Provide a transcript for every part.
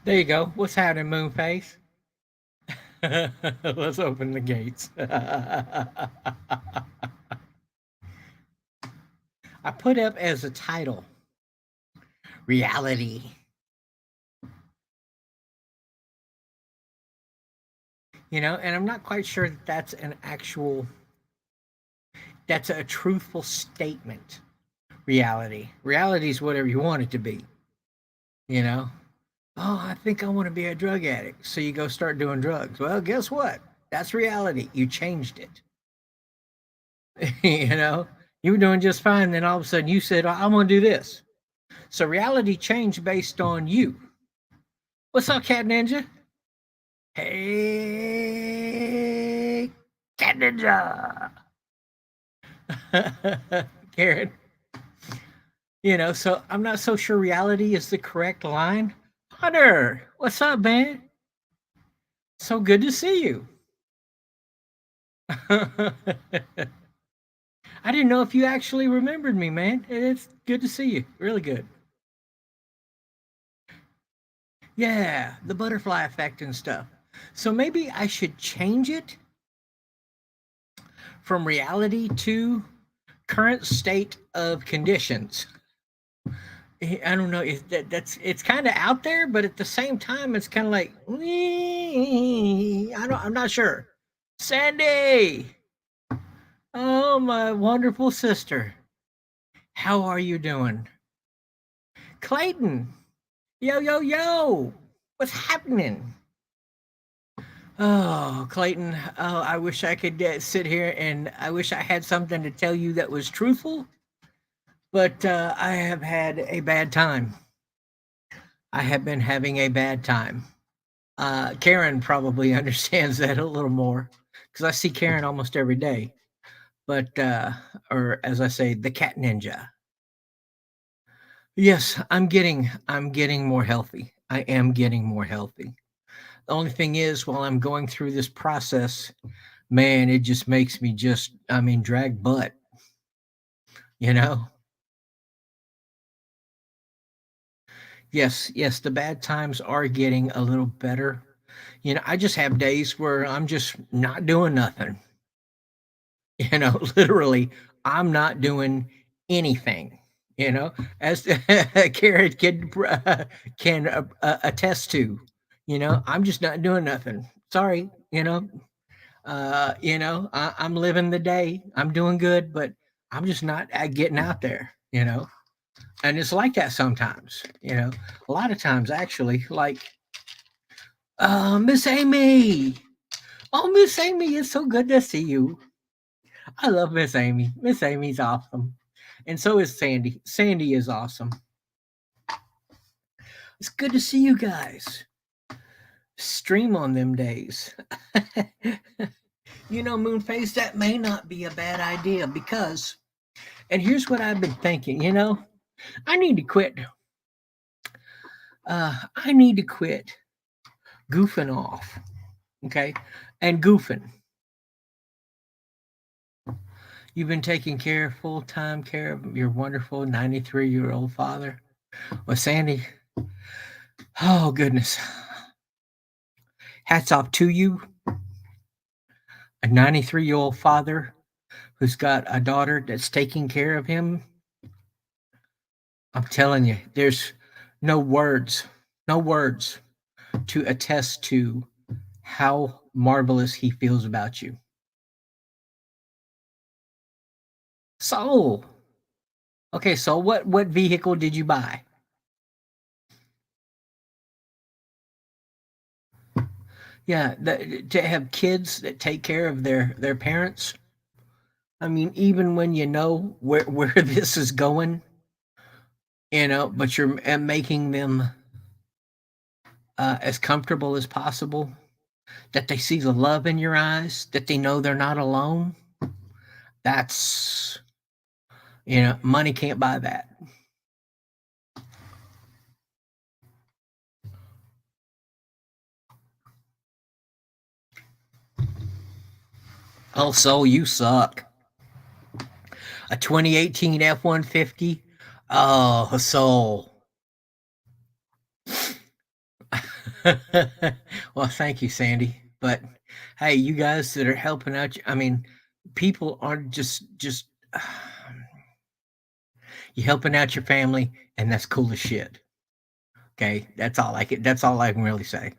There you go. What's happening, Moonface? Let's open the gates. I put up as a title reality. And I'm not quite sure that that's a truthful statement. Reality is whatever you want it to be, you know? Oh, I think I want to be a drug addict. So you go start doing drugs. Well, guess what? That's reality. You changed it. you know, you were doing just fine. Then all of a sudden you said, I'm going to do this. So reality changed based on you. What's up, Cat Ninja? Hey, Cat Ninja. Karen. So I'm not so sure reality is the correct line. Hunter, what's up, man? So good to see you. I didn't know if you actually remembered me, man. It's good to see you. Really good. Yeah, the butterfly effect and stuff. So maybe I should change it from reality to current state of conditions. I don't know. It's kind of out there, but at the same time, it's kind of like I'm not sure. Sandy, oh my wonderful sister, how are you doing? Clayton, yo yo yo, what's happening? Oh, Clayton, oh, I wish I could sit here and I wish I had something to tell you that was truthful, but I have had a bad time. I have been having a bad time. Karen probably understands that a little more because I see Karen almost every day. But, or as I say, the cat ninja. Yes, I'm getting more healthy. I am getting more healthy. The only thing is, while I'm going through this process, man, it just makes me drag butt, you know? Yes, yes, the bad times are getting a little better. I just have days where I'm just not doing nothing. Literally, I'm not doing anything. As Karen can attest to. I'm just not doing nothing. Sorry. I'm living the day. I'm doing good, but I'm just not getting out there. And it's like that sometimes. A lot of times actually. Like, Miss Amy. Oh, Miss Amy, it's so good to see you. I love Miss Amy. Miss Amy's awesome. And so is Sandy. Sandy is awesome. It's good to see you guys. Stream on them days. Moonface, that may not be a bad idea because, and here's what I've been thinking, I need to quit. I need to quit goofing off. Okay. And goofing. You've been taking full time care of your wonderful 93-year-old father. Well, Sandy, oh goodness. Hats off to you, a 93-year-old father who's got a daughter that's taking care of him. I'm telling you, there's no words, no words to attest to how marvelous he feels about you. So, okay, so what vehicle did you buy? Yeah, to have kids that take care of their parents. I mean, even when you know where this is going, but you're making them as comfortable as possible, that they see the love in your eyes, that they know they're not alone. That's, money can't buy that. Oh, Soul, you suck. A 2018 F-150. Oh, Soul. Well, thank you, Sandy. But hey, you guys that are helping out, I mean, people aren't just you're helping out your family, and that's cool as shit. Okay, that's all I can really say.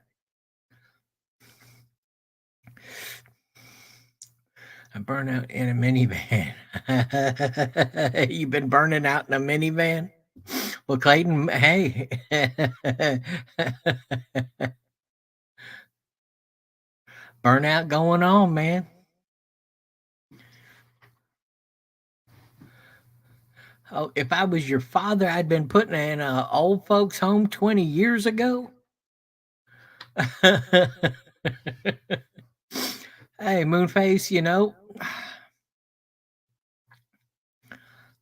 A burnout in a minivan. You've been burning out in a minivan? Well, Clayton, hey. Burnout going on, man. Oh, if I was your father, I'd been putting in a old folks home 20 years ago. Hey, Moonface,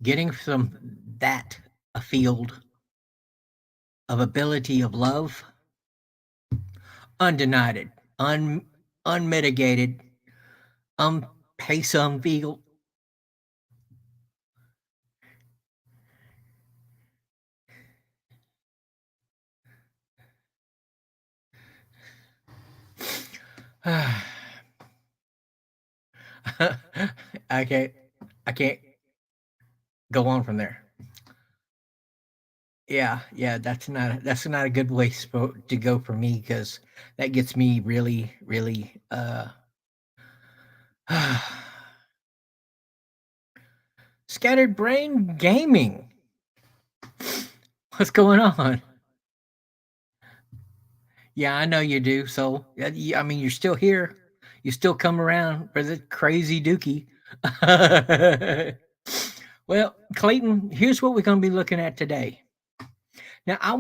getting from that a field of ability of love, undenied, unmitigated, pace unveiled. I can't I can't go on from there. Yeah, yeah, that's not a good way to go for me because that gets me really, really scattered brain gaming. What's going on? Yeah, I know you do. So, I mean, you're still here. You still come around for the crazy dookie. Well, Clayton, here's what we're going to be looking at today. Now, I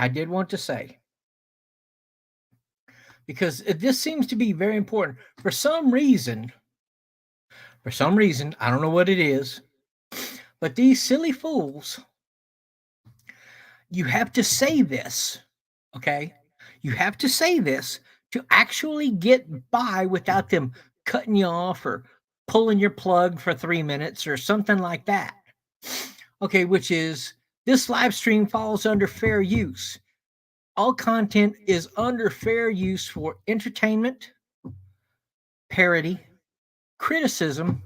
did want to say, because this seems to be very important. For some reason, I don't know what it is, but these silly fools, you have to say this, okay? You have to say this to actually get by without them cutting you off or pulling your plug for 3 minutes or something like that. Okay, which is this live stream falls under fair use. All content is under fair use for entertainment, parody, criticism,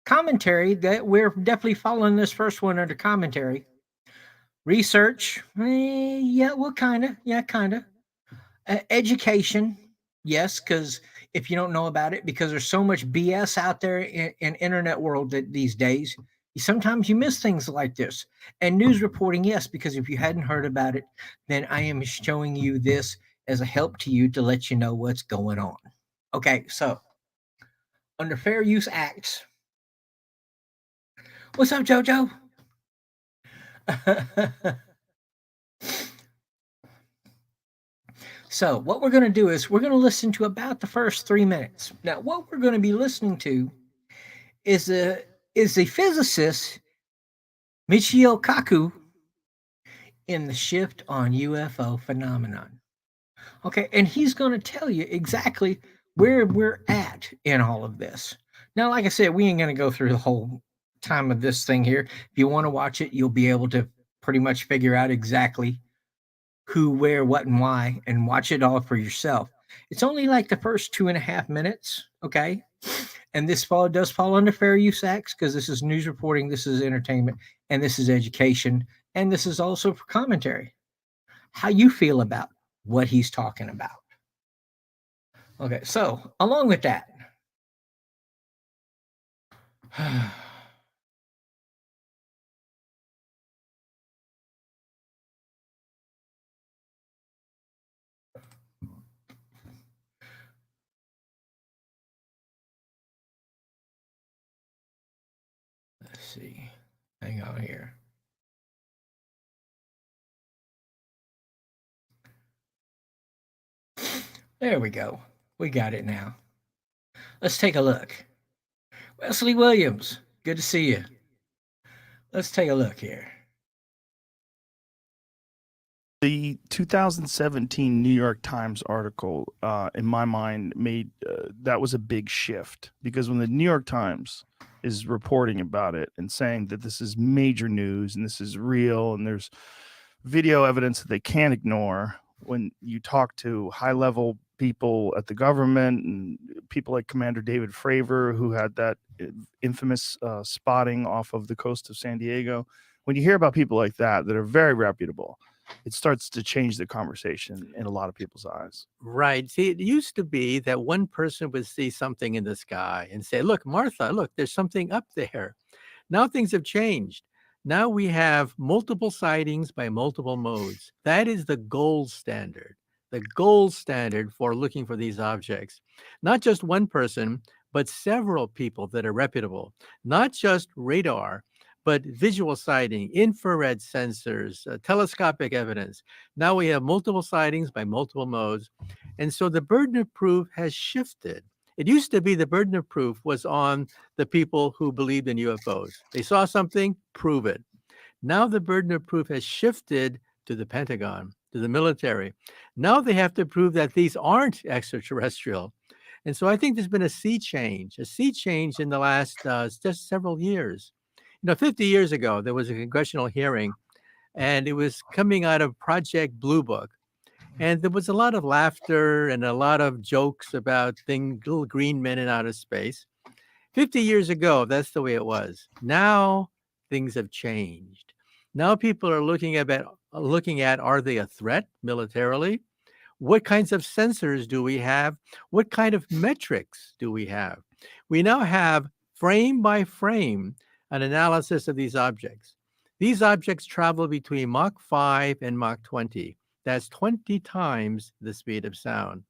commentary. That we're definitely following this first one under commentary. Research, yeah, well, kind of. Education, yes, because if you don't know about it, because there's so much BS out there in internet world that these days, sometimes you miss things like this. And news reporting, yes, because if you hadn't heard about it, then I am showing you this as a help to you to let you know what's going on. Okay, so under Fair Use Acts, what's up, JoJo? So, what we're going to do is we're going to listen to about the first 3 minutes. Now, what we're going to be listening to is the physicist Michio Kaku in the shift on UFO phenomenon. Okay, and he's going to tell you exactly where we're at in all of this. Now, like I said, we ain't going to go through the whole time of this thing here. If you want to watch it, you'll be able to pretty much figure out exactly who, where, what, and why, and watch it all for yourself. It's only like the first 2.5 minutes, okay? And this does fall under fair use acts because this is news reporting, this is entertainment, and this is education, and this is also for commentary. How you feel about what he's talking about? Okay, so along with that, let's see. Hang on here. There we go. We got it now. Let's take a look. Wesley Williams, good to see you. Let's take a look here. The 2017 New York Times article, in my mind, made that was a big shift because when the New York Times is reporting about it and saying that this is major news and this is real and there's video evidence that they can't ignore, when you talk to high level people at the government and people like Commander David Fravor, who had that infamous spotting off of the coast of San Diego, when you hear about people like that are very reputable, it starts to change the conversation in a lot of people's eyes. Right. See, it used to be that one person would see something in the sky and say, "Look, Martha, look, there's something up there." Now things have changed. Now we have multiple sightings by multiple modes. That is the gold standard for looking for these objects. Not just one person, but several people that are reputable. Not just radar, but visual sighting, infrared sensors, telescopic evidence. Now we have multiple sightings by multiple modes. And so the burden of proof has shifted. It used to be the burden of proof was on the people who believed in UFOs. They saw something, prove it. Now the burden of proof has shifted to the Pentagon, to the military. Now they have to prove that these aren't extraterrestrial. And so I think there's been a sea change in the last just several years. 50 years ago, there was a congressional hearing, and it was coming out of Project Blue Book. And there was a lot of laughter and a lot of jokes about little green men in outer space. 50 years ago, that's the way it was. Now things have changed. Now people are looking at are they a threat militarily? What kinds of sensors do we have? What kind of metrics do we have? We now have frame by frame an analysis of these objects. These objects travel between Mach 5 and Mach 20. That's 20 times the speed of sound.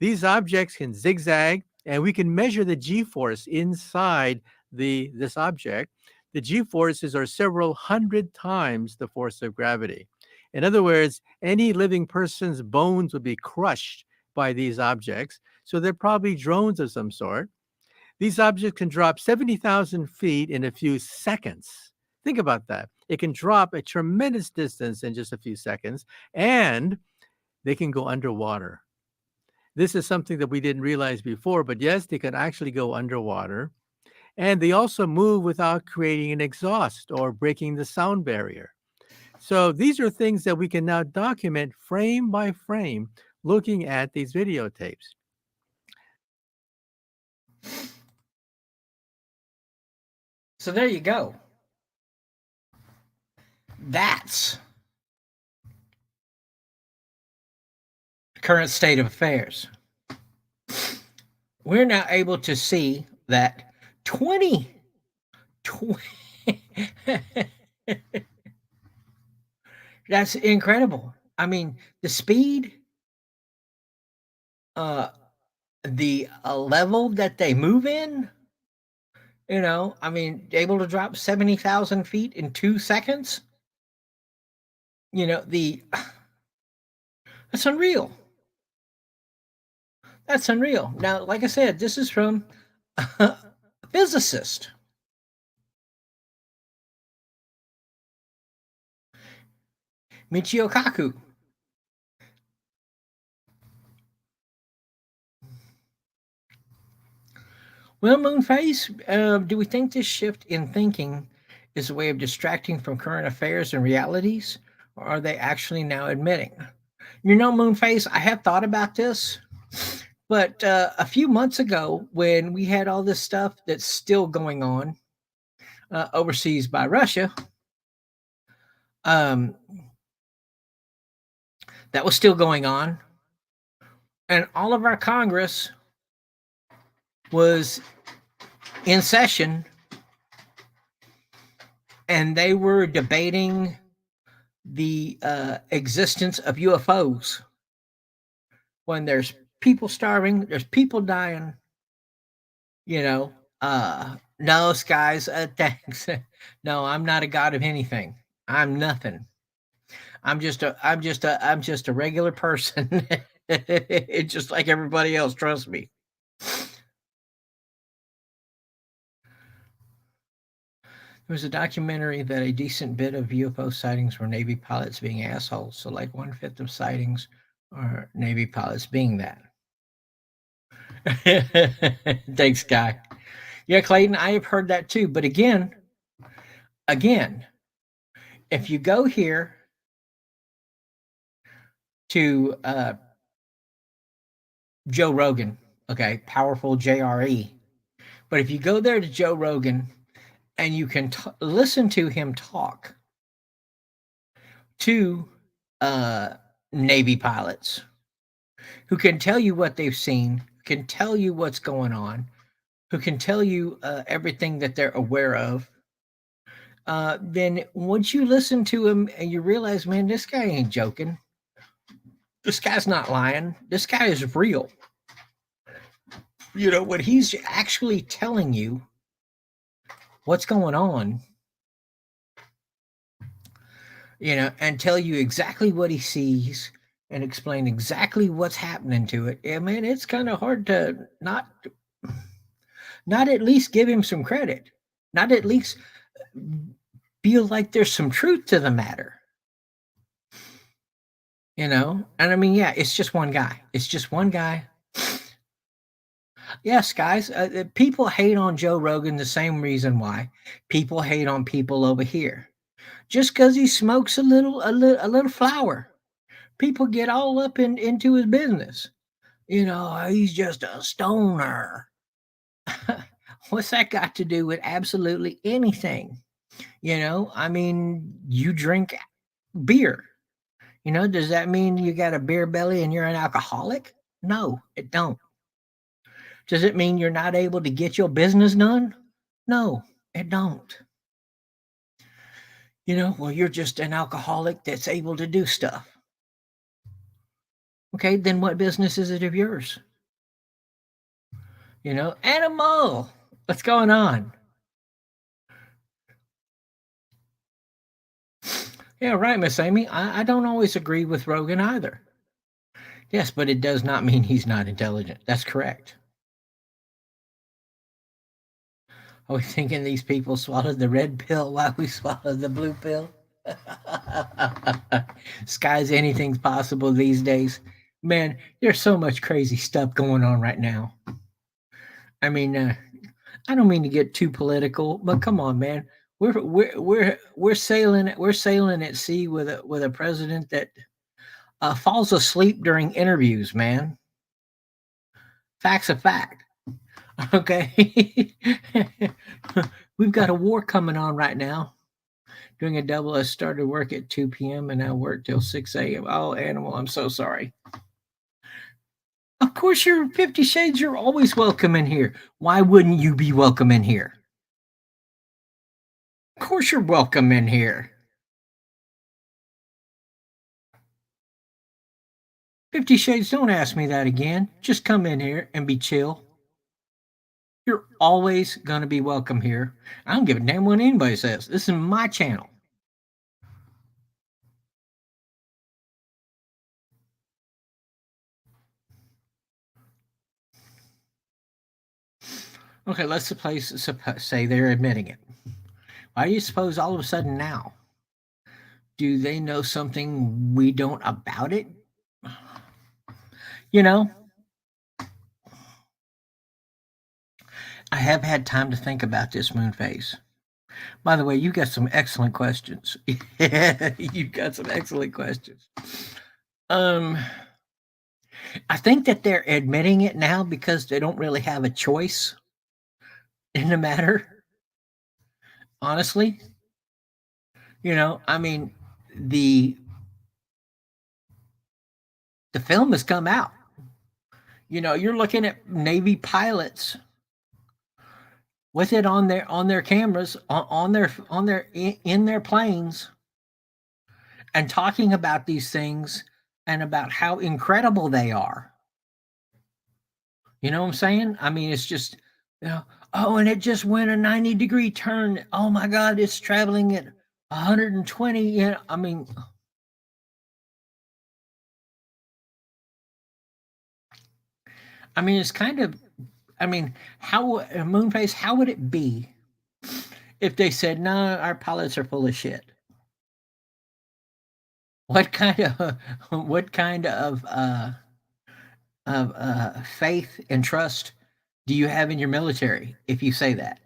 These objects can zigzag, and we can measure the g-force inside this object. The g-forces are several hundred times the force of gravity. In other words, any living person's bones would be crushed by these objects, so they're probably drones of some sort. These objects can drop 70,000 feet in a few seconds. Think about that. It can drop a tremendous distance in just a few seconds, and they can go underwater. This is something that we didn't realize before, but yes, they can actually go underwater. And they also move without creating an exhaust or breaking the sound barrier. So these are things that we can now document frame by frame looking at these videotapes. So there you go. That's the current state of affairs. We're now able to see that 20 that's incredible. I mean, the speed, the level that they move in, I mean, able to drop 70,000 feet in 2 seconds. That's unreal. That's unreal. Now, like I said, this is from a physicist. Michio Kaku. Well, Moonface, do we think this shift in thinking is a way of distracting from current affairs and realities, or are they actually now admitting? Moonface, I have thought about this, but a few months ago, when we had all this stuff that's still going on overseas by Russia, that was still going on, and all of our Congress was in session, and they were debating the existence of UFOs. When there's people starving, there's people dying. No, guys, thanks. No, I'm not a god of anything. I'm nothing. I'm just a regular person. It's just like everybody else. Trust me. There was a documentary that a decent bit of UFO sightings were Navy pilots being assholes. So, like 1/5 of sightings are Navy pilots being that. Thanks, Guy. Yeah, Clayton, I have heard that too. But again, if you go here to Joe Rogan, okay, powerful JRE. But if you go there to Joe Rogan and you can listen to him talk to Navy pilots who can tell you what they've seen, can tell you what's going on, who can tell you everything that they're aware of, then once you listen to him and you realize, man, this guy ain't joking. This guy's not lying. This guy is real. You know, when he's actually telling you what's going on, you know, and tell you exactly what he sees and explain exactly what's happening to it. Yeah, man, it's kind of hard to not at least give him some credit, not at least feel like there's some truth to the matter. You know, and I mean, yeah, it's just one guy. It's just one guy. Yes, guys, people hate on Joe Rogan the same reason why people hate on people over here. Just because he smokes a little flower, people get all up into his business. You know, he's just a stoner. What's that got to do with absolutely anything? You know, I mean, you drink beer. You know, does that mean you got a beer belly and you're an alcoholic? No, it don't. Does it mean you're not able to get your business done? No, it don't. You know, well, you're just an alcoholic that's able to do stuff. Okay, then what business is it of yours? You know, animal, what's going on? Yeah, right, Miss Amy. I don't always agree with Rogan either. Yes, but it does not mean he's not intelligent. That's correct. Are we thinking these people swallowed the red pill while we swallowed the blue pill? Sky's anything's possible these days. Man, there's so much crazy stuff going on right now. I mean, I don't mean to get too political, but come on, man. We're sailing at sea with a president that falls asleep during interviews, man. Fact's a fact. Okay. We've got a war coming on right now. Doing a double. I started work at 2 p.m. and I work till 6 a.m. Oh, animal, I'm so sorry. Of course, you're 50 Shades. You're always welcome in here. Why wouldn't you be welcome in here? Of course, you're welcome in here. 50 Shades, don't ask me that again. Just come in here and be chill. You're always going to be welcome here. I don't give a damn what anybody says. This is my channel. Okay, let's say they're admitting it. Why do you suppose all of a sudden now? Do they know something we don't about it? You know, I have had time to think about this, Moonface. By the way, you got some excellent questions. You got some excellent questions. I think that they're admitting it now because they don't really have a choice in the matter. Honestly, you know, I mean, the film has come out. You know, you're looking at Navy pilots with it on their cameras, on their in their planes, and talking about these things and about how incredible they are. You know what I'm saying? I mean, it's just, you know, oh, and it just went a 90-degree turn. Oh my God, it's traveling at 120. You know, I mean, it's kind of, I mean, how Moonface? How would it be if they said, "No, our pilots are full of shit"? What kind of faith and trust do you have in your military if you say that?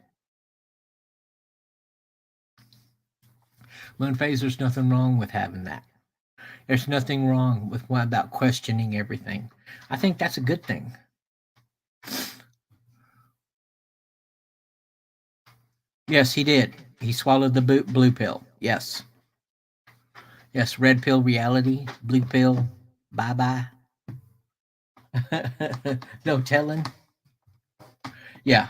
Moonface, there's nothing wrong with having that. There's nothing wrong with about questioning everything. I think that's a good thing. Yes, he did. He swallowed the blue pill. Yes. Yes, red pill reality, blue pill, bye bye. No telling. Yeah.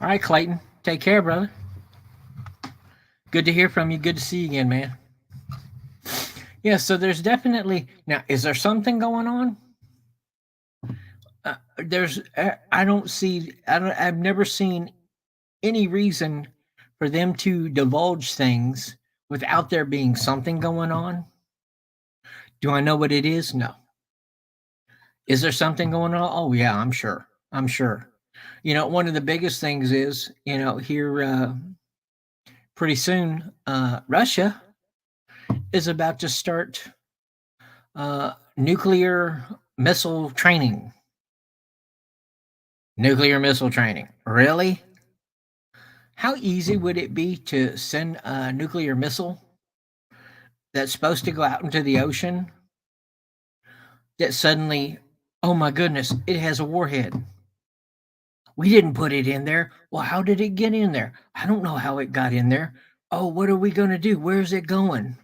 All right, Clayton. Take care, brother. Good to hear from you. Good to see you again, man. Yeah, so there's definitely now. Is there something going on? There's. I don't see. I don't. I've never seen any reason for them to divulge things without there being something going on. Do I know what it is? No. Is there something going on? Oh yeah, I'm sure. I'm sure. One of the biggest things is, here pretty soon, Russia is about to start nuclear missile training. Nuclear missile training. Really? How easy would it be to send a nuclear missile that's supposed to go out into the ocean that suddenly, oh my goodness, it has a warhead? We didn't put it in there. Well, how did it get in there? I don't know how it got in there. Oh, what are we going to do? Where's it going?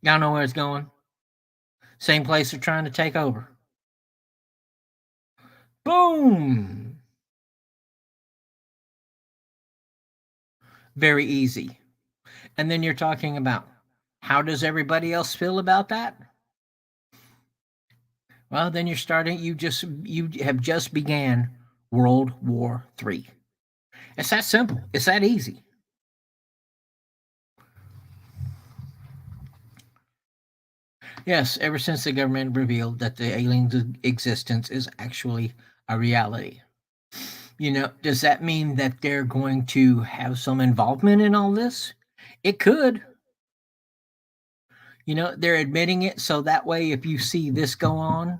Y'all know where it's going? Same place they're trying to take over. Boom! Very easy. And then you're talking about how does everybody else feel about that? Well, then you have just began World War III. It's that simple. It's that easy. Yes, ever since the government revealed that the alien's existence is actually a reality. Does that mean that they're going to have some involvement in all this? It could. They're admitting it so that way if you see this go on,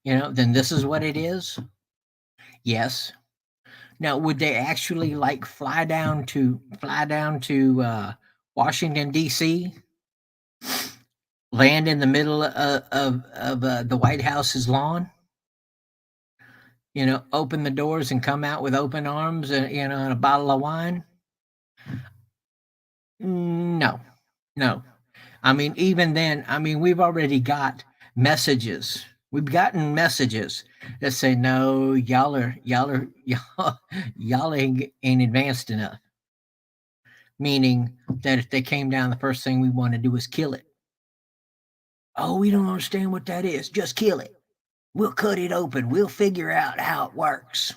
then this is what it is. Yes. Now, would they actually like fly down to Washington D.C., land in the middle of the White House's lawn? Open the doors and come out with open arms and a bottle of wine? No, no. I mean, even then, we've already got messages. We've gotten messages that say, "No, y'all ain't advanced enough." Meaning that if they came down, the first thing we want to do is kill it. Oh, we don't understand what that is. Just kill it. We'll cut it open. We'll figure out how it works.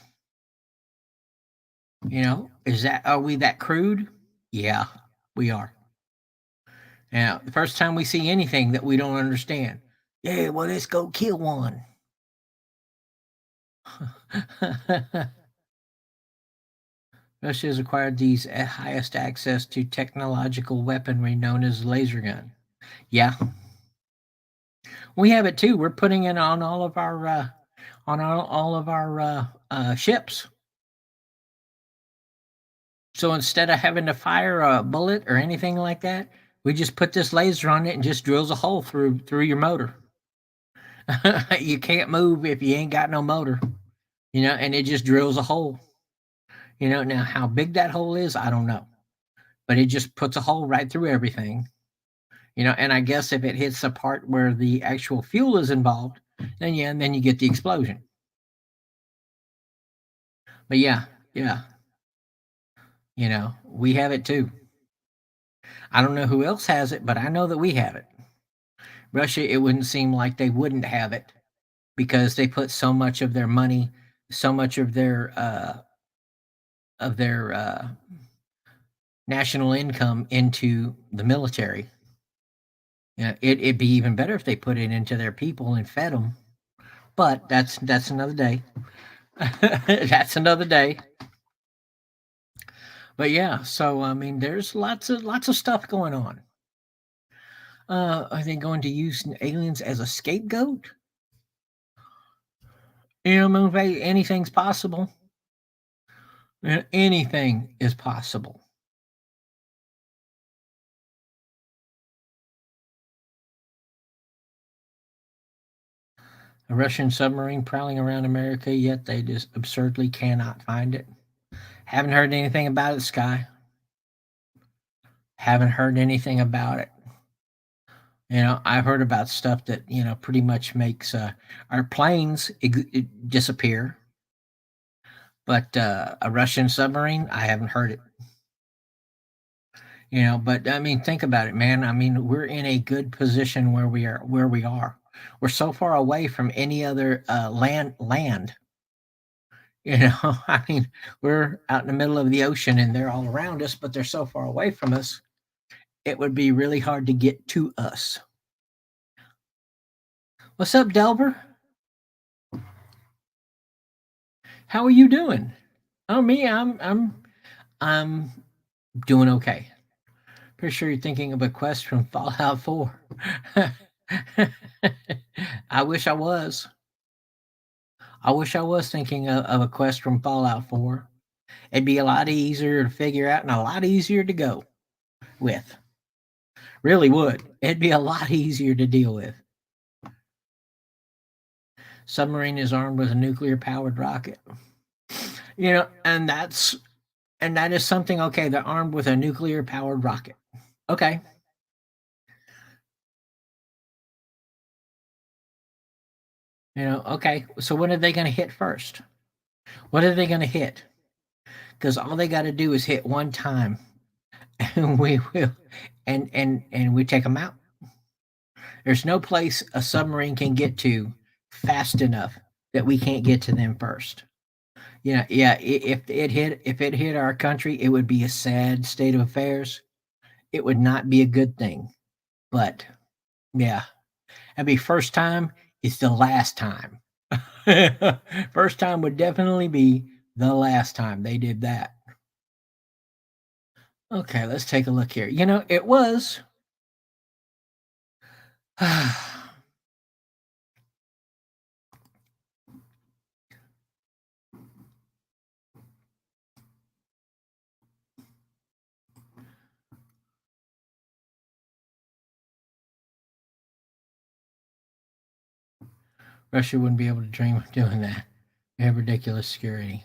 Are we that crude? Yeah, we are. Now, the first time we see anything that we don't understand, yeah, well, let's go kill one. Russia has acquired these highest access to technological weaponry known as laser gun. Yeah, we have it too. We're putting it on all of our ships. So instead of having to fire a bullet or anything like that, we just put this laser on it and just drills a hole through your motor. You can't move if you ain't got no motor, and it just drills a hole. Now how big that hole is, I don't know, but it just puts a hole right through everything. And I guess if it hits the part where the actual fuel is involved, then yeah, and then you get the explosion. But yeah, we have it too. I don't know who else has it, but I know that we have it. Russia, it wouldn't seem like they wouldn't have it because they put so much of their money, so much of their national income into the military. It'd be even better if they put it into their people and fed them. But that's another day. That's another day. But yeah, so there's lots of stuff going on. Are they going to use aliens as a scapegoat? Moonface, anything's possible. Anything is possible. A Russian submarine prowling around America, yet they just absurdly cannot find it. Haven't heard anything about it, Sky. Haven't heard anything about it. I've heard about stuff that, pretty much makes our planes disappear. But a Russian submarine, I haven't heard it. But I mean, think about it, man. I mean, we're in a good position where we are. We're so far away from any other land. I mean, we're out in the middle of the ocean and they're all around us, but they're so far away from us, it would be really hard to get to us. What's up, Delbert? How are you doing? Oh, me, I'm doing okay. Pretty sure you're thinking of a quest from Fallout 4. I wish I was. I wish I was thinking of a quest from Fallout 4. It'd be a lot easier to figure out and a lot easier to go with. Really would. It'd be a lot easier to deal with. Submarine is armed with a nuclear powered rocket. And that is something. Okay, they're armed with a nuclear powered rocket. Okay. Okay. So what are they going to hit first? What are they going to hit? Because all they got to do is hit one time, and we will, and we take them out. There's no place a submarine can get to fast enough that we can't get to them first. Yeah. If it hit our country, it would be a sad state of affairs. It would not be a good thing. But yeah, that'd be first time. It's the last time. First time would definitely be the last time they did that. Okay, let's take a look here. It was. Russia wouldn't be able to dream of doing that. They have ridiculous security.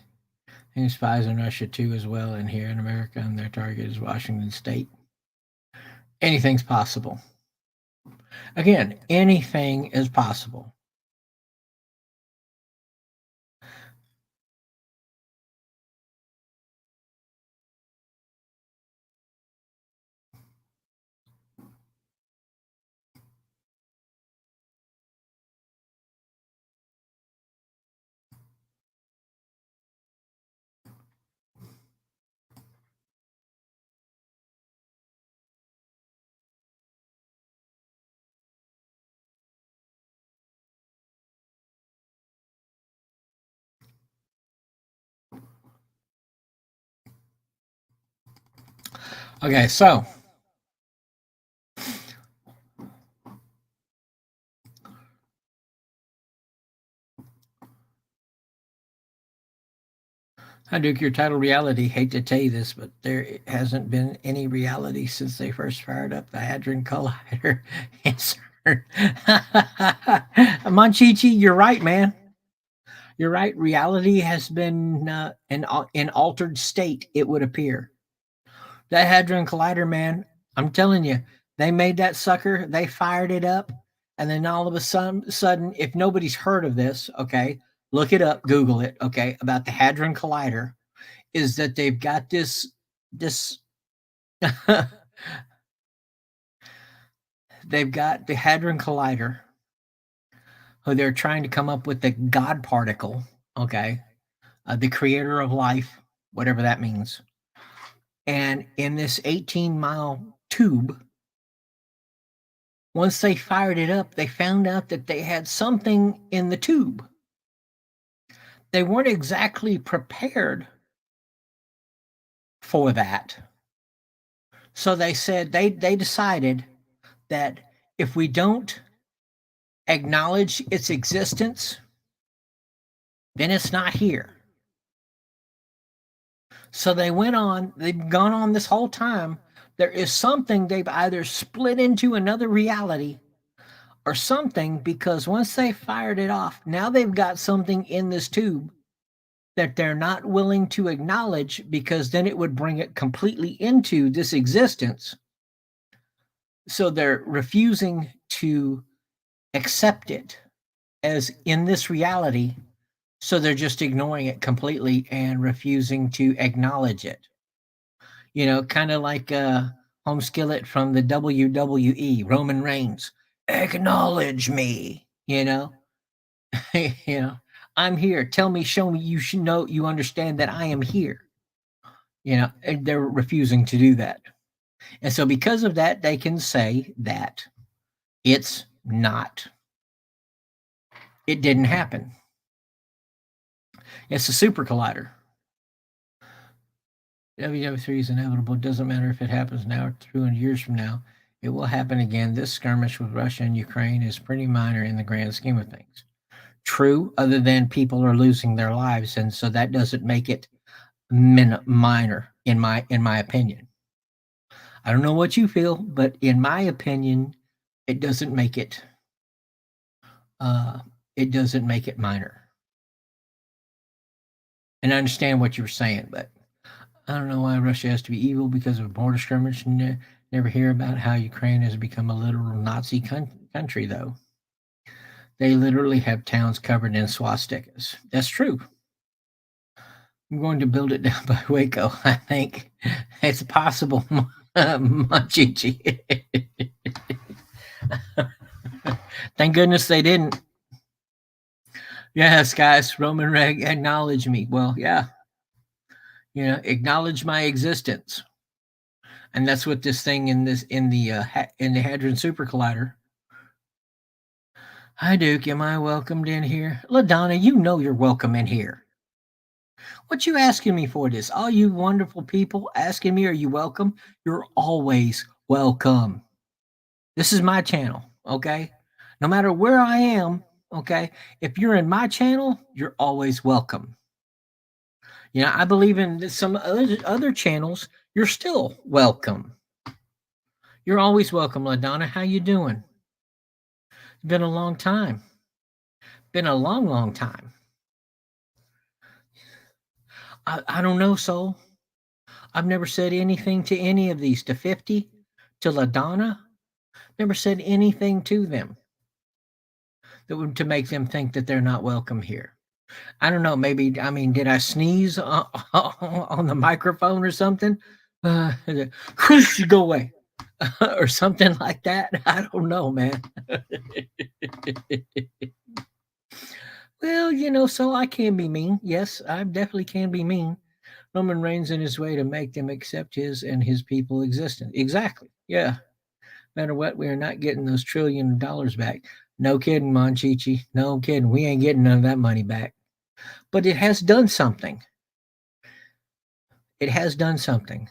There's spies in Russia too, as well, and here in America, and their target is Washington State. Anything's possible. Again, anything is possible. Okay, so Hi, Duke, your title reality. Hate to tell you this, but there hasn't been any reality since they first fired up the Hadron Collider. Monchichi, you're right, man. You're right. Reality has been in altered state, it would appear. That Hadron Collider, man, I'm telling you, they made that sucker, they fired it up, and then all of a sudden, if nobody's heard of this, okay, look it up, Google it, okay, about the Hadron Collider, is that they've got this they've got the Hadron Collider, who they're trying to come up with the God particle, okay, the creator of life, whatever that means. And in this 18-mile tube, once they fired it up, they found out that they had something in the tube. They weren't exactly prepared for that. So they said they decided that if we don't acknowledge its existence, then it's not here. So they've gone on this whole time. There is something they've either split into another reality or something, because once they fired it off, now they've got something in this tube that they're not willing to acknowledge, because then it would bring it completely into this existence. So they're refusing to accept it as in this reality. So they're just ignoring it completely and refusing to acknowledge it. Kind of like Home Skillet from the WWE, Roman Reigns. Acknowledge me, you know, I'm here. Tell me, show me. You should know. You understand that I am here. And they're refusing to do that, and so because of that, they can say that it's not. It didn't happen. It's a super collider. WW3 is inevitable. It doesn't matter if it happens now or 200 years from now. It will happen again. This skirmish with Russia and Ukraine is pretty minor in the grand scheme of things. True, other than people are losing their lives, and so that doesn't make it minor in my opinion. I don't know what you feel, but in my opinion, it doesn't make it. It doesn't make it minor. And I understand what you were saying, but I don't know why Russia has to be evil because of a border skirmish. Never hear about how Ukraine has become a literal Nazi country, though. They literally have towns covered in swastikas. That's true. I'm going to build it down by Waco. I think it's possible, Machichi. Thank goodness they didn't. Yes, guys, Roman Reg, acknowledge me. Well, yeah. Acknowledge my existence. And that's what this thing in the Hadron Super Collider. Hi, Duke. Am I welcomed in here? LaDonna, you know you're welcome in here. What you asking me for this? All you wonderful people asking me, are you welcome? You're always welcome. This is my channel, okay? No matter where I am, okay? If you're in my channel, you're always welcome. I believe in some other channels, you're still welcome. You're always welcome, LaDonna. How you doing? It's been a long time. Been a long, long time. I don't know, Soul. I've never said anything to any of these, to 50, to LaDonna. Never said anything to them that would to make them think that they're not welcome here. I don't know. Maybe, did I sneeze on the microphone or something? Chris, you go away. Or something like that. I don't know, man. Well, so I can be mean. Yes, I definitely can be mean. Roman Reigns in his way to make them accept his and his people existence. Exactly. Yeah. Matter what, we are not getting those $1 trillion back. No kidding, Monchichi. No kidding. We ain't getting none of that money back. But it has done something. It has done something.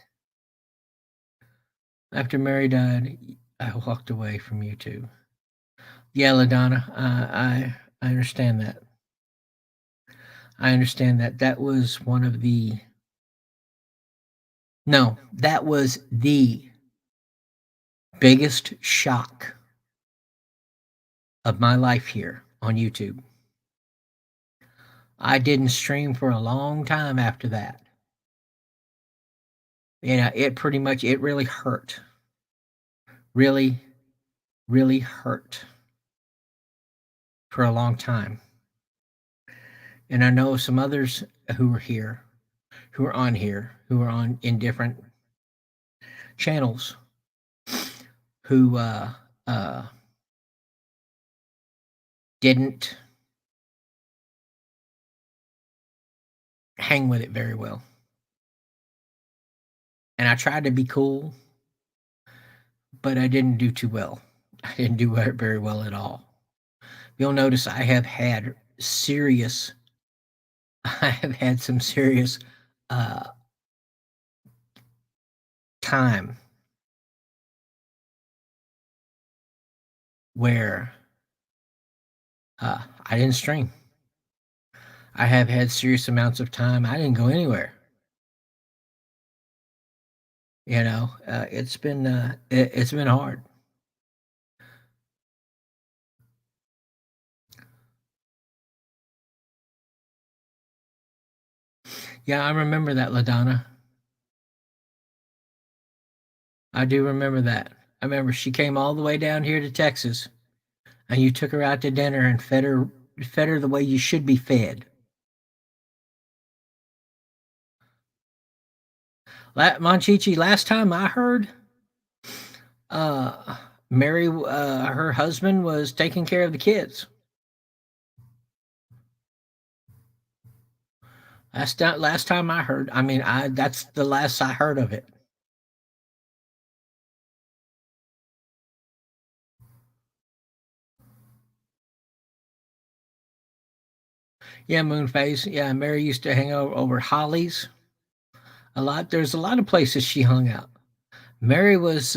After Mary died, I walked away from YouTube. Yeah, LaDonna, I understand that. I understand that. That was one of the. No, that was the biggest shock of my life here on YouTube. I didn't stream for a long time after that. It really hurt. Really, really hurt for a long time. And I know some others who are here, who are on here, who are on in different channels, who didn't hang with it very well. And I tried to be cool, but I didn't do too well. I didn't do very well at all. You'll notice I have had some serious time where I didn't stream. I have had serious amounts of time. I didn't go anywhere. It's been hard. Yeah, I remember that, Ladonna. I do remember that. I remember she came all the way down here to Texas, and you took her out to dinner and fed her the way you should be fed. Monchichi, last time I heard, Mary, her husband was taking care of the kids. Last time I heard. I mean, I that's the last I heard of it. Yeah, Moonface. Yeah, Mary used to hang over Holly's a lot. There's a lot of places she hung out. Mary was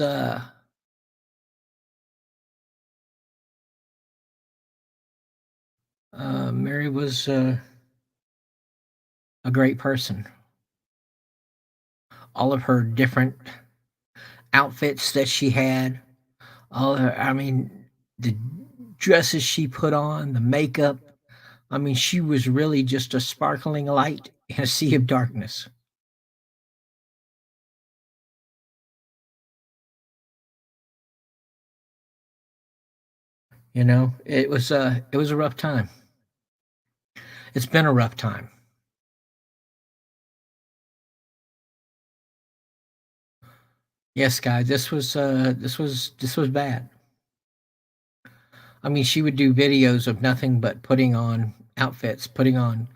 Mary was a great person. All of her different outfits that she had, all her, I mean, the dresses she put on, the makeup. I mean, she was really just a sparkling light in a sea of darkness. It was a rough time. It's been a rough time. Yes, guys, this was bad. I mean, she would do videos of nothing but putting on outfits, putting on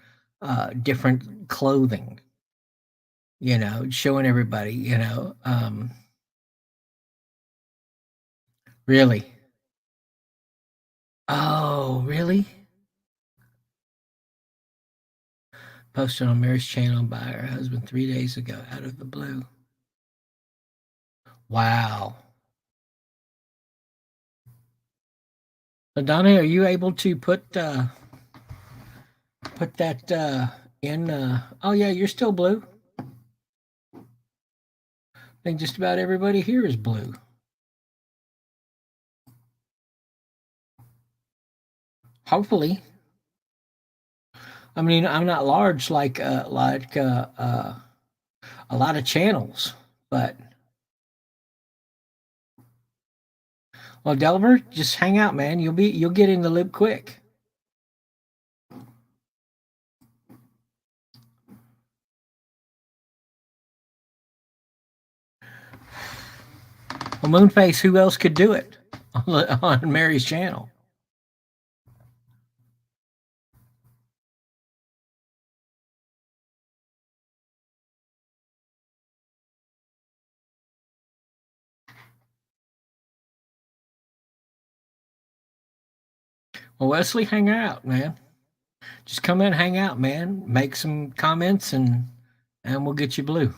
different clothing, showing everybody, really. Oh, really? Posted on Mary's channel by her husband 3 days ago, out of the blue. Wow. Donna, are you able to put that in? Oh yeah, you're still blue. I think just about everybody here is blue. Hopefully. I mean, I'm not large like a lot of channels, but well, Delver, just hang out, man. You'll get in the loop quick. Well, Moonface, who else could do it on Mary's channel? Well, Wesley, hang out, man. Just come in, hang out, man. Make some comments, and we'll get you blue.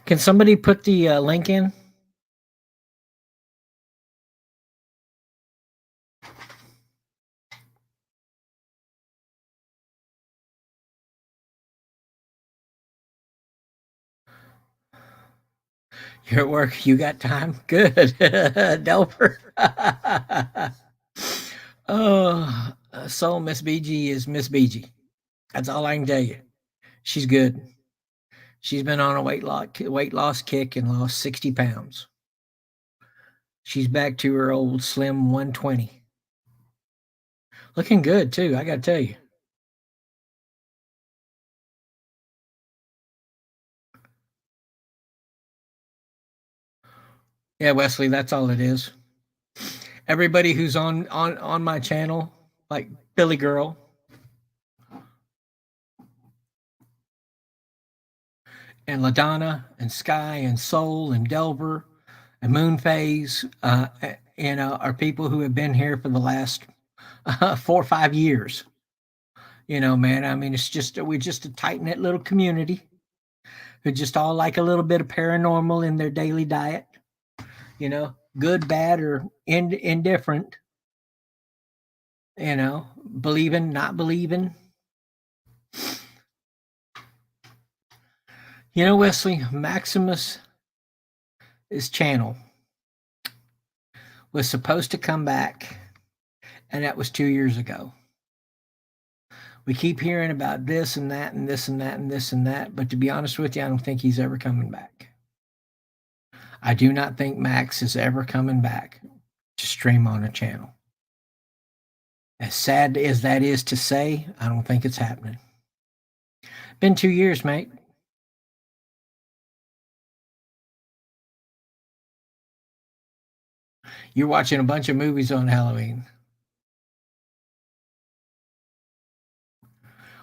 Can somebody put the link in? You're at work. You got time? Good. Delper. Oh, so Miss BG is Miss BG. That's all I can tell you. She's good. She's been on a weight loss kick and lost 60 pounds. She's back to her old slim 120. Looking good too, I gotta tell you. Yeah, Wesley, that's all it is. Everybody who's on my channel, like Billy Girl, and LaDonna, and Sky, and Soul, and Delver, and Moonphase, are people who have been here for the last 4 or 5 years. Man, I mean, we're just a tight knit little community who just all like a little bit of paranormal in their daily diet. Good, bad, or indifferent. Believing, not believing. Wesley, Maximus' channel was supposed to come back, and that was 2 years ago. We keep hearing about this and that and this and that and this and that, but to be honest with you, I don't think he's ever coming back. I do not think Max is ever coming back to stream on a channel. As sad as that is to say, I don't think it's happening. Been 2 years, mate. You're watching a bunch of movies on Halloween.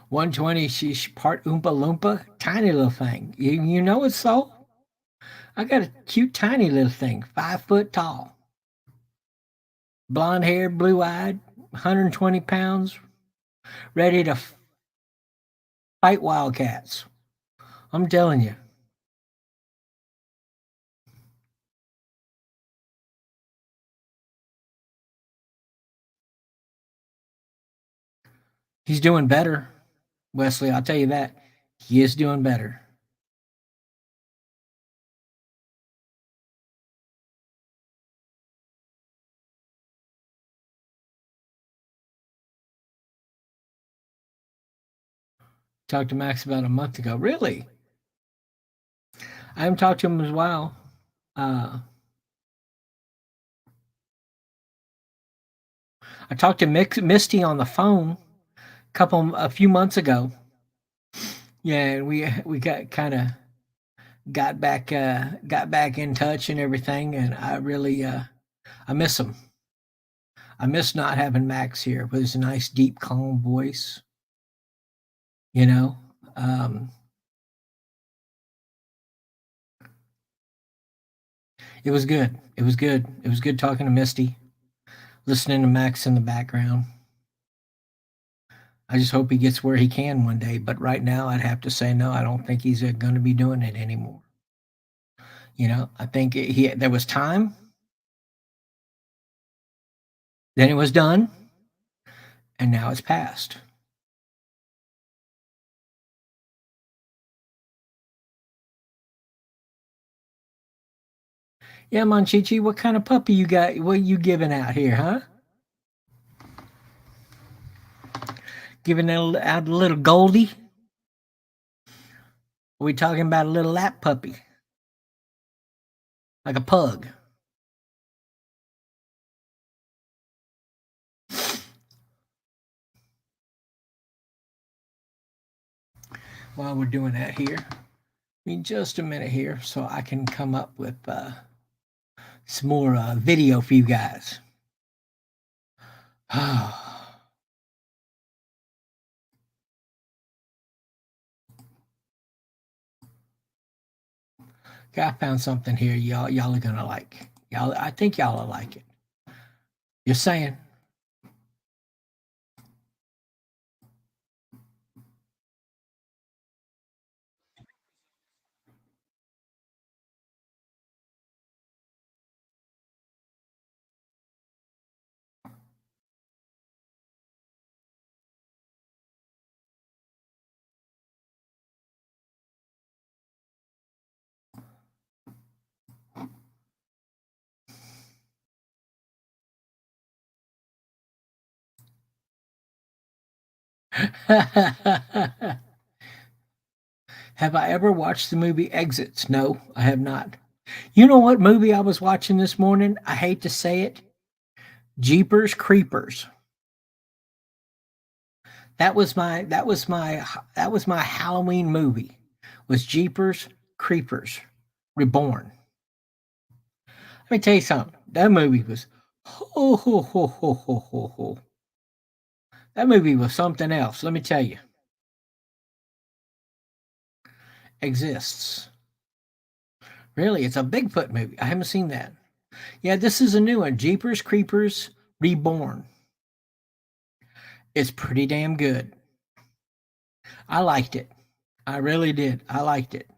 120, she's part Oompa Loompa, tiny little thing. You know it's so? I got a cute, tiny little thing, 5 foot tall. Blonde hair, blue eyed, 120 pounds, ready to fight wildcats. I'm telling you. He's doing better, Wesley. I'll tell you that. He is doing better. Talked to Max about a month ago. Really? I haven't talked to him as well. I talked to Misty on the phone a few months ago. Yeah, and we got back in touch and everything, and I really I miss him. I miss not having Max here with his nice, deep, calm voice. It was good. It was good. It was good talking to Misty, listening to Max in the background. I just hope he gets where he can one day. But right now, I'd have to say no. I don't think he's going to be doing it anymore. I think there was time, then it was done, and now it's past. Yeah, Monchichi, what kind of puppy you got? What are you giving out here, huh? Giving out a little Goldie? Are we talking about a little lap puppy? Like a pug? While we're doing that here, give me just a minute here so I can come up with some more video for you guys. Okay, I found something here y'all are gonna like. I think y'all will like it. You're saying. Have I ever watched the movie Exits? No, I have not. You know what movie I was watching this morning? I hate to say it. Jeepers Creepers. That was my Halloween movie. Was Jeepers Creepers Reborn. Let me tell you something. That movie was ho ho ho ho ho ho ho. That movie was something else. Let me tell you. Exists. Really, it's a Bigfoot movie. I haven't seen that. Yeah, this is a new one. Jeepers Creepers Reborn. It's pretty damn good. I liked it. I really did. I liked it.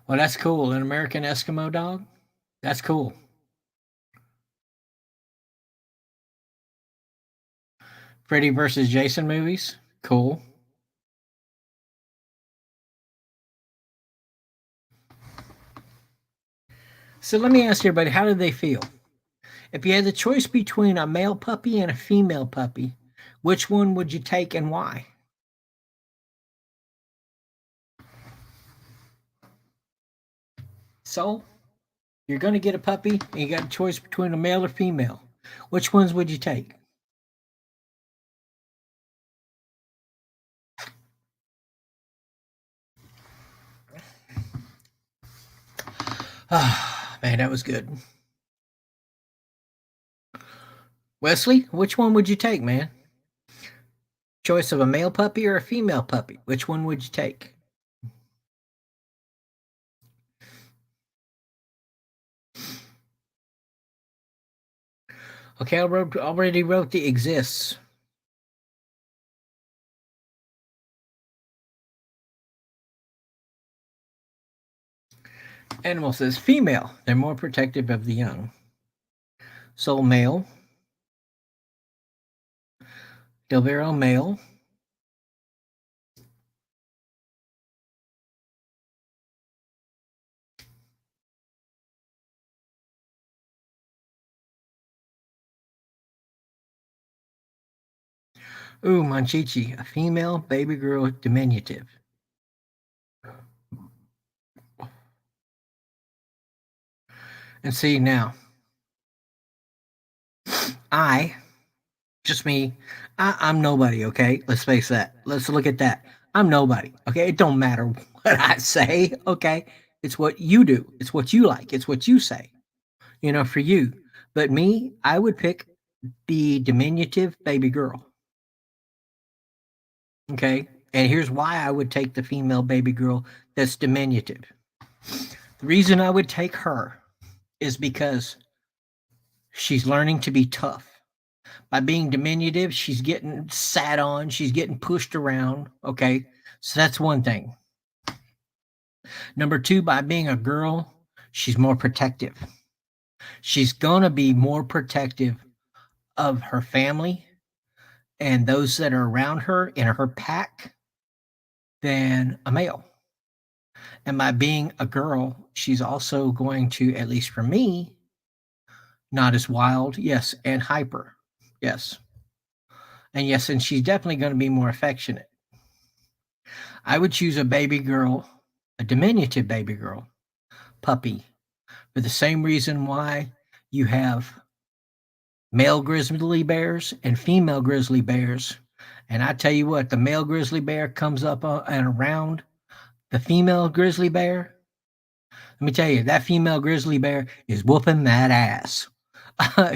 Well, that's cool. An American Eskimo dog? That's cool. Freddy versus Jason movies? Cool. So let me ask everybody, how did they feel? If you had the choice between a male puppy and a female puppy, which one would you take and why? So, you're going to get a puppy and you got a choice between a male or female. Which ones would you take? Ah, man, that was good. Wesley, which one would you take, man? Choice of a male puppy or a female puppy? Which one would you take? Okay, already wrote the exists. Animal says female. They're more protective of the young. Soul male. Delvero male. Ooh, Manchichi, a female baby girl diminutive. And see now, I, just me, I'm nobody, okay? Let's face that. Let's look at that. I'm nobody, okay? It don't matter what I say, okay? It's what you do. It's what you like. It's what you say, for you. But me, I would pick the diminutive baby girl, okay? And here's why I would take the female baby girl that's diminutive. The reason I would take her is because she's learning to be tough. By being diminutive, she's getting sat on, she's getting pushed around. Okay. So that's one thing. Number two, by being a girl, she's more protective. She's going to be more protective of her family and those that are around her in her pack than a male. And by being a girl, she's also going to, at least for me, not as wild, yes, and hyper, yes. And yes, and she's definitely going to be more affectionate. I would choose a baby girl, a diminutive baby girl, puppy, for the same reason why you have male grizzly bears and female grizzly bears. And I tell you what, the male grizzly bear comes up and around the female grizzly bear. Let me tell you, that female grizzly bear is whooping that ass.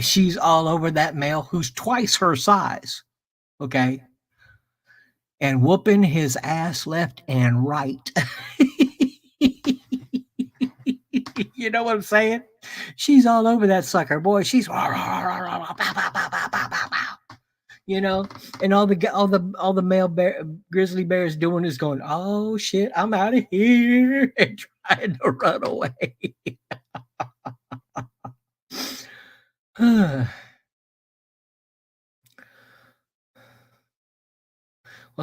She's all over that male who's twice her size. Okay. And whooping his ass left and right. You know what I'm saying? She's all over that sucker, boy. She's and all the male grizzly bears doing is going, oh shit, I'm out of here, and trying to run away. Well,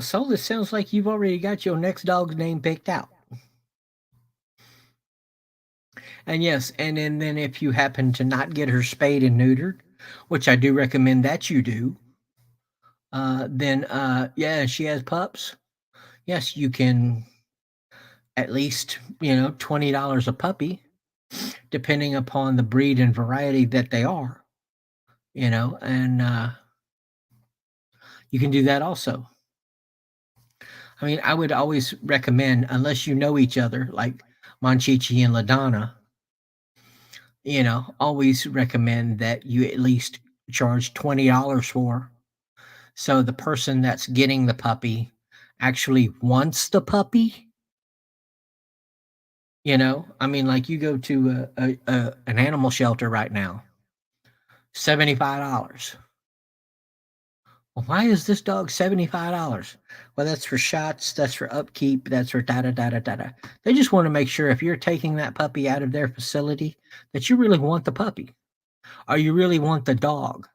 so this sounds like you've already got your next dog's name picked out. And yes, and then if you happen to not get her spayed and neutered, which I do recommend that you do, then yeah, she has pups. Yes, you can at least $20 a puppy, depending upon the breed and variety that they are. And you can do that also. I mean, I would always recommend, unless you know each other, like Monchichi and LaDonna, always recommend that you at least charge $20 for. So the person that's getting the puppy actually wants the puppy. You know, I mean, like you go to an animal shelter right now, $75. Well, why is this dog $75? Well, that's for shots, that's for upkeep, that's for da da da da da da. They just want to make sure if you're taking that puppy out of their facility that you really want the puppy or you really want the dog.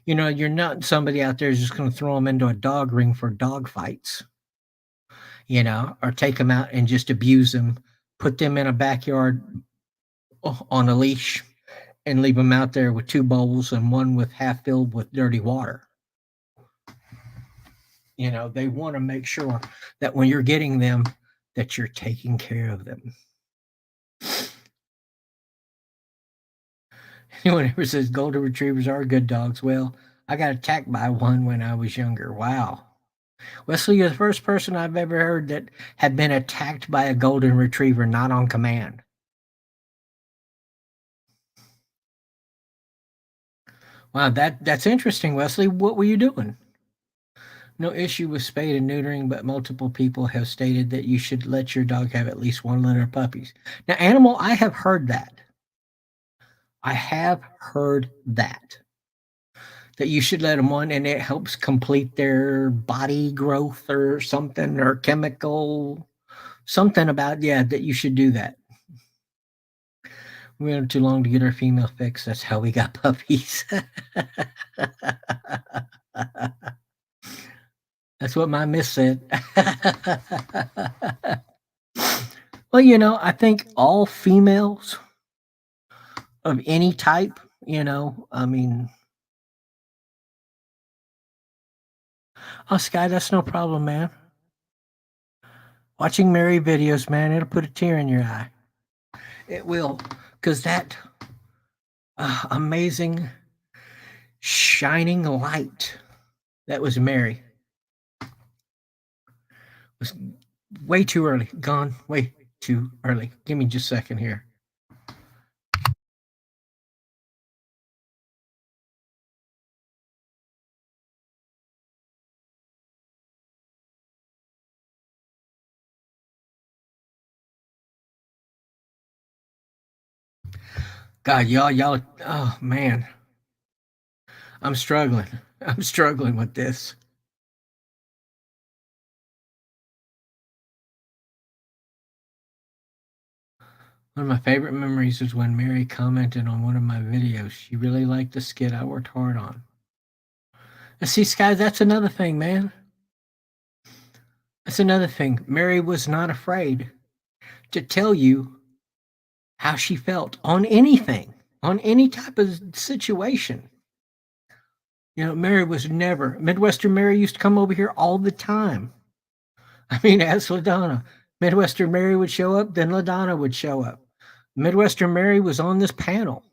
You know, you're not somebody out there who's just going to throw them into a dog ring for dog fights, you know, or take them out and just abuse them, put them in a backyard on a leash and leave them out there with two bowls and one with half filled with dirty water. You know, they want to make sure that when you're getting them, that you're taking care of them. Anyone ever says golden retrievers are good dogs? Well, I got attacked by one when I was younger. Wow. Wesley, you're the first person I've ever heard that had been attacked by a golden retriever, not on command. Wow, that's interesting, Wesley. What were you doing? No issue with spade and neutering, but multiple people have stated that you should let your dog have at least one litter of puppies. Now, animal, I have heard that. I have heard that you should let them one and it helps complete their body growth or something or chemical something about that you should do that. We waited too long to get our female fix. That's how we got puppies. That's what my miss said. Well, you know, I think all females of any type, you know, I mean, oh, Sky, that's no problem, man. Watching Mary videos, man, it'll put a tear in your eye. It will, because that amazing shining light that was Mary was way too early. Gone way too early. Give me just a second here. God, y'all, oh man. I'm struggling. I'm struggling with this. One of my favorite memories is when Mary commented on one of my videos. She really liked the skit I worked hard on. And see, Sky, that's another thing, man. That's another thing. Mary was not afraid to tell you how she felt on anything, on any type of situation. You know, Mary was never, Midwestern Mary used to come over here all the time. I mean, ask LaDonna. Midwestern Mary would show up, then LaDonna would show up. Midwestern Mary was on this panel.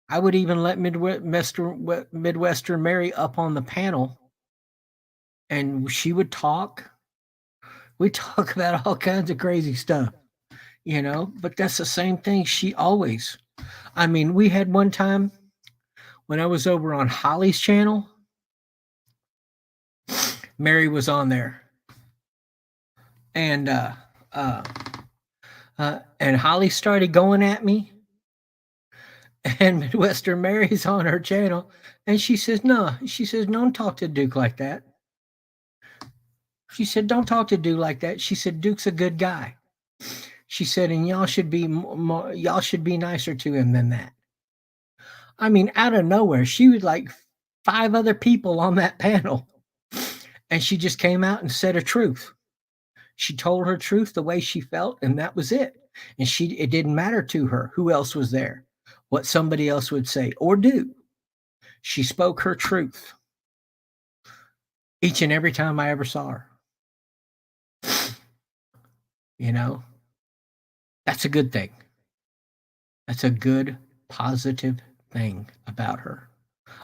I would even let Midwestern Mary up on the panel and she would talk. We talk about all kinds of crazy stuff, you know, but that's the same thing. She always, I mean, we had one time when I was over on Holly's channel, Mary was on there. And Holly started going at me. And Midwestern Mary's on her channel. And she says, no, she says, don't talk to Duke like that. She said, don't talk to Duke like that. She said, Duke's a good guy. She said, and y'all should be nicer to him than that. I mean, out of nowhere, she was like 5 other people on that panel. And she just came out and said a truth. She told her truth the way she felt, and that was it. And it didn't matter to her who else was there, what somebody else would say or do. She spoke her truth each and every time I ever saw her. You know, that's a good thing. That's a good, positive thing about her.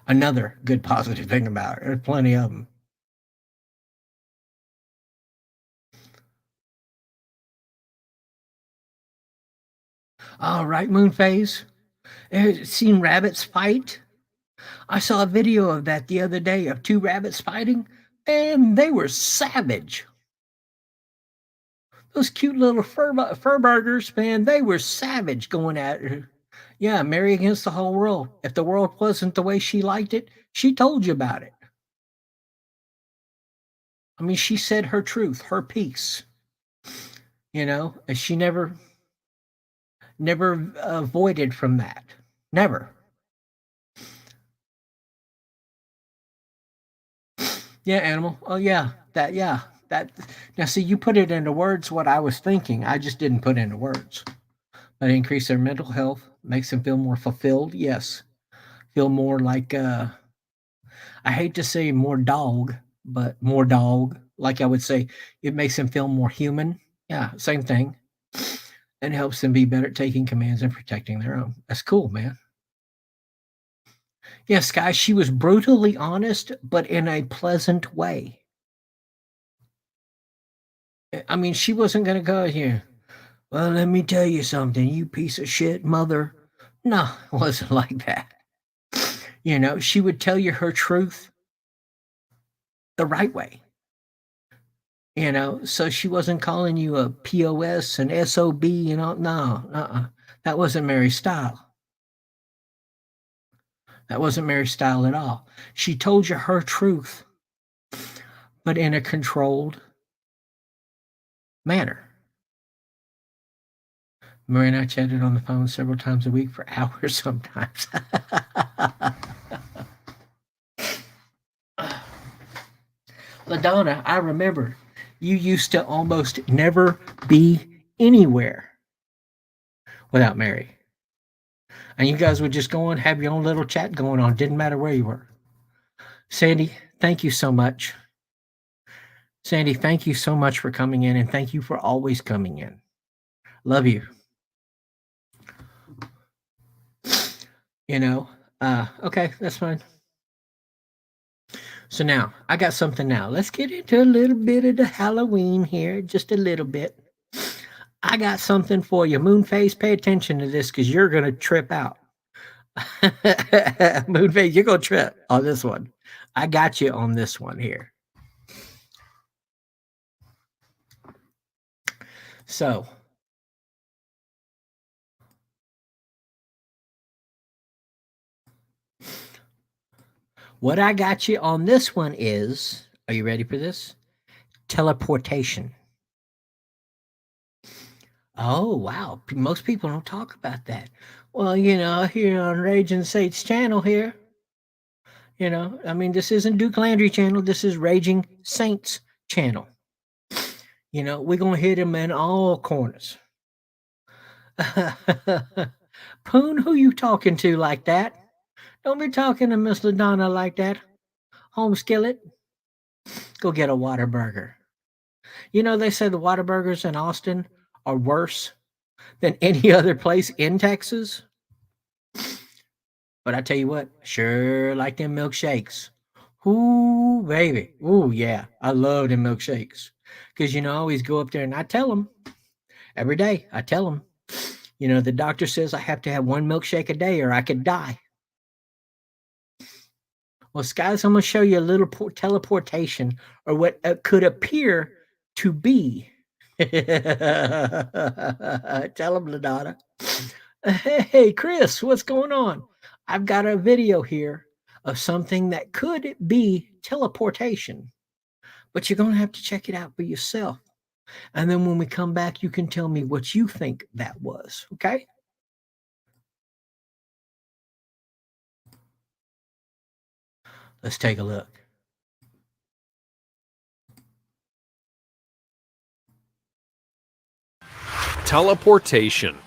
Another good, positive thing about her. There's plenty of them. All right, Moon Phase. Seen rabbits fight? I saw a video of that the other day of 2 rabbits fighting, and they were savage. Those cute little fur burgers, man, they were savage going at her. Yeah, Mary against the whole world. If the world wasn't the way she liked it, she told you about it. I mean, she said her truth, her piece, and she never avoided from that. Never. Yeah, animal. Oh yeah, that. Yeah, that. Now see, you put it into words what I was thinking. I just didn't put into words. But increase their mental health, makes them feel more fulfilled. Yes, feel more like. I hate to say more dog, but more dog. Like I would say, it makes them feel more human. Yeah, same thing. And helps them be better at taking commands and protecting their own. That's cool, man. Yes, guys, she was brutally honest, but in a pleasant way. I mean, she wasn't going to go here. Well, let me tell you something, you piece of shit mother. No, it wasn't like that. She would tell you her truth the right way. So she wasn't calling you a POS and SOB, no, that wasn't Mary's style. That wasn't Mary's style at all. She told you her truth, but in a controlled manner. Mary and I chatted on the phone several times a week for hours sometimes. LaDonna, I remember you used to almost never be anywhere without Mary. And you guys would just go and have your own little chat going on. Didn't matter where you were. Sandy, thank you so much. Sandy, thank you so much for coming in, and thank you for always coming in. Love you. Okay, that's fine. So now, I got something now. Let's get into a little bit of the Halloween here, just a little bit. I got something for you. Moonface, pay attention to this because you're going to trip out. Moonface, you're going to trip on this one. I got you on this one here. So, what I got you on this one is, are you ready for this? Teleportation. Oh, wow. Most people don't talk about that. Well, here on Raging Saints channel here, this isn't Duke Landry channel. This is Raging Saints channel. We're going to hit him in all corners. Poon, who you talking to like that? Don't be talking to Miss LaDonna like that. Home skillet, go get a Whataburger. They say the Whataburgers in Austin are worse than any other place in Texas. But I tell you what, sure like them milkshakes. Ooh, baby. Ooh, yeah. I love them milkshakes. Because, I always go up there and I tell them every day. I tell them, the doctor says I have to have one milkshake a day or I could die. Well, guys, I'm going to show you a little teleportation or what could appear to be. Tell them, LaDonna. Hey, Chris, what's going on? I've got a video here of something that could be teleportation, but you're going to have to check it out for yourself. And then when we come back, you can tell me what you think that was. Okay? Let's take a look. Teleportation.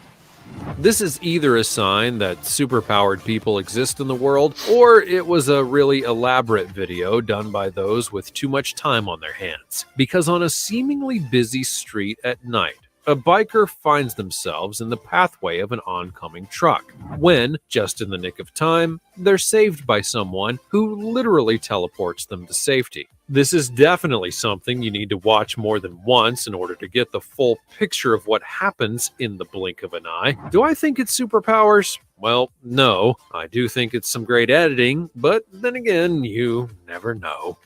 This is either a sign that superpowered people exist in the world, or it was a really elaborate video done by those with too much time on their hands. Because on a seemingly busy street at night, a biker finds themselves in the pathway of an oncoming truck, when, just in the nick of time, they're saved by someone who literally teleports them to safety. This is definitely something you need to watch more than once in order to get the full picture of what happens in the blink of an eye. Do I think it's superpowers? Well, no. I do think it's some great editing, but then again, you never know.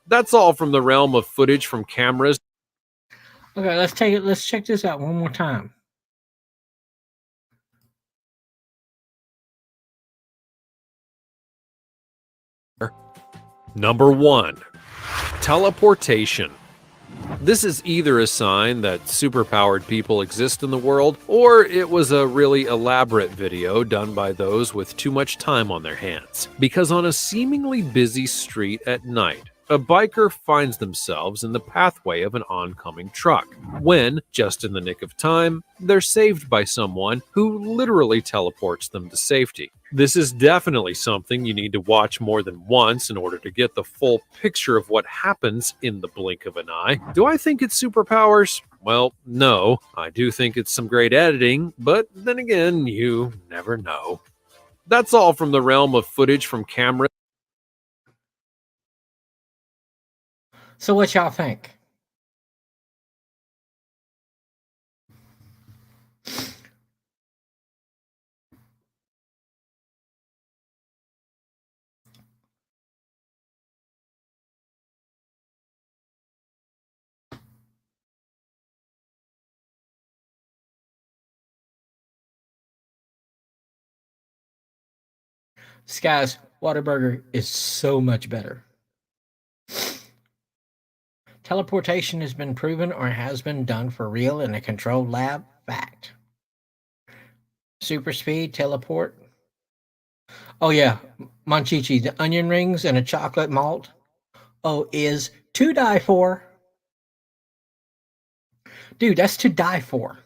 That's all from the realm of footage from cameras. Okay, let's take it. Let's check this out one more time. Number 1. Teleportation. This is either a sign that superpowered people exist in the world, or it was a really elaborate video done by those with too much time on their hands. Because on a seemingly busy street at night, a biker finds themselves in the pathway of an oncoming truck, when, just in the nick of time, they're saved by someone who literally teleports them to safety. This is definitely something you need to watch more than once in order to get the full picture of what happens in the blink of an eye. Do I think it's superpowers? Well, no. I do think it's some great editing, but then again, you never know. That's all from the realm of footage from cameras. So, what y'all think? This guy's Whataburger is so much better. Teleportation has been proven or has been done for real in a controlled lab. Fact. Super speed teleport. Oh yeah, Monchichi, the onion rings and a chocolate malt. Oh, is to die for. Dude, that's to die for.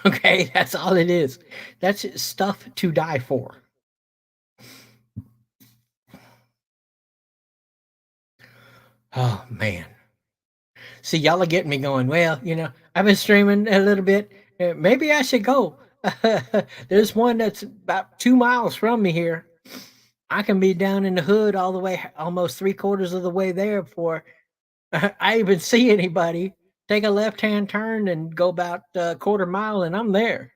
Okay, that's all it is. That's stuff to die for. Oh man. See, y'all are getting me going. Well, I've been streaming a little bit. Maybe I should go. There's one that's about 2 miles from me here. I can be down in the hood all the way, almost 3/4 of the way there before I even see anybody. Take a left-hand turn and go about a 1/4 mile, and I'm there.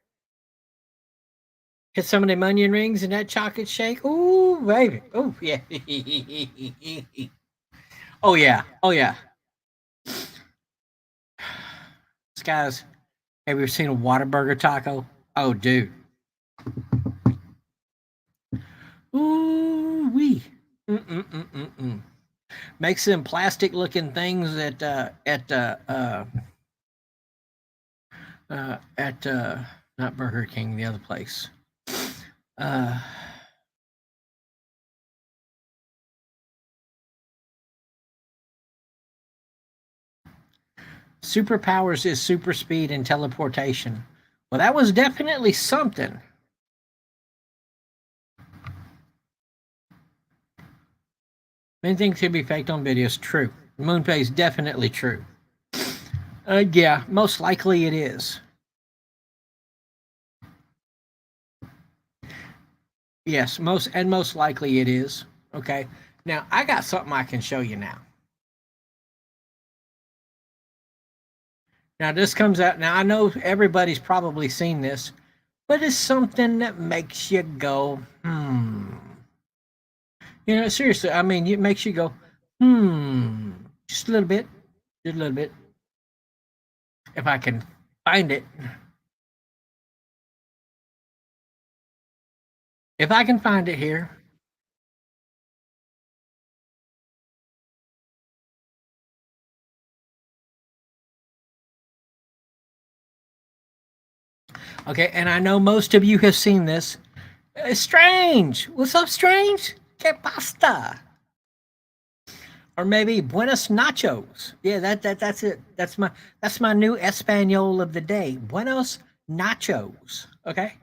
Hit some of them onion rings and that chocolate shake. Ooh, baby. Oh, yeah. Oh, yeah. Oh, yeah. Guys, have you ever seen a Whataburger taco? Oh, dude. Ooh wee. Makes them plastic looking things at not Burger King, the other place. Superpowers is super speed and teleportation. Well, that was definitely something. Anything to be faked on videos, true. Moonpay is definitely true. Yeah, most likely it is. Yes, most likely it is. Okay. Now I got something I can show you now. Now this comes out. Now I know everybody's probably seen this, but it's something that makes you go, seriously. I mean, it makes you go, just a little bit, just a little bit. If I can find it. If I can find it here. Okay, and I know most of you have seen this. Strange. What's up, Strange? Que pasta? Or maybe Buenos Nachos. Yeah, that's it. That's my new Espanol of the day. Buenos Nachos. Okay.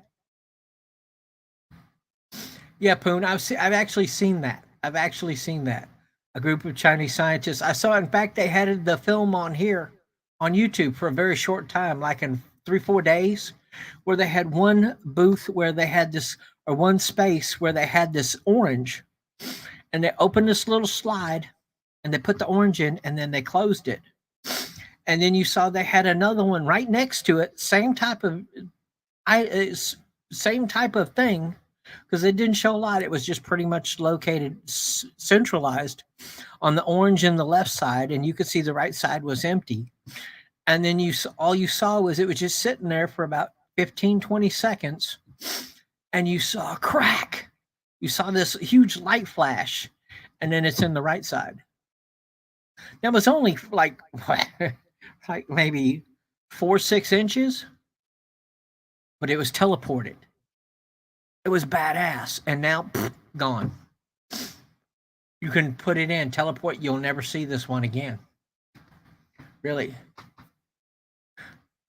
Yeah, Poon. I've actually seen that. I've actually seen that. A group of Chinese scientists. I saw. In fact, they had the film on here on YouTube for a very short time, like in 3-4 days, where they had one booth where they had this, or one space where they had this orange, and they opened this little slide, and they put the orange in, and then they closed it, and then you saw they had another one right next to it, same type of thing, because it didn't show a lot. It was just pretty much located centralized on the orange in the left side, and you could see the right side was empty. And then all you saw was it was just sitting there for about 15, 20 seconds, and you saw a crack. You saw this huge light flash, and then it's in the right side. That was only like like maybe 4-6 inches, but it was teleported. It was badass, and now gone. You can put it in, teleport. You'll never see this one again. Really.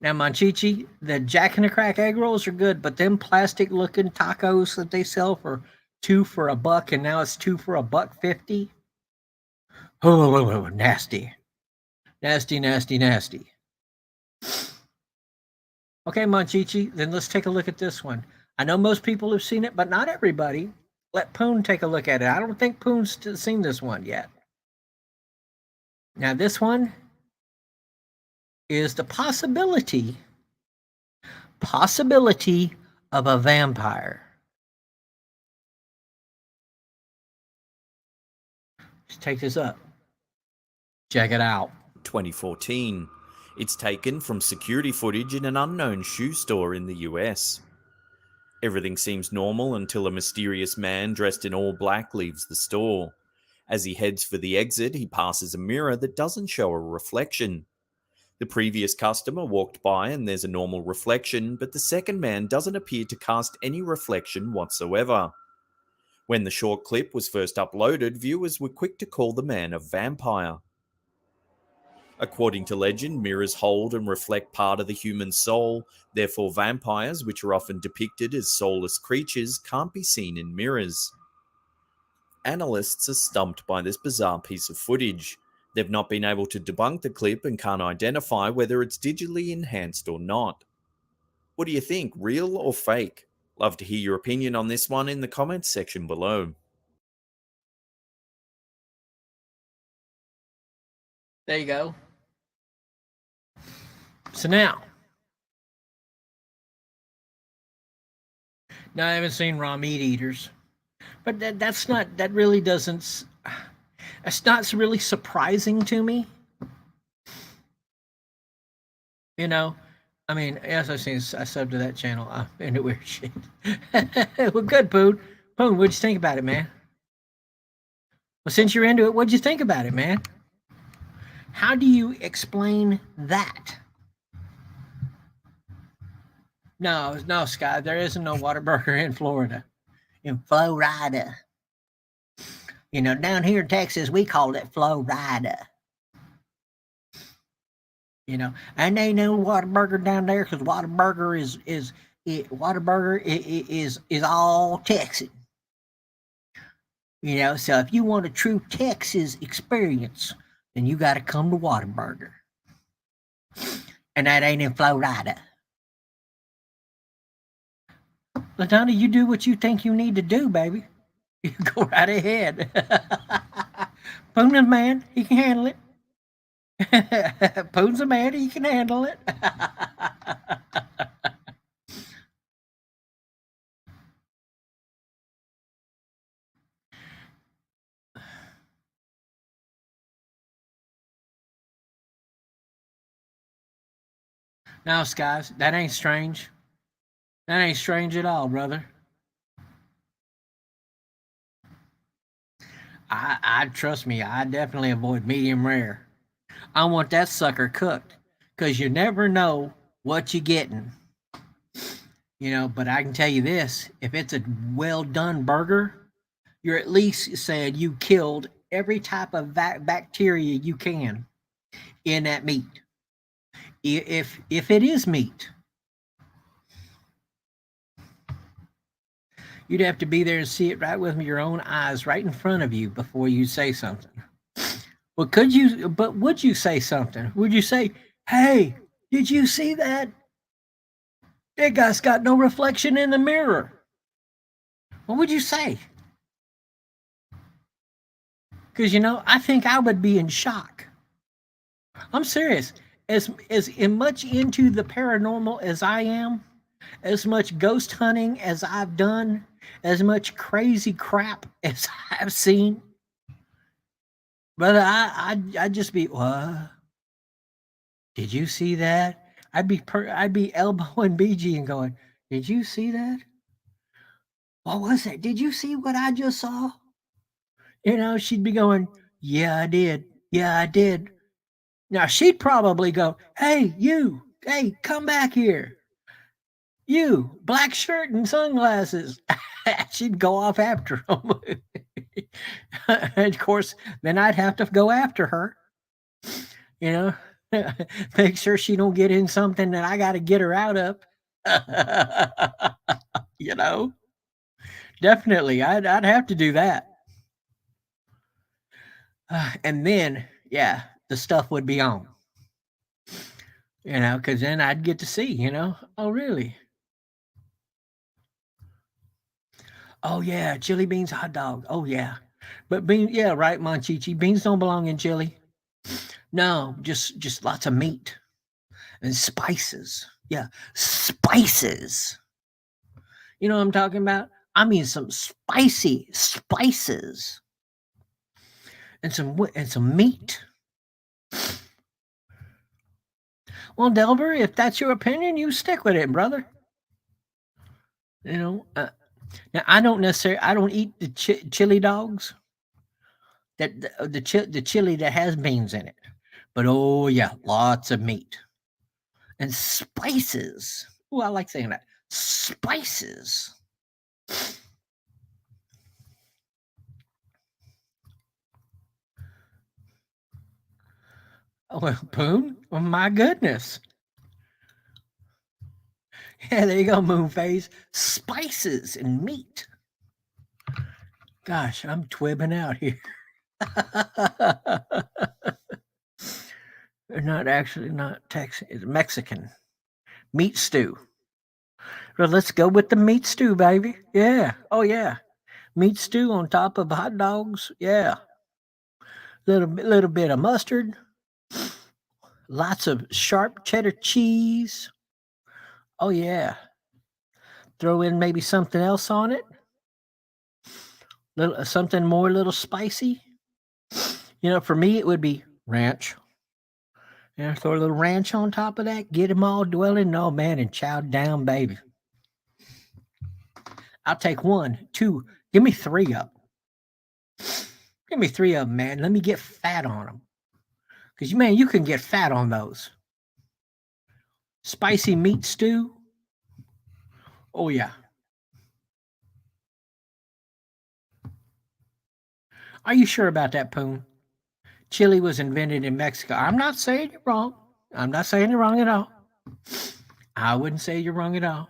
Now, Monchichi, the Jack in the Crack egg rolls are good, but them plastic-looking tacos that they sell for $2 for $1, and now it's $2 for $1.50. Oh, nasty. Nasty, nasty, nasty. Okay, Monchichi, then let's take a look at this one. I know most people have seen it, but not everybody. Let Poon take a look at it. I don't think Poon's seen this one yet. Now, this one is the possibility of a vampire. Let's take this up. Check it out. 2014. It's taken from security footage in an unknown shoe store in the US. Everything seems normal until a mysterious man dressed in all black leaves the store. As he heads for the exit, he passes a mirror that doesn't show a reflection. The previous customer walked by and there's a normal reflection, but the second man doesn't appear to cast any reflection whatsoever. When the short clip was first uploaded, viewers were quick to call the man a vampire. According to legend, mirrors hold and reflect part of the human soul. Therefore, vampires, which are often depicted as soulless creatures, can't be seen in mirrors. Analysts are stumped by this bizarre piece of footage. They've not been able to debunk the clip and can't identify whether it's digitally enhanced or not. What do you think, real or fake? Love to hear your opinion on this one in the comments section below. There you go. So now I haven't seen raw meat eaters, but that's not really surprising to me. You know, I mean, as I subbed to that channel. I'm into weird shit. Well, good, Poon. Poon, what'd you think about it, man? Well, since you're into it, what'd you think about it, man? How do you explain that? No, Scott. There isn't no Whataburger in Florida. In Florida. You know, down here in Texas, we call it Florida. You know, and they know Whataburger down there because Whataburger is all Texan. You know, so if you want a true Texas experience, then you got to come to Whataburger. And that ain't in Florida. LaDonna, you do what you think you need to do, baby. You go right ahead. Poon's a man, he can handle it. Poon's a man, he can handle it. Now, Skies, that ain't strange. That ain't strange at all, brother. I trust me, I definitely avoid medium rare. I want that sucker cooked because you never know what you're getting. You know, but I can tell you this, if it's a well done burger, you're at least saying you killed every type of bacteria you can in that meat. If it is meat, you'd have to be there and see it right with your own eyes, right in front of you, before you say something. Well, would you say something? Would you say, "Hey, did you see that? That guy's got no reflection in the mirror"? What would you say? Because, you know, I think I would be in shock. I'm serious. As much into the paranormal as I am, as much ghost hunting as I've done, as much crazy crap as I've seen, brother, I'd just be, what? Did you see that? I'd be elbowing BG and going, did you see that? What was that? Did you see what I just saw? You know, she'd be going, yeah, I did. Yeah, I did. Now she'd probably go, hey, you, hey, come back here. You, black shirt and sunglasses. She'd go off after him. And of course, then I'd have to go after her, you know, make sure she don't get in something that I got to get her out of. You know, definitely, I'd have to do that. And then, yeah, the stuff would be on, you know, because then I'd get to see, you know, oh, really? Oh, yeah, chili beans, hot dog. Oh, yeah. But beans, yeah, right, Monchichi. Beans don't belong in chili. No, just lots of meat and spices. Yeah, spices. You know what I'm talking about? I mean some spicy spices and some meat. Well, Delver, if that's your opinion, you stick with it, brother. You know, now I don't eat the chili dogs that the chili that has beans in it, but oh yeah, lots of meat and spices. Oh, I like saying that spices. Oh, well, Poon, oh my goodness. Yeah, there you go, Moonface. Spices and meat. Gosh, I'm twibbing out here. They're not actually not Texan, it's Mexican. Meat stew. Well, let's go with the meat stew, baby. Yeah. Oh yeah. Meat stew on top of hot dogs. Yeah. Little bit of mustard. Lots of sharp cheddar cheese. Oh yeah. Throw in maybe something else on it. Little something more little spicy. You know, for me it would be ranch. Yeah, throw a little ranch on top of that, get them all dwelling. Oh man, and chow down, baby. I'll take 1, 2, give me 3 of them. Give me 3 of them, man. Let me get fat on them. Because, man, you can get fat on those. Spicy meat stew. Oh, yeah. Are you sure about that, Poon? Chili was invented in Mexico. I'm not saying you're wrong. I'm not saying you're wrong at all. I wouldn't say you're wrong at all.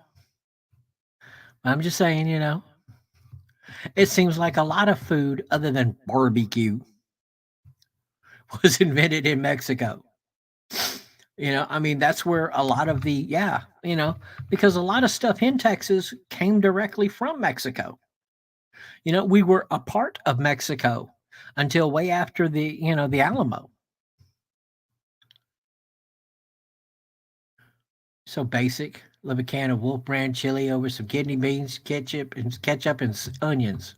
I'm just saying, you know, it seems like a lot of food other than barbecue was invented in Mexico. You know, I mean, that's where a lot of the, yeah, you know, because a lot of stuff in Texas came directly from Mexico. You know, we were a part of Mexico until way after the, you know, the Alamo. So basic. Love a can of Wolf brand chili over some kidney beans, ketchup and onions.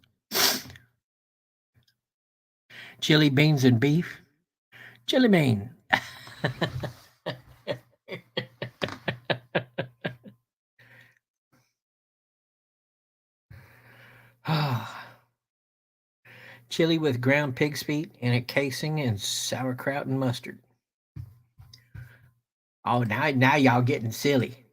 Chili beans and beef. Chili bean. Chili with ground pig's feet in a casing and sauerkraut and mustard. Oh, now y'all getting silly.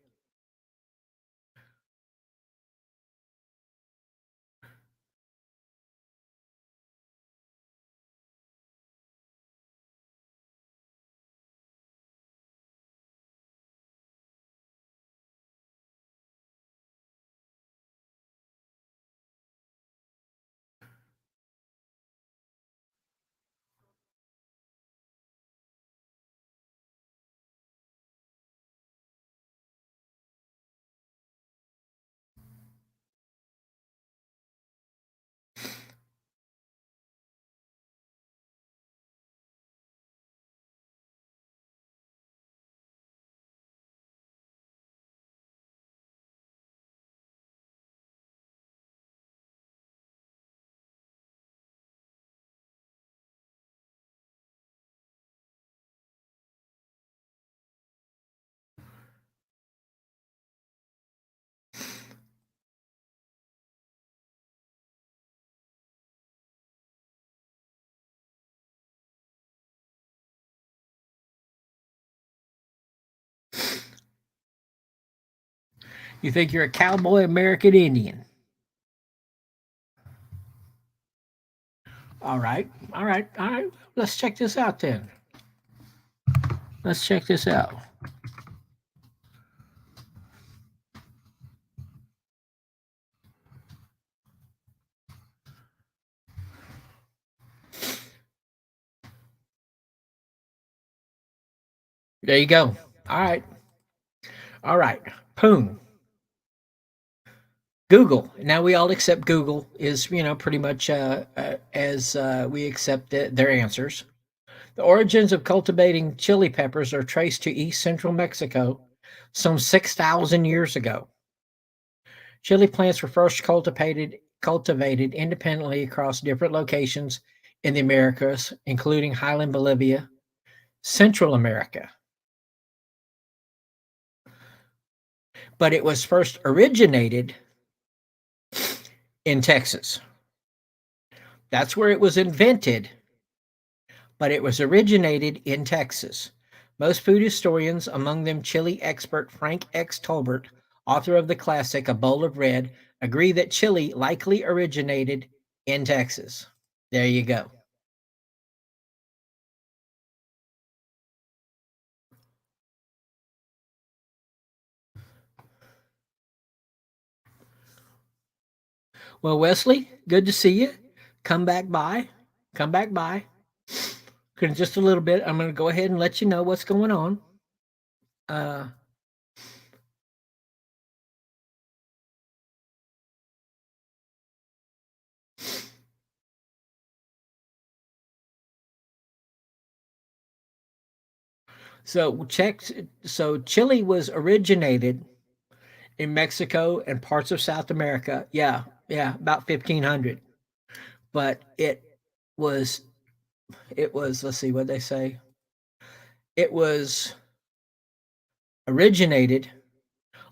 You think you're a cowboy American Indian. All right. All right. All right. Let's check this out then. Let's check this out. There you go. All right. All right. Boom. Google. Now we all accept Google is, pretty much as we accept their answers. The origins of cultivating chili peppers are traced to East Central Mexico some 6,000 years ago. Chili plants were first cultivated independently across different locations in the Americas, including highland Bolivia, Central America. But it was first originated in Texas. That's where it was invented, but it was originated in Texas. Most food historians, among them chili expert Frank X. Tolbert, author of the classic A Bowl of Red, agree that chili likely originated in Texas. There you go. Well, Wesley, good to see you. Come back by. Come back by. In just a little bit, I'm going to go ahead and let you know what's going on. So chili was originated in Mexico and parts of South America. Yeah, about 1500. But was let's see what they say. It was originated,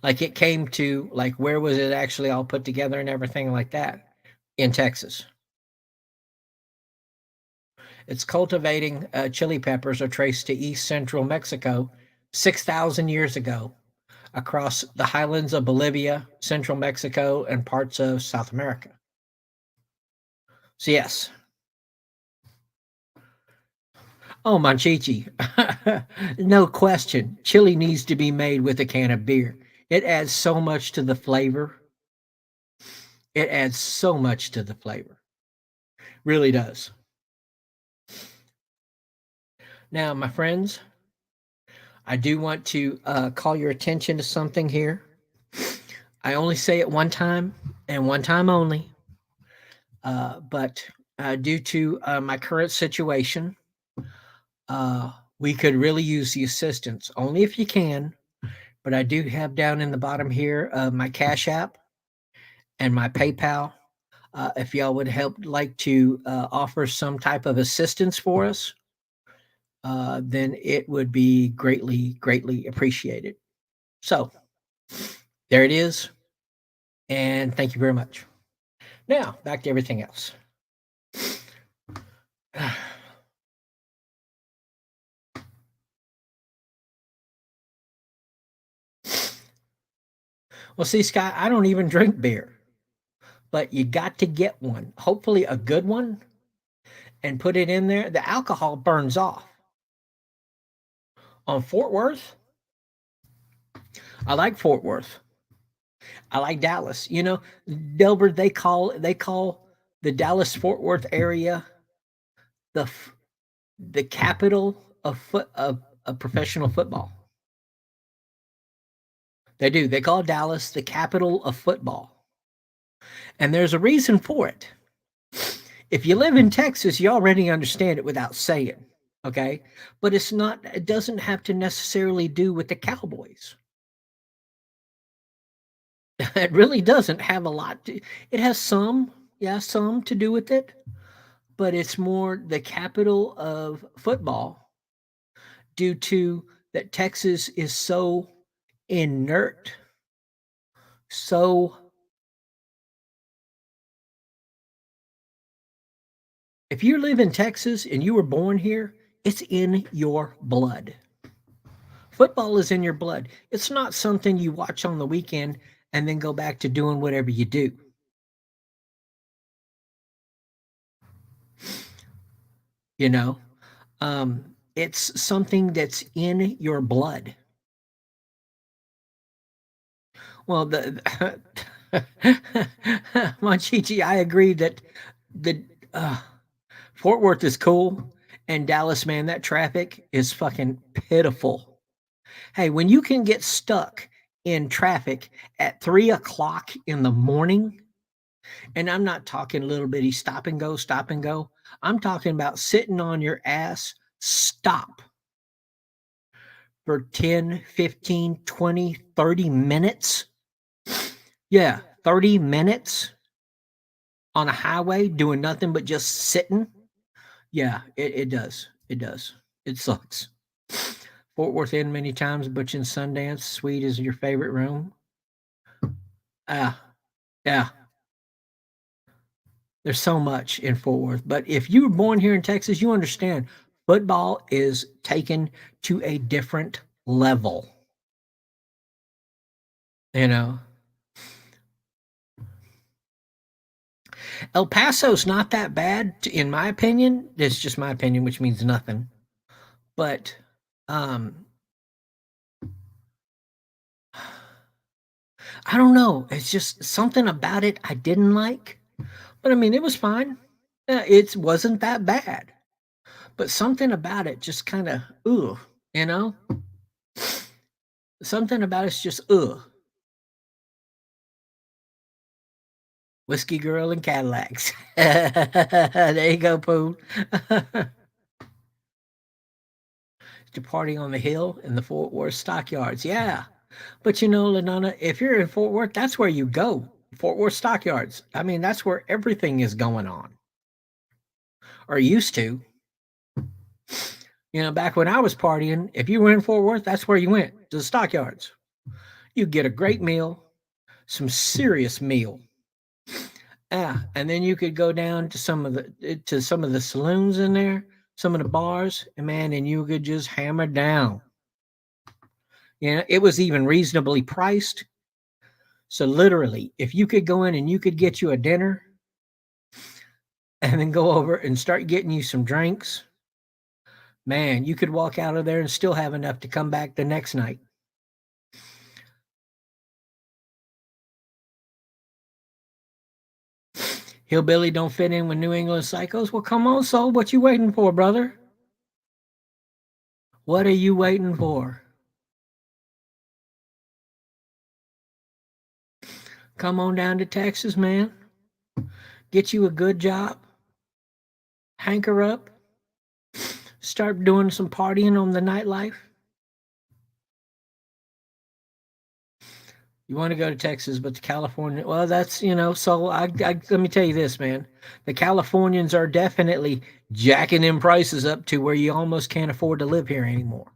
like it came to, like, where was it actually all put together and everything like that? In Texas. Its cultivating chili peppers are traced to East Central Mexico 6,000 years ago across the highlands of Bolivia, Central Mexico, and parts of South America. So, yes. Oh, Manchichi. No question. Chili needs to be made with a can of beer. It adds so much to the flavor. It adds so much to the flavor. Really does. Now, my friends, I do want to call your attention to something here. I only say it one time and one time only. But due to my current situation, we could really use the assistance, only if you can. But I do have down in the bottom here my Cash App and my PayPal. If y'all would like to offer some type of assistance for us, then it would be greatly, greatly appreciated. So there it is. And thank you very much. Now, back to everything else. Well, see, Scott, I don't even drink beer, but you got to get one, hopefully a good one, and put it in there. The alcohol burns off. On Fort Worth, I like Fort Worth. I like Dallas. Delbert, they call the Dallas Fort Worth area the capital of professional football. They do. They call Dallas the capital of football. And there's a reason for it. If you live in Texas, you already understand it without saying, okay? But it doesn't have to necessarily do with the Cowboys. It really doesn't have a lot it has some to do with it, but it's more the capital of football due to that Texas is so inert, so if you live in Texas and you were born here, it's in your blood. Football is in your blood. It's not something you watch on the weekend and then go back to doing whatever you do. You know, it's something that's in your blood. Well, the Monchichi, I agree that the Fort Worth is cool, and Dallas, man, that traffic is fucking pitiful. Hey, when you can get stuck in traffic at 3 o'clock in the morning, and I'm not talking little bitty stop and go, stop and go. I'm talking about sitting on your ass, stop for 10, 15, 20, 30 minutes. Yeah, 30 minutes on a highway doing nothing but just sitting. Yeah, it does. It does. It sucks. Fort Worth in many times, Butch and Sundance. Suite is your favorite room. Ah, yeah. There's so much in Fort Worth. But if you were born here in Texas, you understand football is taken to a different level. You know, El Paso's not that bad, in my opinion. It's just my opinion, which means nothing. But I don't know. It's just something about it I didn't like. But I mean, it was fine. It wasn't that bad. But something about it just kind of, ooh, you know? Something about it's just, ugh. Whiskey Girl and Cadillacs. There you go, Pooh. To party on the hill in the Fort Worth stockyards. Yeah. But you know, Lenana, if you're in Fort Worth, that's where you go. Fort Worth stockyards. I mean, that's where everything is going on. Or used to. You know, back when I was partying, if you were in Fort Worth, that's where you went, to the stockyards. You get a great meal, some serious meal. And then you could go down to some of the saloons in there, some of the bars, and man, and you could just hammer down. You know, it was even reasonably priced. So literally, if you could go in and you could get you a dinner and then go over and start getting you some drinks, man, you could walk out of there and still have enough to come back the next night. Hillbilly don't fit in with New England psychos. Well, come on, soul. What you waiting for, brother? What are you waiting for? Come on down to Texas, man. Get you a good job. Hanker up. Start doing some partying on the nightlife. You want to go to Texas, but to California, well, that's, you know, so let me tell you this, man. The Californians are definitely jacking them prices up to where you almost can't afford to live here anymore.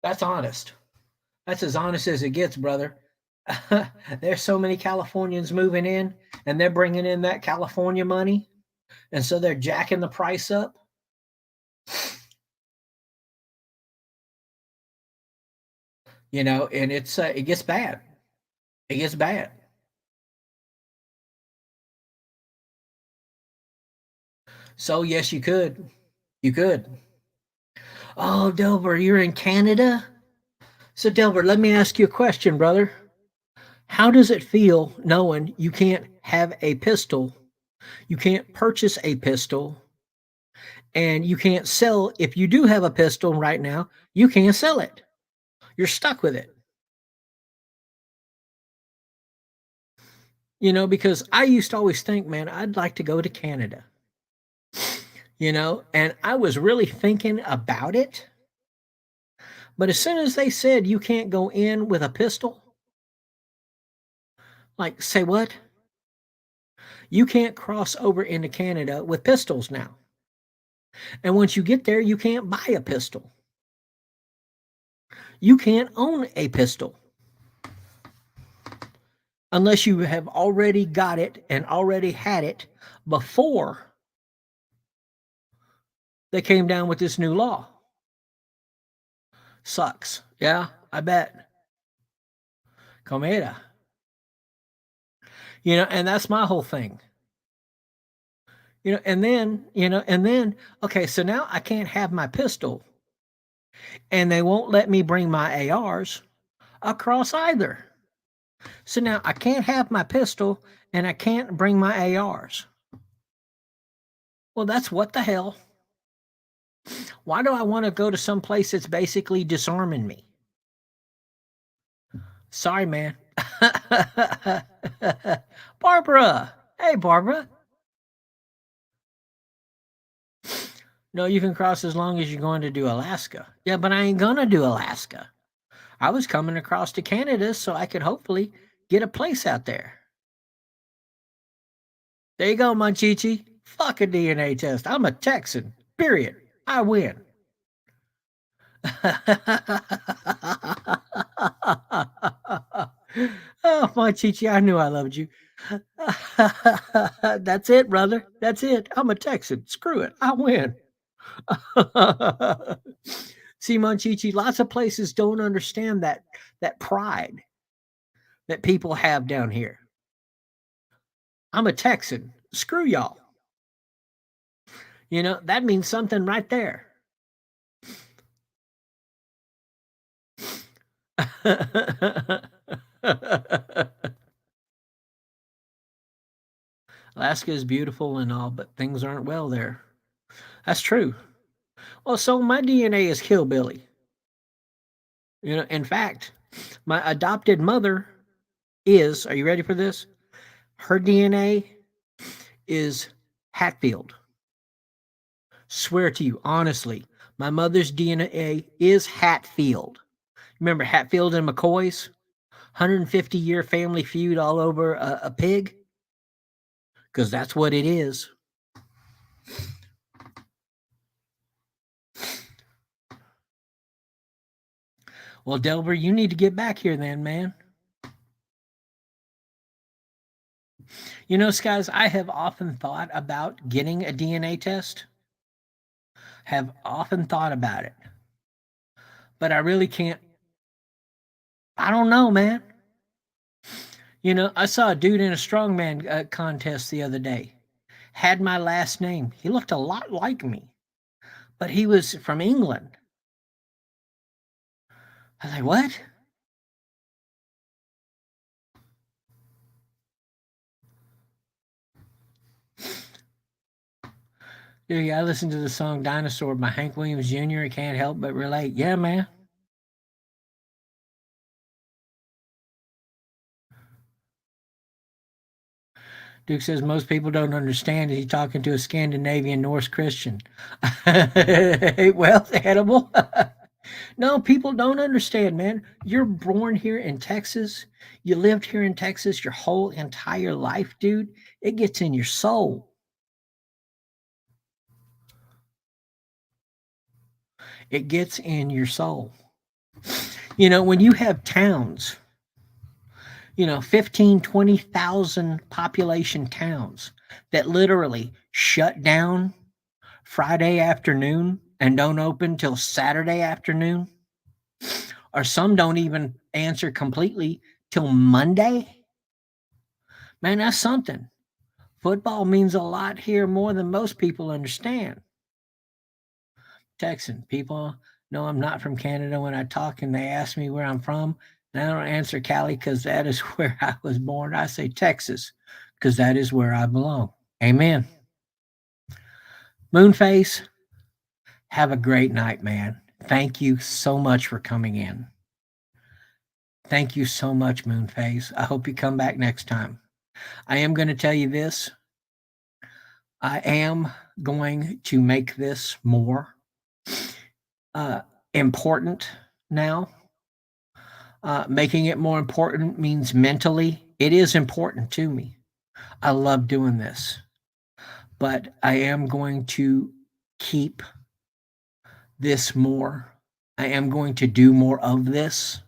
That's honest. That's as honest as it gets, brother. There's so many Californians moving in, and they're bringing in that California money, and so they're jacking the price up. You know, and it gets bad. It gets bad. So yes, you could. You could. Oh, Delbert, you're in Canada? So Delbert, let me ask you a question, brother. How does it feel knowing you can't have a pistol? You can't purchase a pistol, and you can't sell. If you do have a pistol right now, you can't sell it. You're stuck with it. You know, because I used to always think, man, I'd like to go to Canada. You know, and I was really thinking about it. But as soon as they said you can't go in with a pistol, like, say what? You can't cross over into Canada with pistols now. And once you get there, you can't buy a pistol. You can't own a pistol unless you have already got it and already had it before they came down with this new law. Sucks. Yeah, I bet. Comida. You know, and that's my whole thing. You know, and then, okay, so now I can't have my pistol, and they won't let me bring my ARs across either. So now I can't have my pistol, and I can't bring my ARs. Well, that's what the hell. Why do I want to go to some place that's basically disarming me? Sorry, man. Barbara. Hey, Barbara. No, you can cross as long as you're going to do Alaska. Yeah, but I ain't going to do Alaska. I was coming across to Canada so I could hopefully get a place out there. There you go, Monchichi. Fuck a DNA test. I'm a Texan. Period. I win. Oh, Monchichi, I knew I loved you. That's it, brother. That's it. I'm a Texan. Screw it. I win. See, Monchichi, lots of places don't understand that pride that people have down here. I'm a Texan. Screw y'all. You know, that means something right there. Alaska is beautiful and all, but things aren't well there. That's true. Well, so my DNA is hillbilly. You know, in fact, my adopted mother is, are you ready for this? Her DNA is Hatfield. Swear to you, honestly, my mother's DNA is Hatfield. Remember Hatfield and McCoy's 150-year family feud all over a pig? Because that's what it is. Well, Delbert, you need to get back here then, man. You know, guys, I have often thought about getting a DNA test. Have often thought about it. But I really can't. I don't know, man. You know, I saw a dude in a strongman contest the other day. Had my last name. He looked a lot like me, but he was from England. I was like, what? Dude, I listened to the song Dinosaur by Hank Williams Jr. I can't help but relate. Yeah, man. Duke says most people don't understand it. He's talking to a Scandinavian Norse Christian. Well, animal. No, people don't understand, man. You're born here in Texas. You lived here in Texas your whole entire life, dude. It gets in your soul. It gets in your soul. You know, when you have towns, you know, 15, 20,000 population towns that literally shut down Friday afternoon and don't open till Saturday afternoon, or some don't even answer completely till Monday. Man, that's something. Football means a lot here more than most people understand. Texan people know I'm not from Canada when I talk and they ask me where I'm from. And I don't answer Cali because that is where I was born. I say Texas because that is where I belong. Amen. Moonface, have a great night, man. Thank you so much for coming in. Thank you so much, Moonface. I hope you come back next time. I am going to tell you this. I am going to make this more important now. Making it more important means mentally, it is important to me. I love doing this. But I am going to keep this more. I am going to do more of this.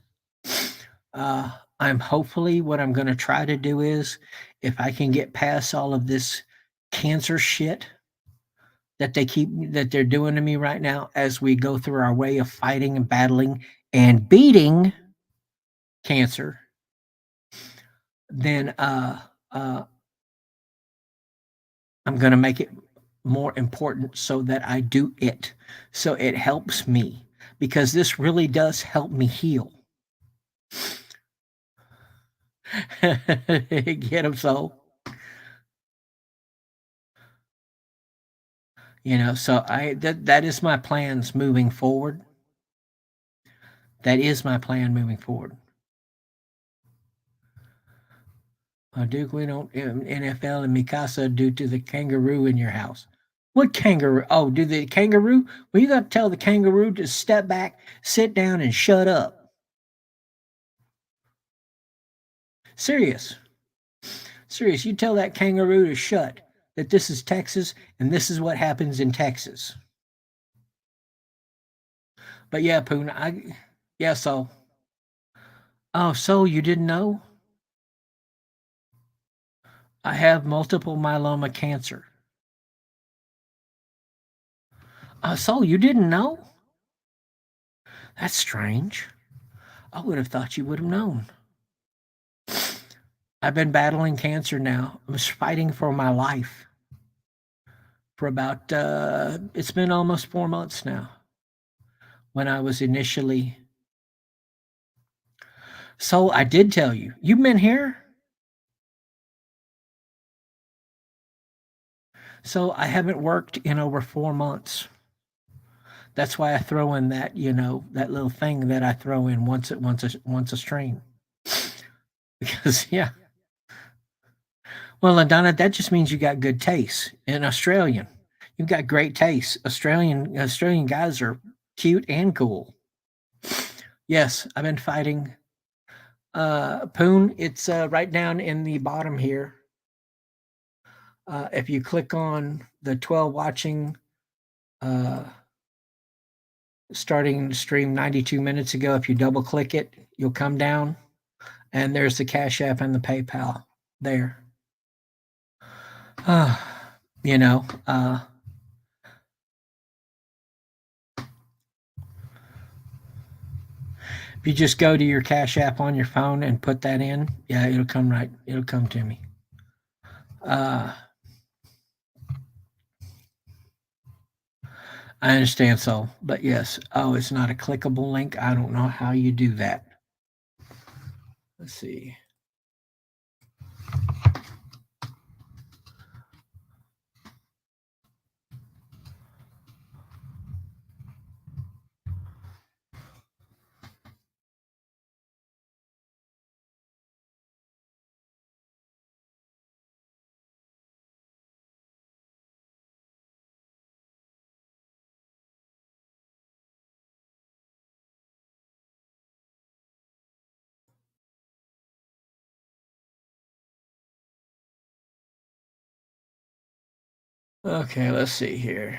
I'm hopefully what I'm going to try to do is if I can get past all of this cancer shit that they're doing to me right now as we go through our way of fighting and battling and beating cancer, then I'm going to make it more important so that I do it. So it helps me because this really does help me heal. Get them so. So that is my plans moving forward. That is my plan moving forward. Duke, we don't NFL and Mikasa due to the kangaroo in your house. What kangaroo? Oh, do the kangaroo? Well, you got to tell the kangaroo to step back, sit down, and shut up. Serious. Serious. You tell that kangaroo to shut, that this is Texas and this is what happens in Texas. But yeah, Poon, so. Oh, so you didn't know? I have multiple myeloma cancer. So you didn't know? That's strange. I would have thought you would have known. I've been battling cancer now. I'm fighting for my life for about, it's been almost 4 months now. When I was initially. So I did tell you, you've been here? So I haven't worked in over 4 months. That's why I throw in that, that little thing that I throw in once a stream. Because, yeah. Well, Donna, that just means you got good taste. In Australian, you've got great taste. Australian guys are cute and cool. Yes, I've been fighting. Poon, it's right down in the bottom here. If you click on the 12 watching, starting the stream 92 minutes ago, if you double click it, you'll come down, and there's the Cash App and the PayPal there. You know, if you just go to your Cash App on your phone and put that in, yeah, it'll come to me. I understand so, but yes. Oh, it's not a clickable link. I don't know how you do that. Let's see. Okay, let's see here.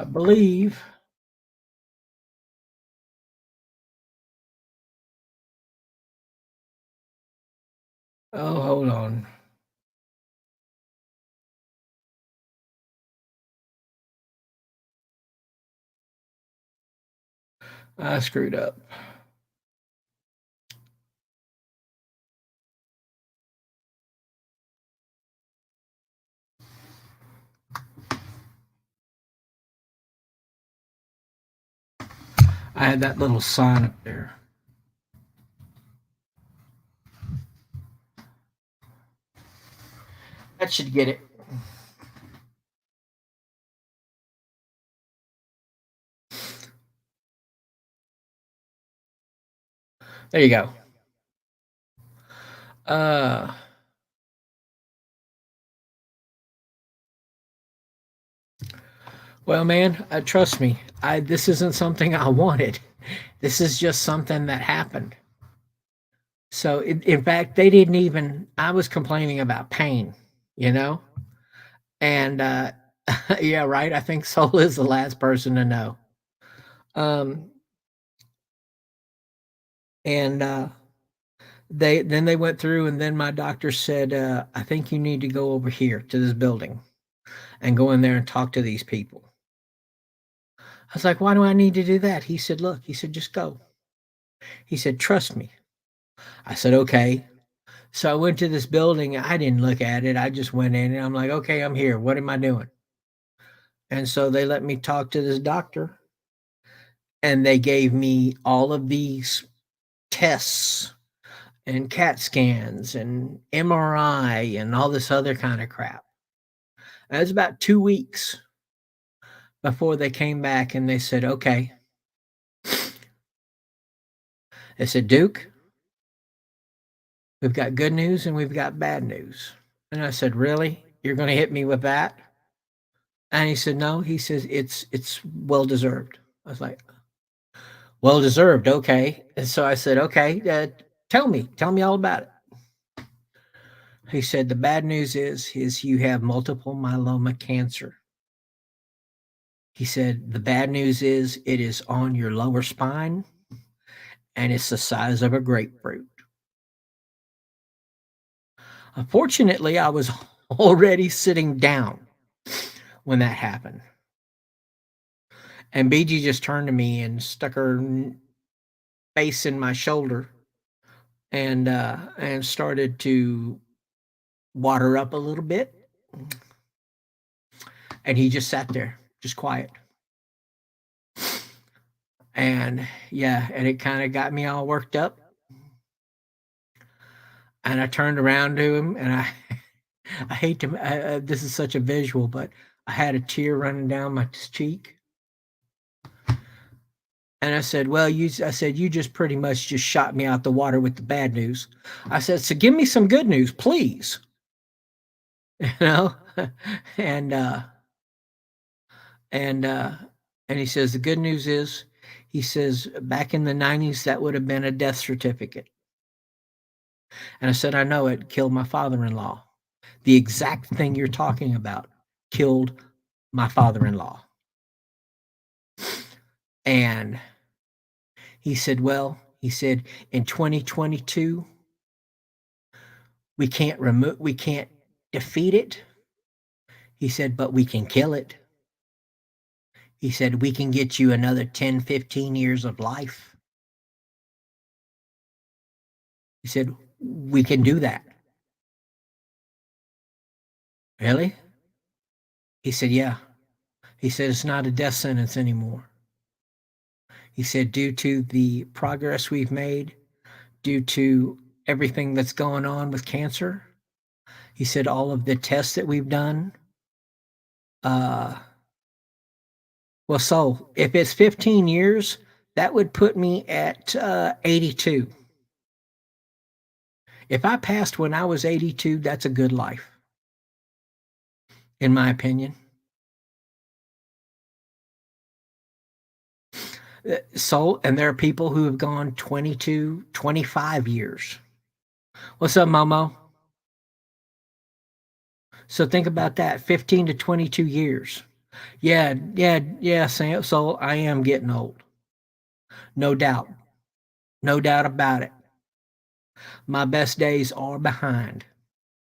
I believe. Oh, hold on. I screwed up. I had that little sign up there. That should get it. There you go. Well, man, trust me. This isn't something I wanted. This is just something that happened. So, in fact, they didn't even. I was complaining about pain, and yeah, right. I think Soul is the last person to know. And they went through, and then my doctor said, I think you need to go over here to this building and go in there and talk to these people. I was like, why do I need to do that? He said, look, he said, just go. He said, trust me. I said, okay. So I went to this building. I didn't look at it. I just went in and I'm like, okay, I'm here. What am I doing? And so they let me talk to this doctor, and they gave me all of these tests and CAT scans and MRI and all this other kind of crap. And it was about 2 weeks before they came back and they said, okay. They said, Duke, we've got good news and we've got bad news. And I said, really? You're going to hit me with that? And he said, no. He says, it's well deserved. I was like, well deserved. Okay. And so I said, okay, tell me all about it. He said, the bad news is you have multiple myeloma cancer. He said, the bad news is it is on your lower spine and it's the size of a grapefruit. Unfortunately, I was already sitting down when that happened. And BG just turned to me and stuck her face in my shoulder and started to water up a little bit. And he just sat there, just quiet. And yeah, and it kind of got me all worked up. And I turned around to him, and I hate to, this is such a visual, but I had a tear running down my cheek. And I said, well, you just pretty much just shot me out the water with the bad news. I said, so give me some good news, please. You know? and he says, the good news is, he says, back in the 90s, that would have been a death certificate. And I said, I know it killed my father-in-law. The exact thing you're talking about killed my father-in-law. And he said, well, he said, in 2022, we can't defeat it. He said, but we can kill it. He said, we can get you another 10, 15 years of life. He said, we can do that. Really? He said, yeah. He said, it's not a death sentence anymore. He said, due to the progress we've made, due to everything that's going on with cancer, he said, all of the tests that we've done, well, so if it's 15 years, that would put me at 82. If I passed when I was 82, that's a good life, in my opinion. So, and there are people who have gone 22, 25 years. What's up, Momo? So think about that, 15 to 22 years. Yeah, Sam. So I am getting old. No doubt. No doubt about it. My best days are behind.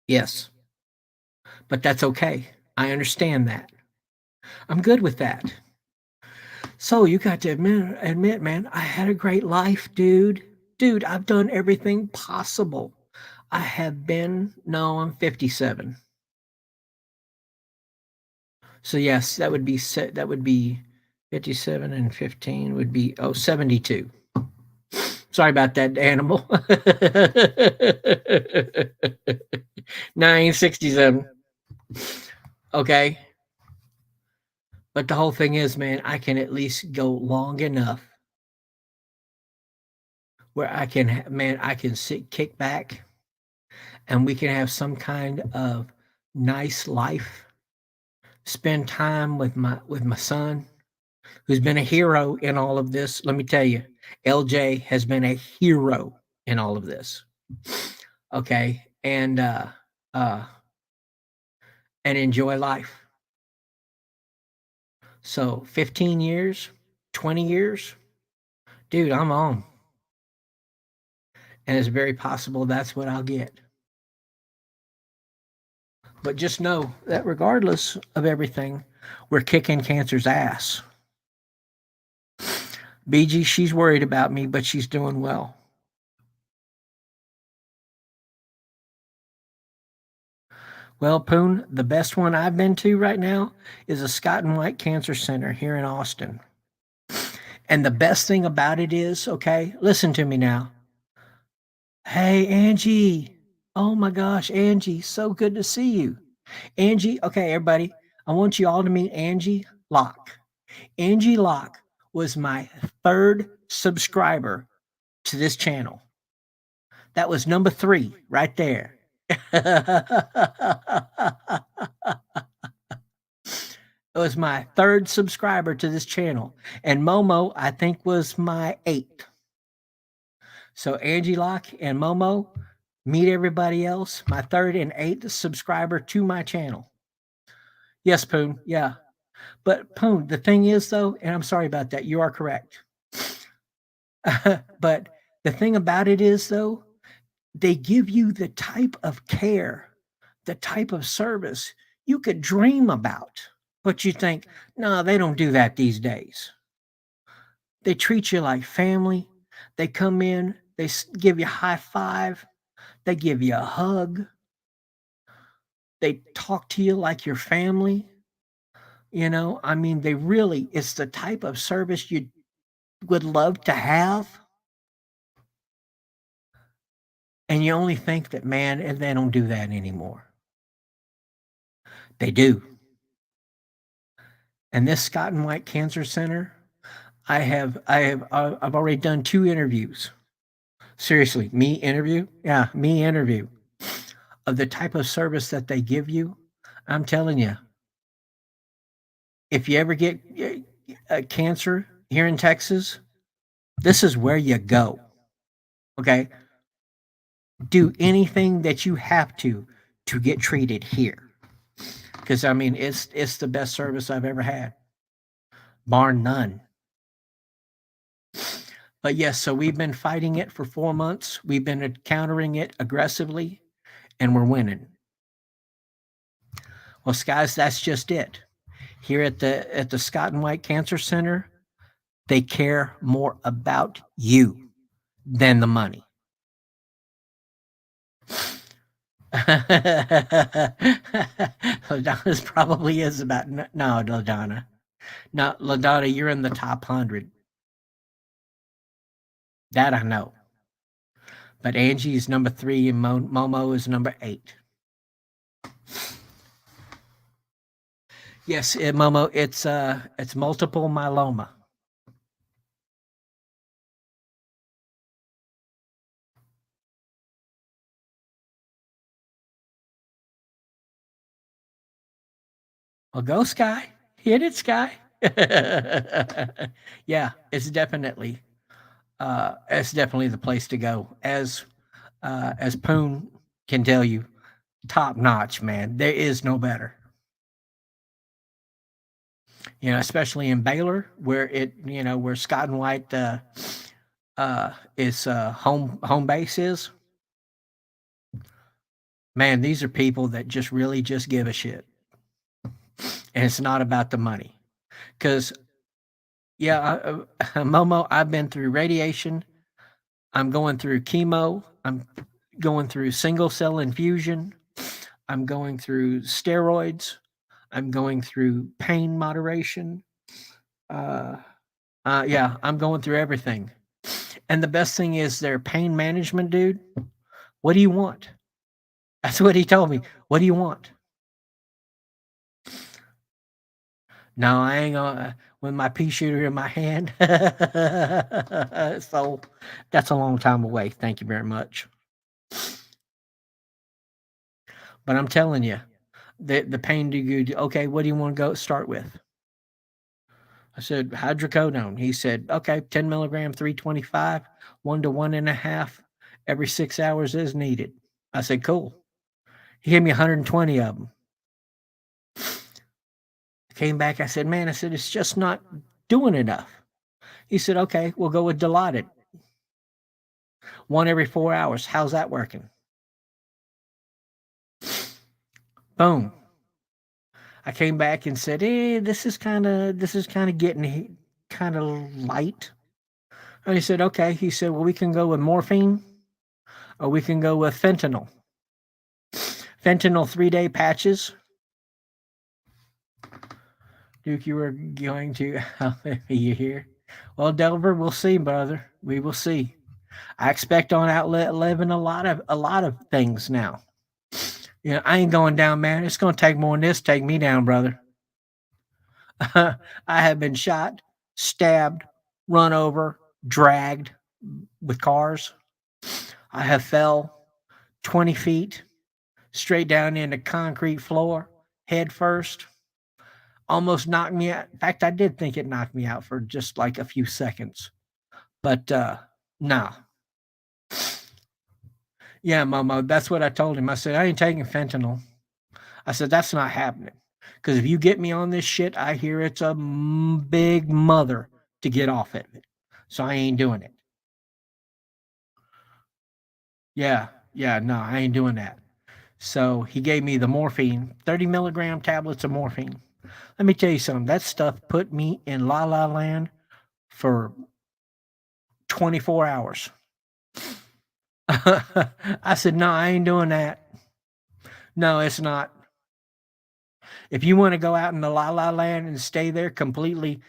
Yes. But that's okay. I understand that. I'm good with that. So you got to admit, man, I had a great life, dude. Dude, I've done everything possible. I'm 57. So yes, that would be 57 and 15 would be 72. Sorry about that, animal. 1967. Okay. But the whole thing is, man, I can at least go long enough where I can kick back, and we can have some kind of nice life. Spend time with my son, who's been a hero in all of this. Let me tell you, LJ has been a hero in all of this. Okay, and enjoy life. So 15 years, 20 years, dude, I'm on. And it's very possible that's what I'll get. But just know that regardless of everything, we're kicking cancer's ass. BG, she's worried about me, but she's doing well. Well, Poon, the best one I've been to right now is a Scott and White Cancer Center here in Austin. And the best thing about it is, okay, listen to me now. Hey, Angie. Oh my gosh, Angie, so good to see you. Angie, okay, everybody, I want you all to meet Angie Locke. Angie Locke was my third subscriber to this channel. That was number 3 right there. It was my third subscriber to this channel. And Momo, I think, was my 8th. So Angie Locke and Momo, meet everybody else. My 3rd and 8th subscriber to my channel. Yes, Poon. Yeah. But Poon, the thing is, though, and I'm sorry about that, you are correct. But the thing about it is, though, they give you the type of care, the type of service you could dream about. But you think, no, they don't do that these days. They treat you like family. They come in, they give you a high five, they give you a hug, they talk to you like your family. You know, I mean, they really, it's the type of service you would love to have. And you only think that, man, and they don't do that anymore. They do. And this Scott and White Cancer Center, I've already done 2 interviews. Seriously, me interview of the type of service that they give you. I'm telling you, if you ever get cancer here in Texas, this is where you go. Okay, do anything that you have to get treated here, because I mean it's the best service I've ever had, bar none. But yes, so we've been fighting it for 4 months. We've been countering it aggressively, and we're winning. Well, guys, that's just it. Here at the Scott and White Cancer Center, they care more about you than the money. LaDonna's probably is about no, LaDonna. No, LaDonna, you're in the top 100. That I know. But Angie is number 3 and Momo is number 8. Yes, Momo, it's multiple myeloma. Well, go Sky. Hit it, Sky. Yeah, it's definitely the place to go. As Poon can tell you, top notch, man. There is no better. You know, especially in Baylor, where where Scott and White is home base is. Man, these are people that just really just give a shit. And it's not about the money. Because, yeah, Momo, I've been through radiation. I'm going through chemo. I'm going through single cell infusion. I'm going through steroids. I'm going through pain moderation. Yeah, I'm going through everything. And the best thing is their pain management, dude. What do you want? That's what he told me. What do you want? No, I ain't gonna with my pea shooter in my hand. So that's a long time away. Thank you very much. But I'm telling you, the pain do good. Okay, what do you want to go start with? I said hydrocodone. He said, okay, 10 milligram, 325, 1 to 1.5 every 6 hours as needed. I said, cool. He gave me 120 of them. Came back. I said, man, it's just not doing enough. He said, okay, we'll go with Dilaudid. One every 4 hours. How's that working? Boom. I came back and said, this is kind of getting kind of light. And he said, okay. He said, well, we can go with morphine or we can go with fentanyl. Fentanyl 3-day patches. Duke, you were going to, you here? Well, Delver, we'll see, brother. We will see. I expect on Outlet 11 a lot of things now. You know, I ain't going down, man. It's going to take more than this. Take me down, brother. I have been shot, stabbed, run over, dragged with cars. I have fell 20 feet straight down into concrete floor, head first. Almost knocked me out. In fact, I did think it knocked me out for just like a few seconds. But nah. Yeah, Mama, that's what I told him. I said, I ain't taking fentanyl. I said, that's not happening. Because if you get me on this shit, I hear it's a big mother to get off of it. So I ain't doing it. Yeah, no, I ain't doing that. So he gave me the morphine, 30 milligram tablets of morphine. Let me tell you something. That stuff put me in La La Land for 24 hours. I said, no, I ain't doing that. No, it's not. If you want to go out in the La La Land and stay there completely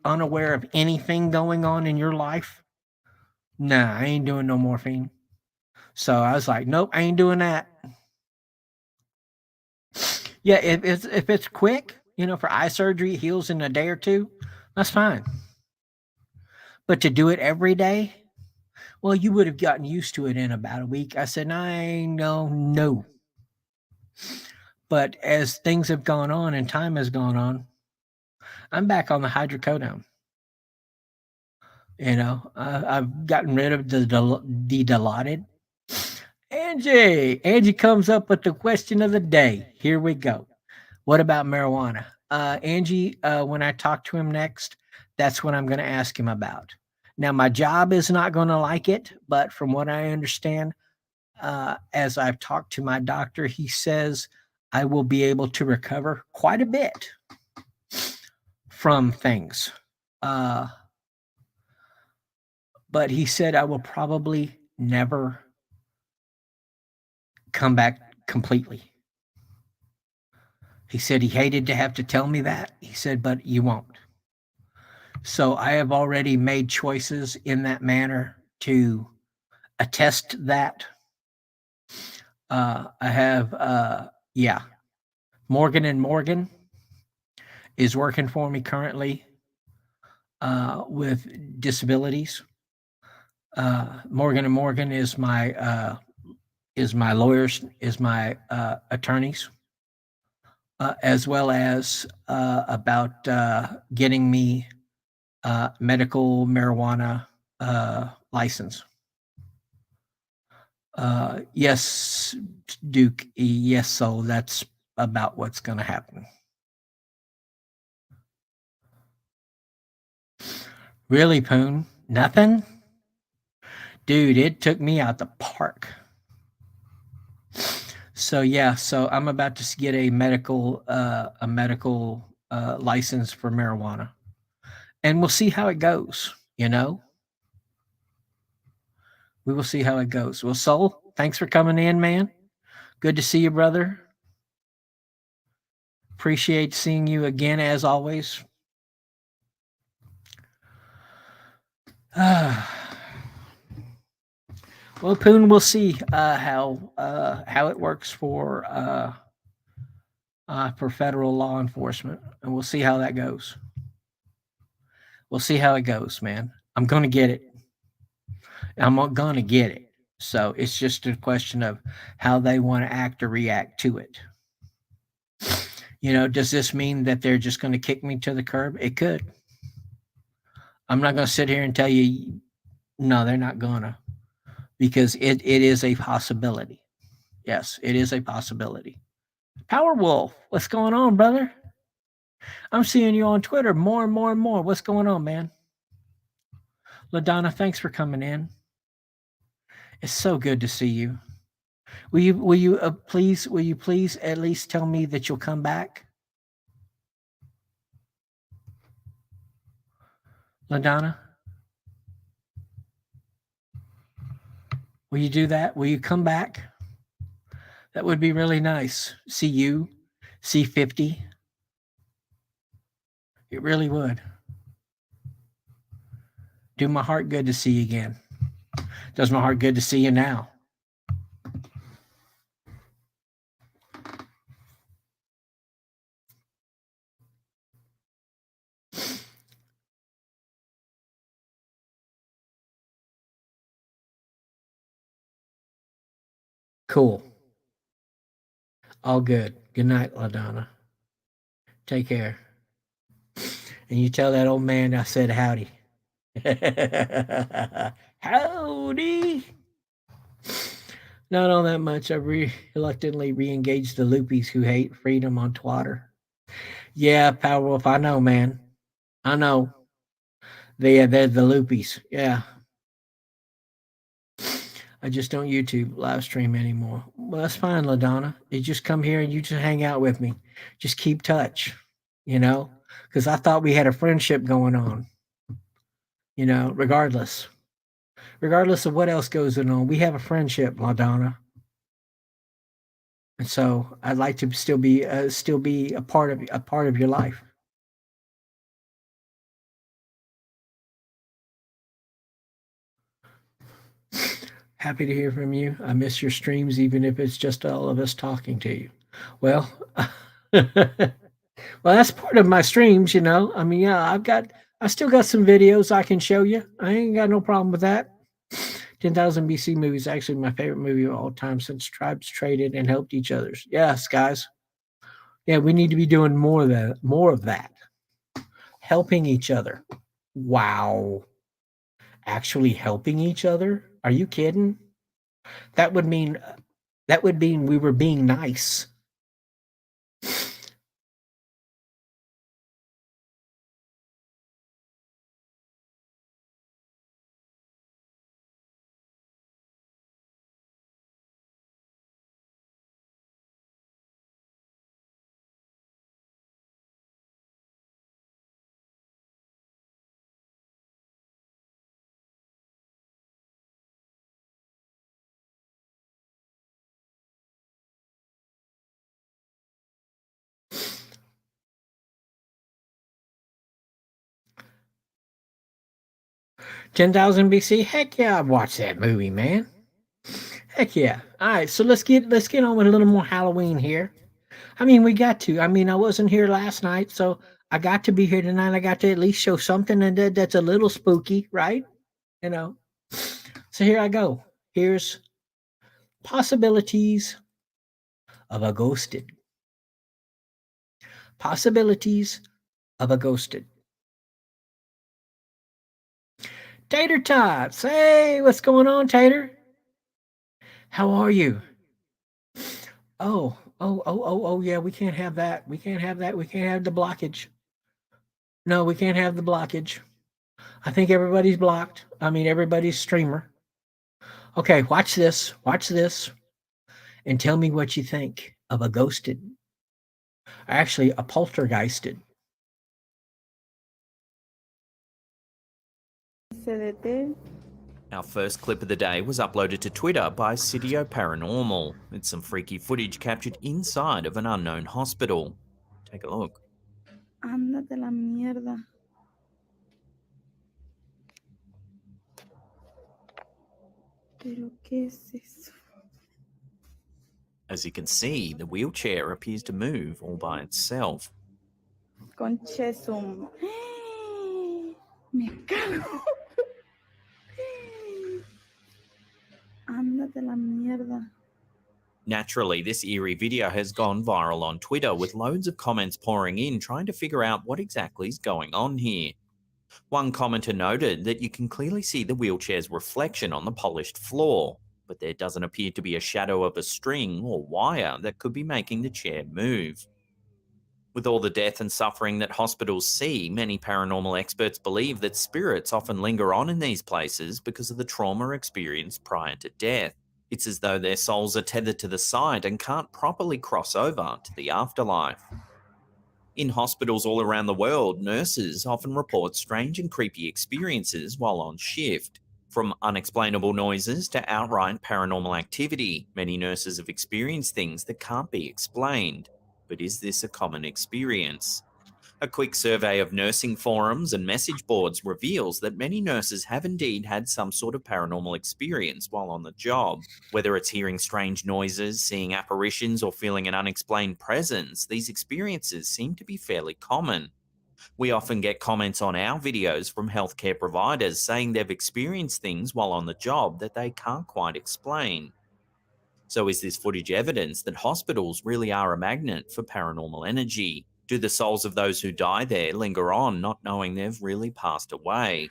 unaware of anything going on in your life, nah, I ain't doing no morphine. So I was like, nope, I ain't doing that. Yeah, if it's quick, you know, for eye surgery, it heals in a day or two, that's fine. But to do it every day, well, you would have gotten used to it in about a week. I said, no. But as things have gone on and time has gone on, I'm back on the hydrocodone. You know, I've gotten rid of the Dilaudid. Angie comes up with the question of the day. Here we go. What about marijuana? Angie, when I talk to him next, that's what I'm going to ask him about. Now, my job is not going to like it, but from what I understand, as I've talked to my doctor, he says I will be able to recover quite a bit from things. But he said I will probably never come back completely. He said he hated to have to tell me that. He said, but you won't. So I have already made choices in that manner to attest that. I have, Morgan and Morgan is working for me currently with disabilities. Morgan and Morgan is my lawyers, is my attorneys, as well as about getting me medical marijuana license. Yes, Duke. Yes, so that's about what's going to happen. Really, Poon? Nothing? Dude, it took me out the park. So yeah, so I'm about to get a medical license for marijuana, and we'll see how it goes. You know, we will see how it goes. Well, Soul, thanks for coming in, man. Good to see you, brother. Appreciate seeing you again as always. Well, Poon, we'll see how it works for federal law enforcement, and we'll see how that goes. We'll see how it goes, man. I'm going to get it. I'm going to get it. So it's just a question of how they want to act or react to it. You know, does this mean that they're just going to kick me to the curb? It could. I'm not going to sit here and tell you, no, they're not going to, because it is a possibility. Yes, it is a possibility. Power Wolf, what's going on, brother? I'm seeing you on Twitter more and more and more. What's going on, man? LaDonna, thanks for coming in. It's so good to see you. Will you please at least tell me that you'll come back? LaDonna, will you do that? Will you come back? That would be really nice. See you, see 50. It really would. Do my heart good to see you again. Does my heart good to see you now? Cool. All good. Good night, LaDonna. Take care. And you tell that old man I said howdy. Howdy. Not all that much. I reluctantly re-engaged the loopies who hate freedom on Twitter. Yeah, Powerwolf, I know, man. I know. They're the loopies. Yeah. I just don't YouTube live stream anymore. Well, that's fine, LaDonna. You just come here and you just hang out with me. Just keep touch, you know? Because I thought we had a friendship going on, you know, regardless. Regardless of what else goes on, we have a friendship, LaDonna. And so I'd like to still be a part of your life. Happy to hear from you. I miss your streams, even if it's just all of us talking to you. Well, well, that's part of my streams, you know. I mean, yeah, I still got some videos I can show you. I ain't got no problem with that. 10,000 BC movie is actually my favorite movie of all time since tribes traded and helped each other. Yes, guys. Yeah, we need to be doing more of that. Helping each other. Wow. Actually helping each other? Are you kidding? That would mean we were being nice. $10,000 BC. Heck yeah, I've watched that movie, man. Heck yeah. All right, so let's get on with a little more Halloween here. I mean, we got to. I mean, I wasn't here last night, so I got to be here tonight. I got to at least show something that's a little spooky, right? You know. So here I go. Here's possibilities of a ghosted. Possibilities of a ghosted. Tater Tots. Hey, what's going on, Tater? How are you? Oh, yeah, we can't have that. We can't have that. We can't have the blockage. No, we can't have the blockage. I think everybody's blocked. I mean, everybody's streamer. Okay, watch this. Watch this. And tell me what you think of a ghosted. Actually, a poltergeisted. Our first clip of the day was uploaded to Twitter by Sitio Paranormal. It's some freaky footage captured inside of an unknown hospital. Take a look. Ándate la mierda. ¿Pero qué es eso? As you can see, the wheelchair appears to move all by itself. Conchesum. Me cago. Ándate la mierda. Naturally, this eerie video has gone viral on Twitter with loads of comments pouring in trying to figure out what exactly is going on here. One commenter noted that you can clearly see the wheelchair's reflection on the polished floor, but there doesn't appear to be a shadow of a string or wire that could be making the chair move. With all the death and suffering that hospitals see, many paranormal experts believe that spirits often linger on in these places because of the trauma experienced prior to death. It's as though their souls are tethered to the site and can't properly cross over to the afterlife. In hospitals all around the world, nurses often report strange and creepy experiences while on shift. From unexplainable noises to outright paranormal activity, many nurses have experienced things that can't be explained. But is this a common experience? A quick survey of nursing forums and message boards reveals that many nurses have indeed had some sort of paranormal experience while on the job. Whether it's hearing strange noises, seeing apparitions, or feeling an unexplained presence, these experiences seem to be fairly common. We often get comments on our videos from healthcare providers saying they've experienced things while on the job that they can't quite explain. So is this footage evidence that hospitals really are a magnet for paranormal energy? Do the souls of those who die there linger on, not knowing they've really passed away?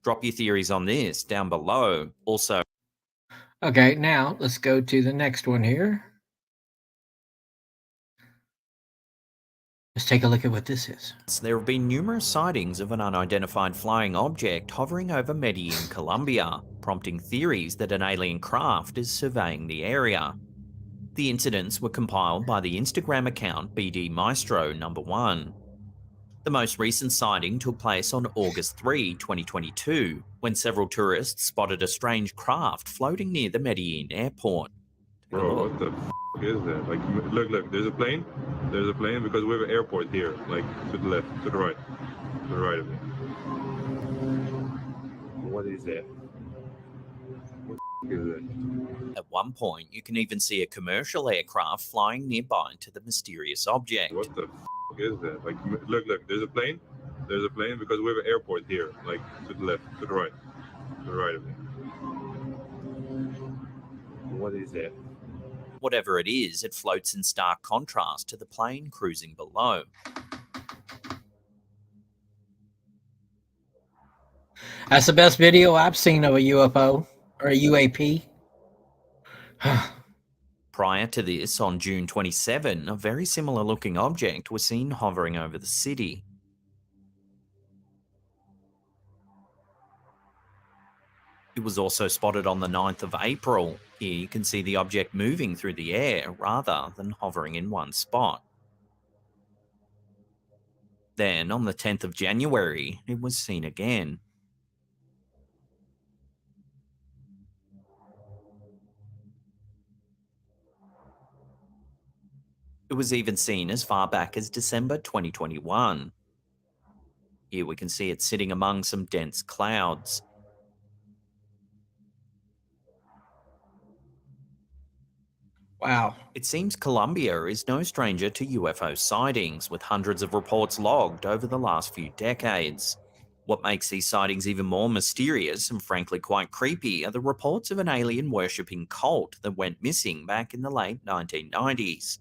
Drop your theories on this down below. Also, Okay, now let's go to the next one here. Let's take a look at what this is. there have been numerous sightings of an unidentified flying object hovering over Medellin, Colombia, prompting theories that an alien craft is surveying the area. The incidents were compiled by the Instagram account BD Maestro #1. The most recent sighting took place on August 3, 2022, when several tourists spotted a strange craft floating near the Medellin airport. Bro, what the is that? Like, look, there's a plane. There's a plane because we have an airport here, like to the left, to the right of me. What is that? What is that? At one point, you can even see a commercial aircraft flying nearby to the mysterious object. What the is that? Like, look, there's a plane. There's a plane because we have an airport here, like to the left, to the right of me. What is that? Whatever it is, it floats in stark contrast to the plane cruising below. That's the best video I've seen of a UFO or a UAP. Prior to this, on June 27, a very similar looking object was seen hovering over the city. It was also spotted on the 9th of April. Here you can see the object moving through the air rather than hovering in one spot. Then, on the 10th of January, it was seen again. It was even seen as far back as December 2021. Here we can see it sitting among some dense clouds. Wow. It seems Colombia is no stranger to UFO sightings, with hundreds of reports logged over the last few decades. What makes these sightings even more mysterious and frankly quite creepy are the reports of an alien-worshipping cult that went missing back in the late 1990s.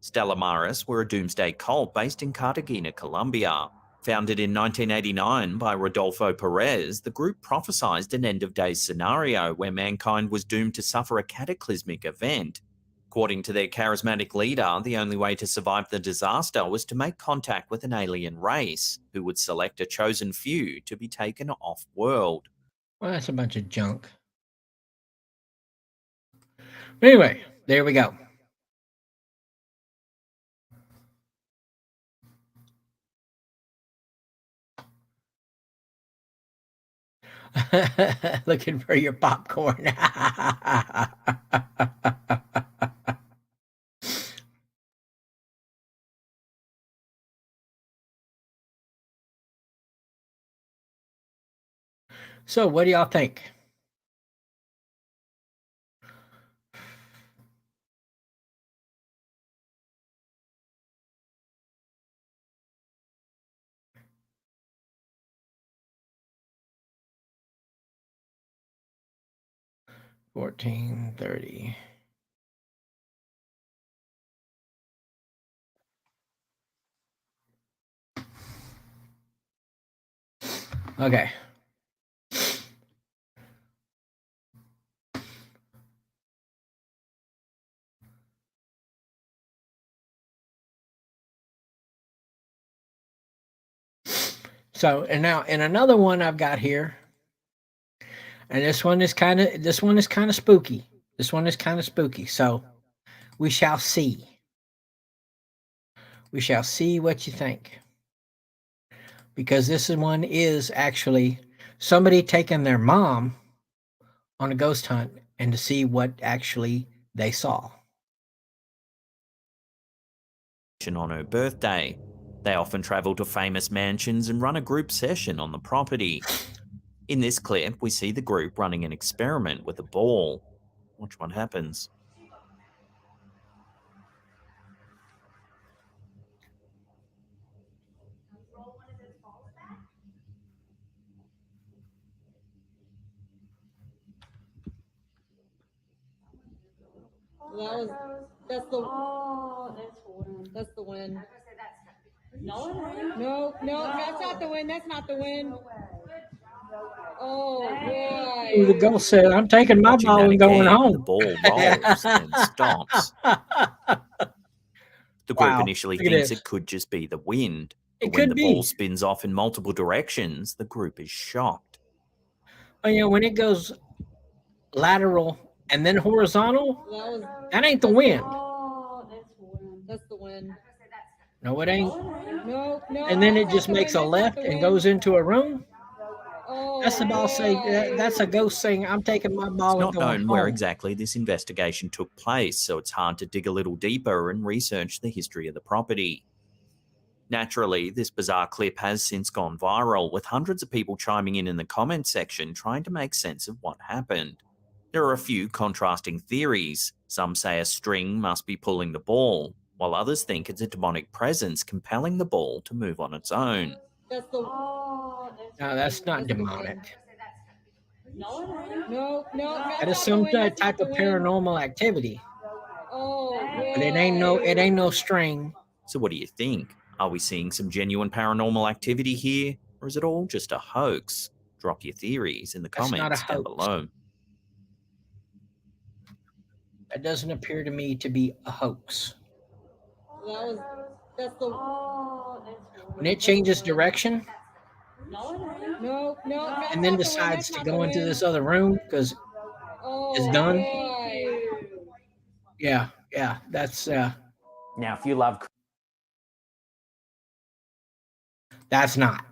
Stella Maris were a doomsday cult based in Cartagena, Colombia. Founded in 1989 by Rodolfo Perez, the group prophesied an end-of-days scenario where mankind was doomed to suffer a cataclysmic event. According to their charismatic leader, the only way to survive the disaster was to make contact with an alien race, who would select a chosen few to be taken off-world. Well, that's a bunch of junk. Anyway, there we go. Looking for your popcorn. So, what do y'all think? $14.30. Okay. So, and now in another one I've got here, and this one is kind of spooky. This one is kind of spooky. So, we shall see. We shall see what you think. Because one is actually somebody taking their mom on a ghost hunt and to see what actually they saw. On her birthday. They often travel to famous mansions and run a group session on the property. In this clip, we see the group running an experiment with a ball. Watch what happens. That's the that's the wind. No, that's not the wind. That's not the wind. Oh boy. The ghost said, "I'm taking my Watching ball that and going again, home." the ball rolls, then stops. The group Wow, initially look at thinks this. it could just be the wind, but It when could the be. ball spins off in multiple directions, the group is shocked. When it goes lateral and then horizontal, that ain't the wind. That's the wind. No, it ain't. No. And then it That's just not the makes wind. a That's not left the and wind. goes into a room. Oh, That's the ball saying boy. that's a ghost saying, "I'm taking my It's ball and not going known where home." exactly this investigation took place, so it's hard to dig a little deeper and research the history of the property. Naturally, this bizarre clip has since gone viral, with hundreds of people chiming in the comments section trying to make sense of what happened. There are a few contrasting theories. Some say a string must be pulling the ball, while others think it's a demonic presence compelling the ball to move on its own. That's the. No, that's not demonic. No. That is That's some not the wind. type of paranormal activity. Oh, But it ain't no string. So what do you think? Are we seeing some genuine paranormal activity here, or is it all just a hoax? Drop your theories in the That's not a comments down hoax. below. That doesn't appear to me to be a hoax. That's the. When it changes direction No. That's and then not the wind. decides That's to not go the into wind. this other room because Oh, it's done. boy. Yeah, that's Now, if you love that's not.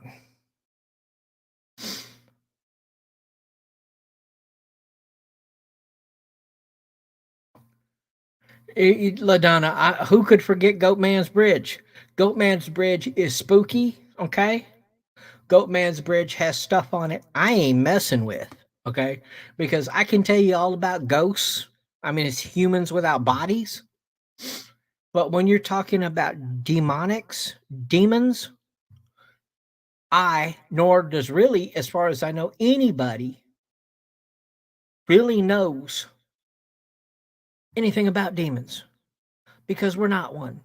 LaDonna, who could forget Goatman's Bridge? Goatman's Bridge is spooky, okay? Goatman's Bridge has stuff on it I ain't messing with, okay? Because I can tell you all about ghosts. I mean, it's humans without bodies. But when you're talking about demons, nor does really, as far as I know, anybody really knows anything about demons because we're not one,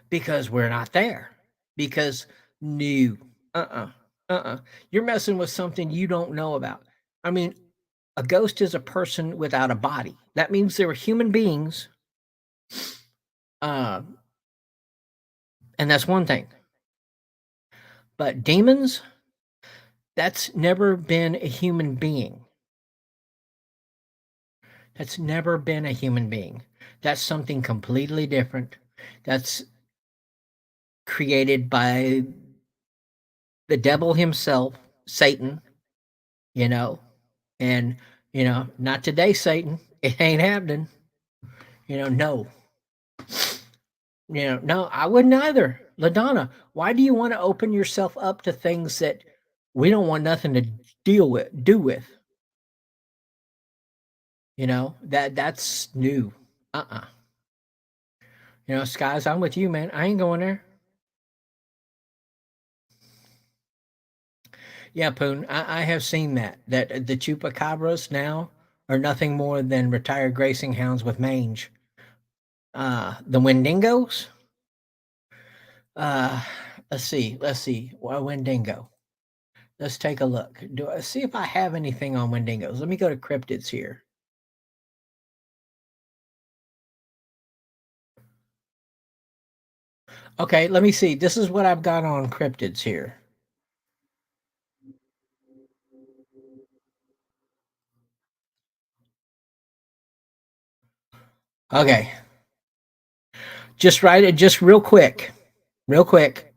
because we're not there, because no, you're messing with something you don't know about. I mean, a ghost is a person without a body. That means they were human beings, and that's one thing. But demons, that's never been a human being. That's never been a human being. That's something completely different. That's created by the devil himself, Satan, you know, and, not today, Satan. It ain't happening. No. No, I wouldn't either. LaDonna, why do you want to open yourself up to things that we don't want nothing to do with? That's new. Skies, I'm with you, man. I ain't going there. Yeah, Poon, I have seen that the chupacabras now are nothing more than retired racing hounds with mange. The Wendigos. Uh, let's see. Well, Wendigo. Let's take a look. Do I see if I have anything on Wendigos? Let me go to cryptids here. Okay, let me see. This is what I've got on cryptids here. Okay. Just write it just real quick. Real quick.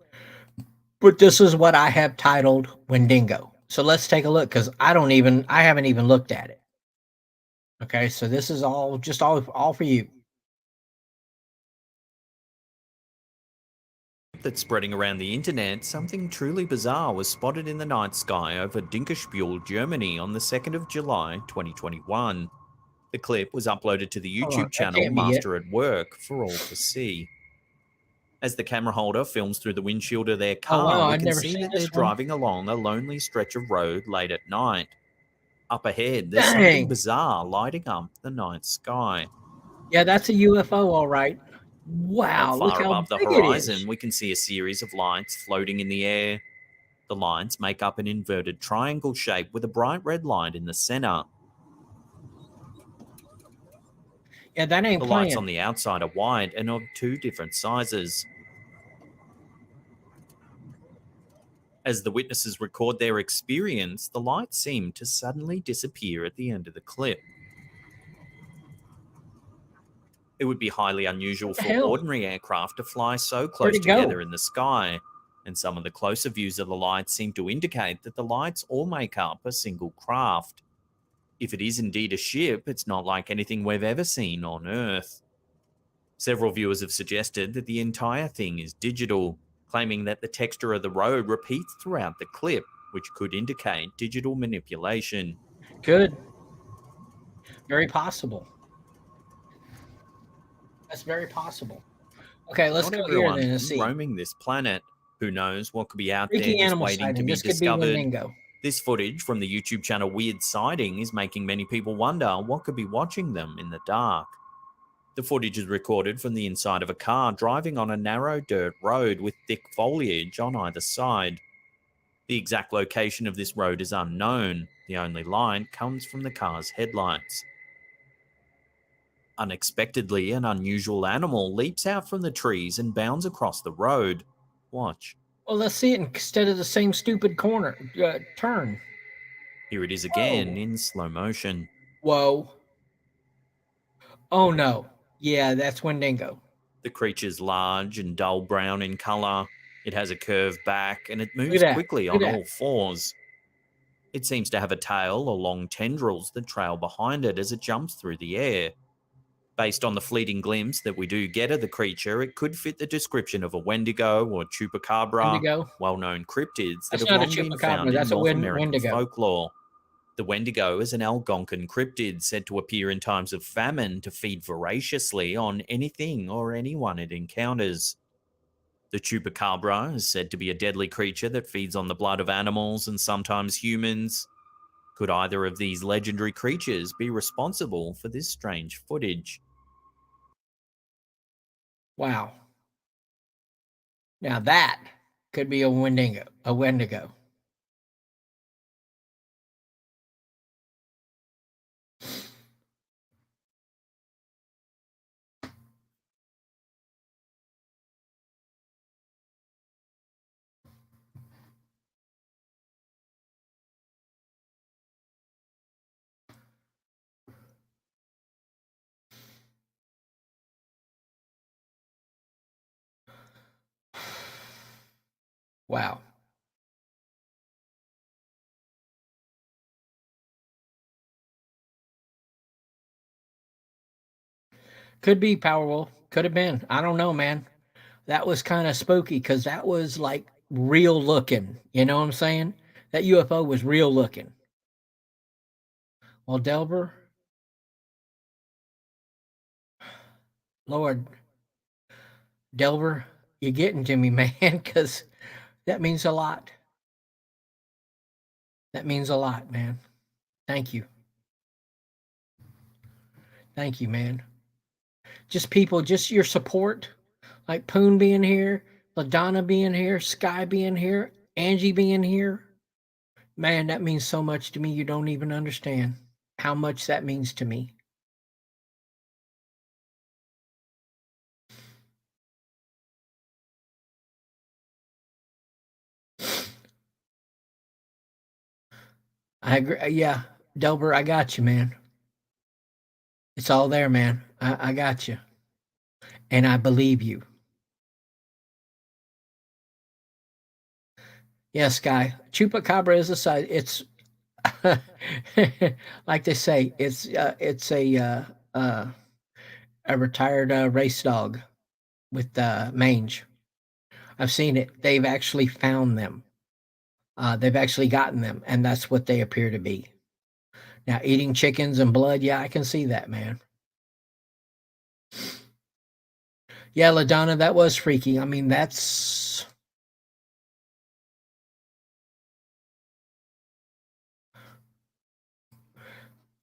But this is what I have titled Wendigo. So let's take a look because I haven't even looked at it. Okay, so this is all for you. That's spreading around the internet, something truly bizarre was spotted in the night sky over Dinkelspiel, Germany on the 2nd of July 2021. The clip was uploaded to the Hold on, YouTube that channel can't be it. Master at Work for all to see. As the camera holder films through the windshield of their Oh car, wow, we I've can never see seen that this they're one. driving along a lonely stretch of road late at night. Up ahead, there's something Dang. bizarre lighting up the night sky. Yeah, that's a UFO, all right. Wow, Not look far how above the big it horizon, is. we can see a series of lights floating in the air. The lines make up an inverted triangle shape with a bright red light in the center. Yeah, that ain't The lights playing. on the outside are white and of two different sizes. As the witnesses record their experience, the lights seem to suddenly disappear at the end of the clip. It would be highly unusual for hell? ordinary aircraft to fly so Where'd close it go? together in the sky, and some of the closer views of the lights seem to indicate that the lights all make up a single craft. If it is indeed a ship, it's not like anything we've ever seen on Earth. Several viewers have suggested that the entire thing is digital, claiming that the texture of the road repeats throughout the clip, which could indicate digital manipulation. Good. Very possible. That's very possible. Okay, let's Not go here everyone then and is see. roaming this planet. Who knows what could be out Freaky there just animal waiting to sighting. be This could be discovered. Wendigo. This footage from the YouTube channel Weird Sighting is making many people wonder what could be watching them in the dark. The footage is recorded from the inside of a car driving on a narrow dirt road with thick foliage on either side. The exact location of this road is unknown. The only light comes from the car's headlights. Unexpectedly, an unusual animal leaps out from the trees and bounds across the road. Watch. Well, let's see it instead of the same stupid turn. Here it is again in slow motion. Whoa. Oh no. Yeah, that's Wendigo. The creature's large and dull brown in color. It has a curved back and it Look moves at that. quickly Look on at that. all fours. It seems to have a tail or long tendrils that trail behind it as it jumps through the air. Based on the fleeting glimpse that we do get of the creature, it could fit the description of a Wendigo or Chupacabra, Wendigo. well-known cryptids that That's have not a long been chupacabra. found in That's a North American Wendigo. folklore. The Wendigo is an Algonquin cryptid said to appear in times of famine to feed voraciously on anything or anyone it encounters. The Chupacabra is said to be a deadly creature that feeds on the blood of animals and sometimes humans. Could either of these legendary creatures be responsible for this strange footage? Wow. Now that could be a Wendigo. A Wendigo. Wow. Could be Powerwolf. Could have been. I don't know, man. That was kind of spooky because that was like real looking. You know what I'm saying? That UFO was real looking. Well, Delver, Lord, Delver, you're getting to me, man, because that means a lot. That means a lot, man. Thank you. Thank you, man. Just people, just your support, like Poon being here, LaDonna being here, Sky being here, Angie being here. Man, that means so much to me. You don't even understand how much that means to me. I agree. Yeah, Delbert, I got you, man. It's all there, man. I got you, and I believe you. Yes, Guy. Chupacabra is a size. It's like they say. It's uh, a retired race dog with mange. I've seen it. They've actually found them. They've actually gotten them, and that's what they appear to be. Now, eating chickens and blood, yeah, I can see that, man. Yeah, LaDonna, that was freaky. I mean, that's.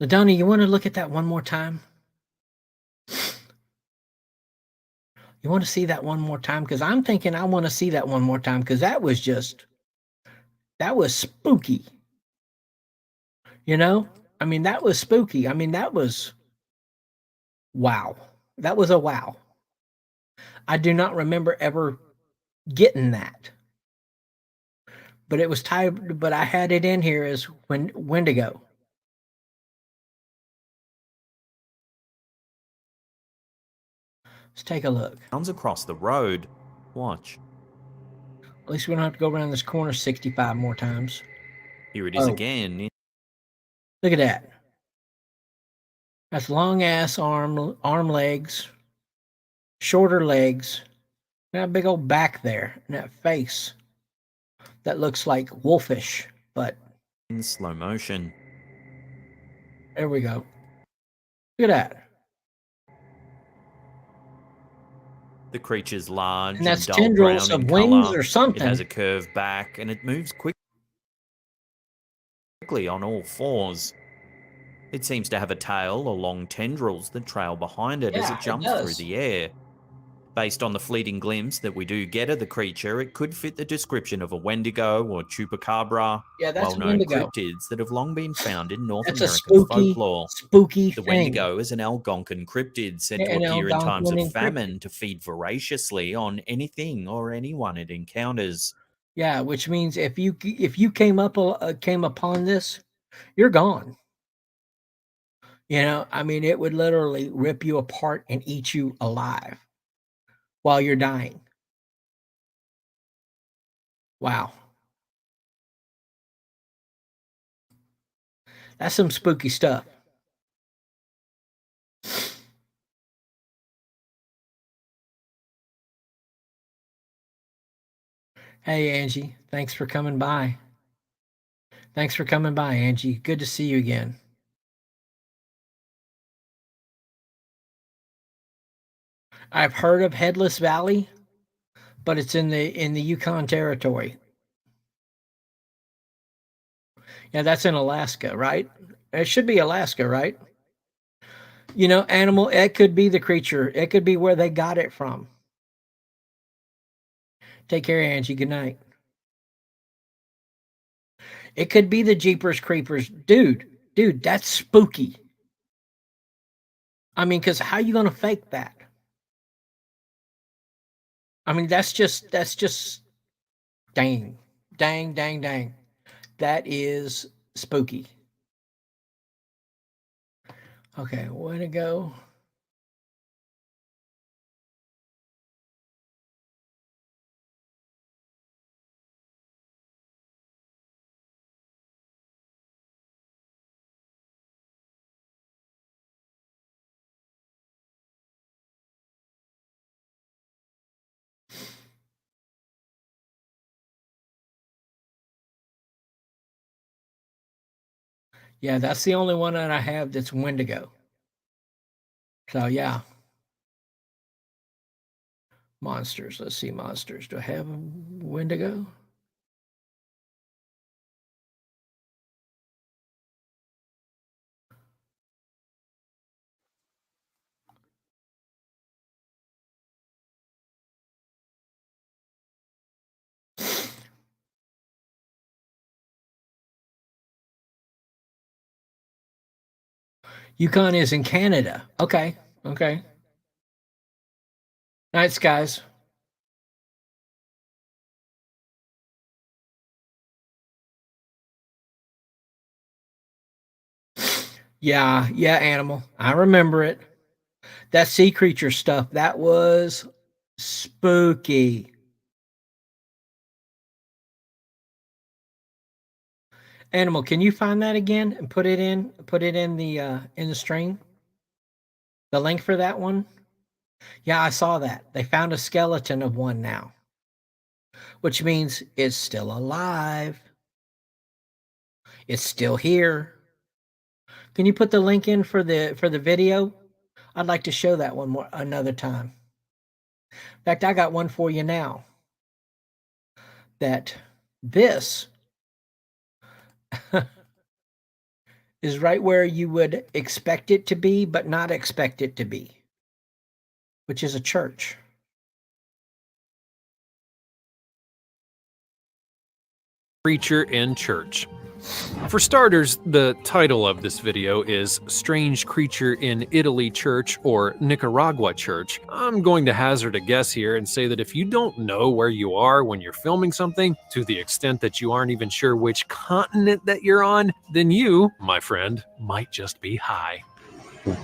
LaDonna, you want to look at that one more time? You want to see that one more time? Because I'm thinking I want to see that one more time because that was just. That was spooky. You know? I mean, that was spooky. I mean, that was. Wow. That was a wow. I do not remember ever getting that. But it was tied, but I had it in here as Wendigo. Let's take a look. Sounds across the road. Watch. At least we don't have to go around this corner 65 more times. Here it is Oh. again. Look at that. That's long ass arm legs, shorter legs, and a big old back there, and that face that looks like wolfish, but In slow motion. there we go. Look at that. The creature's large And and that's dull tendrils brown in of wings color. or It something. has a curved back and it moves quickly on all fours. It seems to have a tail or long tendrils that trail behind it as Yeah, it it jumps through does. the air. Based on the fleeting glimpse that we do get of the creature, it could fit the description of a Wendigo or Chupacabra, Yeah, that's a well-known Wendigo. cryptids that have long been found in North That's a American spooky, folklore. spooky The thing. Wendigo is an Algonquin cryptid said Yeah, to an appear in times Algonquin of famine to feed voraciously on anything or anyone it encounters. Yeah, which means if you came upon this, you're gone. You know, I mean, it would literally rip you apart and eat you alive while you're dying. Wow. That's some spooky stuff. Hey, Angie, thanks for coming by. Thanks for coming by, Angie. Good to see you again. I've heard of Headless Valley, but it's in the Yukon Territory. Yeah, that's in Alaska, right? It should be Alaska, right? You know, animal, it could be the creature. It could be where they got it from. Take care, Angie. Good night. It could be the Jeepers Creepers. Dude, that's spooky. I mean, because how you gonna fake that? I mean, that's just dang. Dang. That is spooky. Okay, way to go. Yeah, that's the only one that I have that's Wendigo. So yeah. Monsters. Let's see monsters. Do I have a Wendigo? Yukon is in Canada. Okay. Nights, guys. Yeah, animal. I remember it. That sea creature stuff, that was spooky. Animal, can you find that again and put it in the stream? The link for that one? Yeah, I saw that. They found a skeleton of one now, which means it's still alive. It's still here. Can you put the link in for the video? I'd like to show that one more another time. In fact, I got one for you now. That this is right where you would expect it to be, but not expect it to be, which is a church. Creature in church. For starters, the title of this video is Strange Creature in Italy Church or Nicaragua Church. I'm going to hazard a guess here and say that if you don't know where you are when you're filming something, to the extent that you aren't even sure which continent that you're on, then you, my friend, might just be high. Well,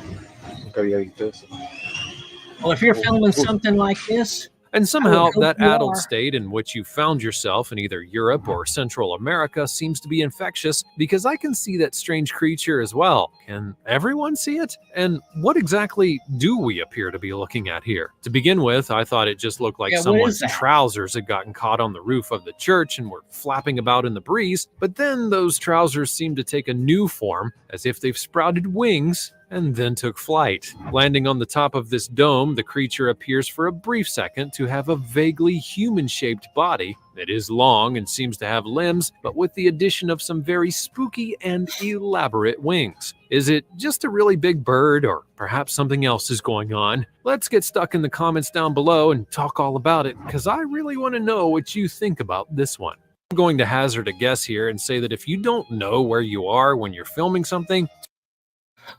if you're filming something like this, And somehow, hope that you addled are. state in which you found yourself in either Europe or Central America seems to be infectious, because I can see that strange creature as well. Can everyone see it? And what exactly do we appear to be looking at here? To begin with, I thought it just looked like Yeah, what is someone's that? trousers had gotten caught on the roof of the church and were flapping about in the breeze, but then those trousers seemed to take a new form, as if they've sprouted wings and then took flight. Landing on the top of this dome, the creature appears for a brief second to have a vaguely human-shaped body. It is long and seems to have limbs, but with the addition of some very spooky and elaborate wings. Is it just a really big bird, or perhaps something else is going on? Let's get stuck in the comments down below and talk all about it, because I really want to know what you think about this one. I'm going to hazard a guess here and say that if you don't know where you are when you're filming something,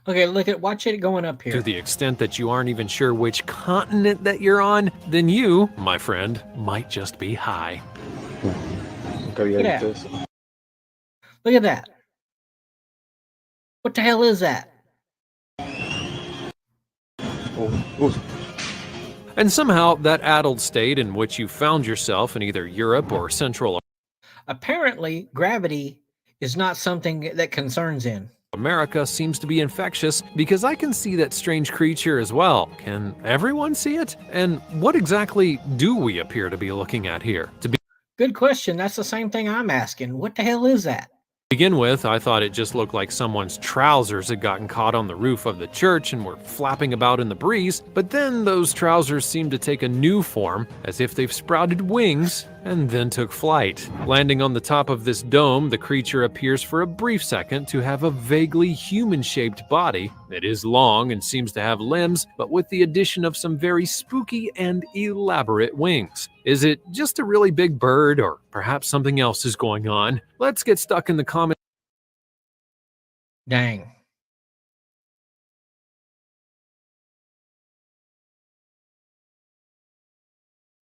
Okay, watch it going up here. to the extent that you aren't even sure which continent that you're on, then you, my friend, might just be high. Look at that. Look at that. What the hell is that? And somehow, that addled state in which you found yourself in either Europe or Central Apparently, gravity is not something that concerns in. America seems to be infectious, because I can see that strange creature as well. Can everyone see it? And what exactly do we appear to be looking at here? To Good question. That's the same thing I'm asking. What the hell is that? begin with, I thought it just looked like someone's trousers had gotten caught on the roof of the church and were flapping about in the breeze, but then those trousers seemed to take a new form, as if they've sprouted wings and then took flight. Landing on the top of this dome, the creature appears for a brief second to have a vaguely human-shaped body. It is long and seems to have limbs, but with the addition of some very spooky and elaborate wings. Is it just a really big bird, or perhaps something else is going on? Let's get stuck in the comments. Dang.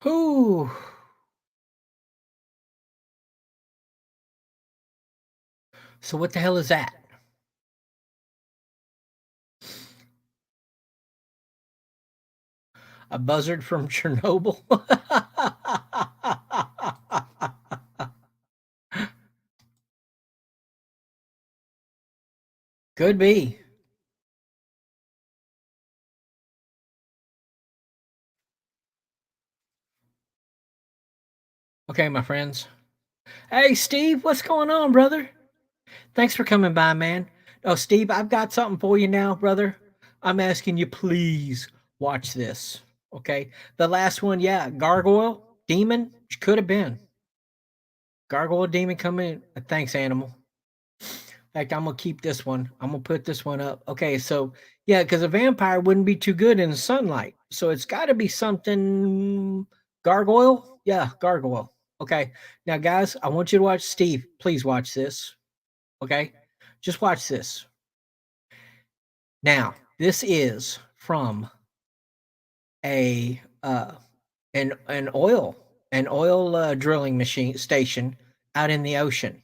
Ooh. So what the hell is that? A buzzard from Chernobyl? Could be. Okay, my friends. Hey, Steve, what's going on, brother? Thanks for coming by, man. Oh, Steve, I've got something for you now, brother. I'm asking you, please watch this. Okay. The last one, yeah, gargoyle, demon, could have been. Gargoyle, demon, come in. Thanks, animal. In fact, I'm gonna keep this one. I'm gonna put this one up. Okay, so yeah, because a vampire wouldn't be too good in sunlight. So it's got to be something gargoyle. Yeah, gargoyle. Okay. Now, guys, I want you to watch Steve. Please watch this. Okay, just watch this. Now, this is from a an oil drilling machine station out in the ocean,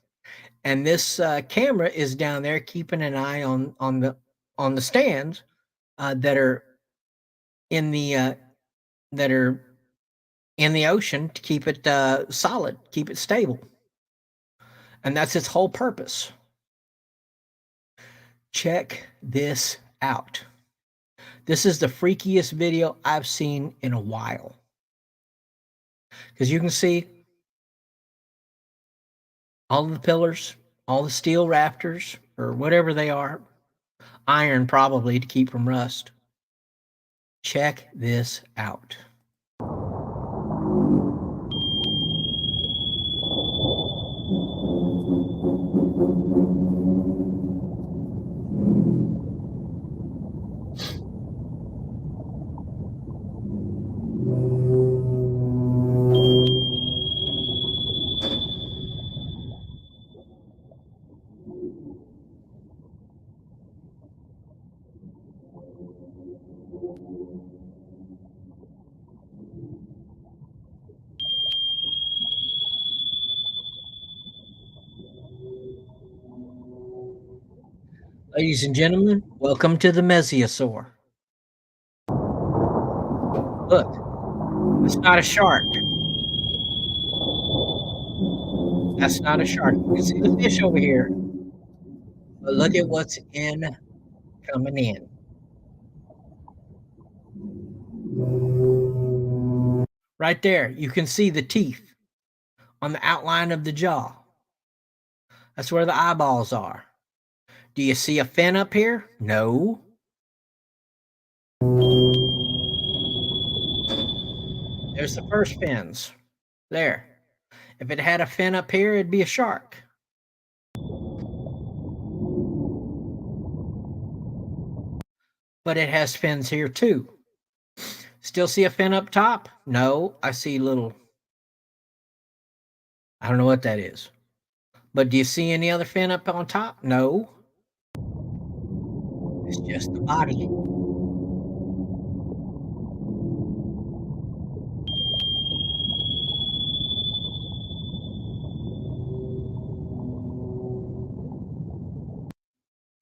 and this camera is down there keeping an eye on the stands that are in the that are in the ocean to keep it solid, keep it stable. And that's its whole purpose. Check this out. This is the freakiest video I've seen in a while. Because you can see all the pillars, all the steel rafters, or whatever they are, iron probably to keep from rust. Check this out. Ladies and gentlemen, welcome to the Mesiosaur. Look, it's not a shark. That's not a shark. You can see the fish over here. But look at what's coming in. Right there, you can see the teeth on the outline of the jaw. That's where the eyeballs are. Do you see a fin up here? No. There's the first fins. There. If it had a fin up here, it'd be a shark. But it has fins here too. Still see a fin up top? No, I see little. I don't know what that is. But do you see any other fin up on top? No. It's just the body.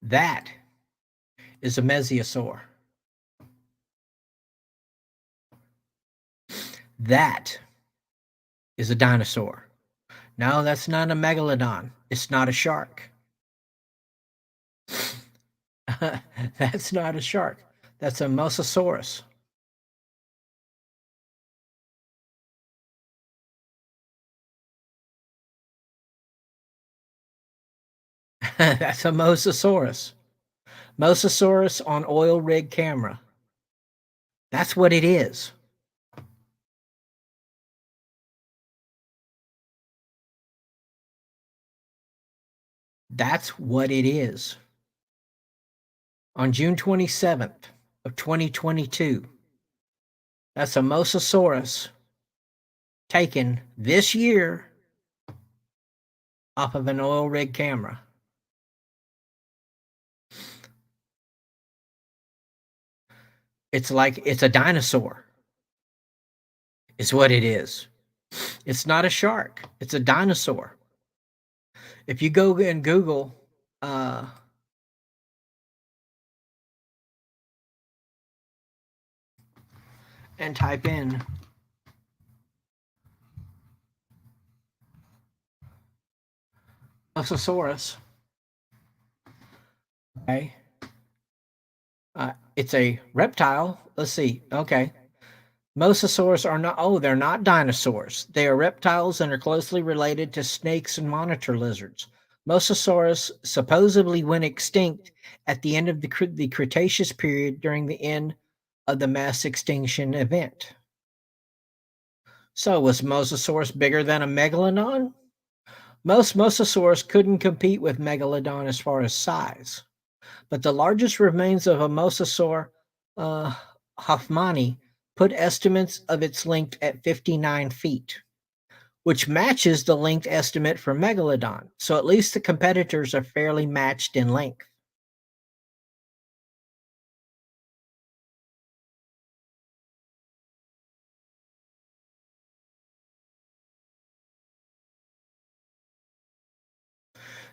That is a mesiosaur. That is a dinosaur. No, that's not a megalodon. It's not a shark. That's not a shark. That's a mosasaurus. That's a mosasaurus. Mosasaurus on oil rig camera. That's what it is. That's what it is. On June 27th of 2022, that's a mosasaurus taken this year off of an oil rig camera. It's like it's a dinosaur. Is what it is. It's not a shark. It's a dinosaur. If you go and Google and type in mosasaurus, okay, it's a reptile. Let's see. Okay. Mosasaurs are not, they're not dinosaurs. They are reptiles and are closely related to snakes and monitor lizards. Mosasaurus supposedly went extinct at the end of the Cretaceous period during the end of the mass extinction event. So was Mosasaurus bigger than a megalodon? Most mosasaurs couldn't compete with megalodon as far as size, but the largest remains of a mosasaur, Hoffmanni, put estimates of its length at 59 feet, which matches the length estimate for megalodon. So at least the competitors are fairly matched in length.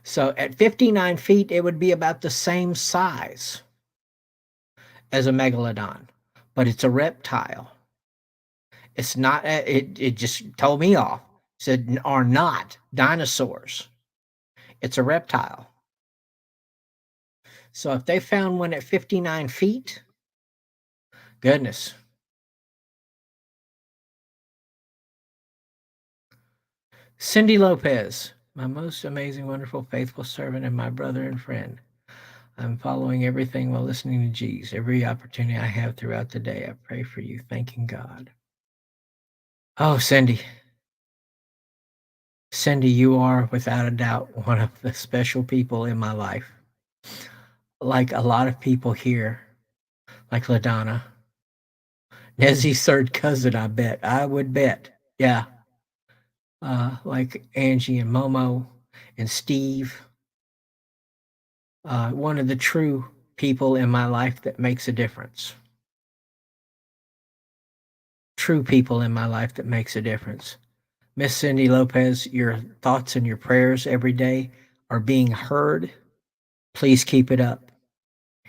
So at 59 feet, it would be about the same size as a megalodon. but it's a reptile. It's not. It just told me off. Said are not dinosaurs. It's a reptile. So if they found one at 59 feet, goodness. Cindy Lopez, my most amazing, wonderful, faithful servant, and my brother and friend. I'm following everything while listening to G's. Every opportunity I have throughout the day, I pray for you, thanking God. Oh, Cindy. Cindy, you are without a doubt one of the special people in my life. Like a lot of people here, like LaDonna. Nezzy's third cousin, I bet. I would bet. Yeah. Like Angie and Momo and Steve. One of the true people in my life that makes a difference. True people in my life that makes a difference. Miss Cindy Lopez, your thoughts and your prayers every day are being heard. Please keep it up.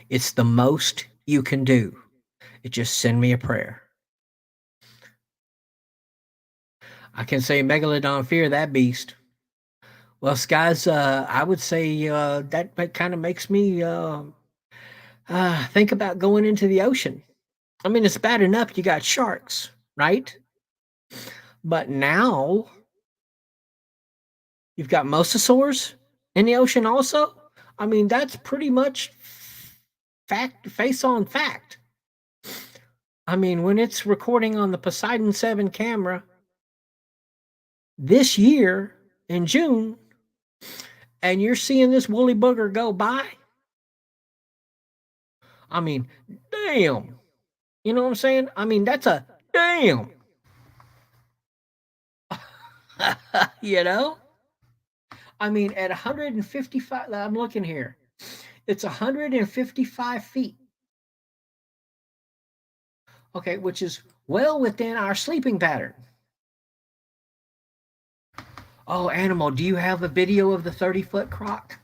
It's the most you can do. Just send me a prayer. I can say Megalodon, fear that beast. Well, guys, I would say that kind of makes me think about going into the ocean. I mean, it's bad enough you got sharks, right? But now you've got mosasaurs in the ocean also. I mean, that's pretty much fact, face on fact. I mean, when it's recording on the Poseidon 7 camera this year in June, and you're seeing this woolly booger go by, I mean, damn. You know what I'm saying? I mean, that's a damn. You know? I mean, at 155, I'm looking here. It's 155 feet. Okay, which is well within our sleeping pattern. Oh, Animal, do you have a video of the 30-foot croc?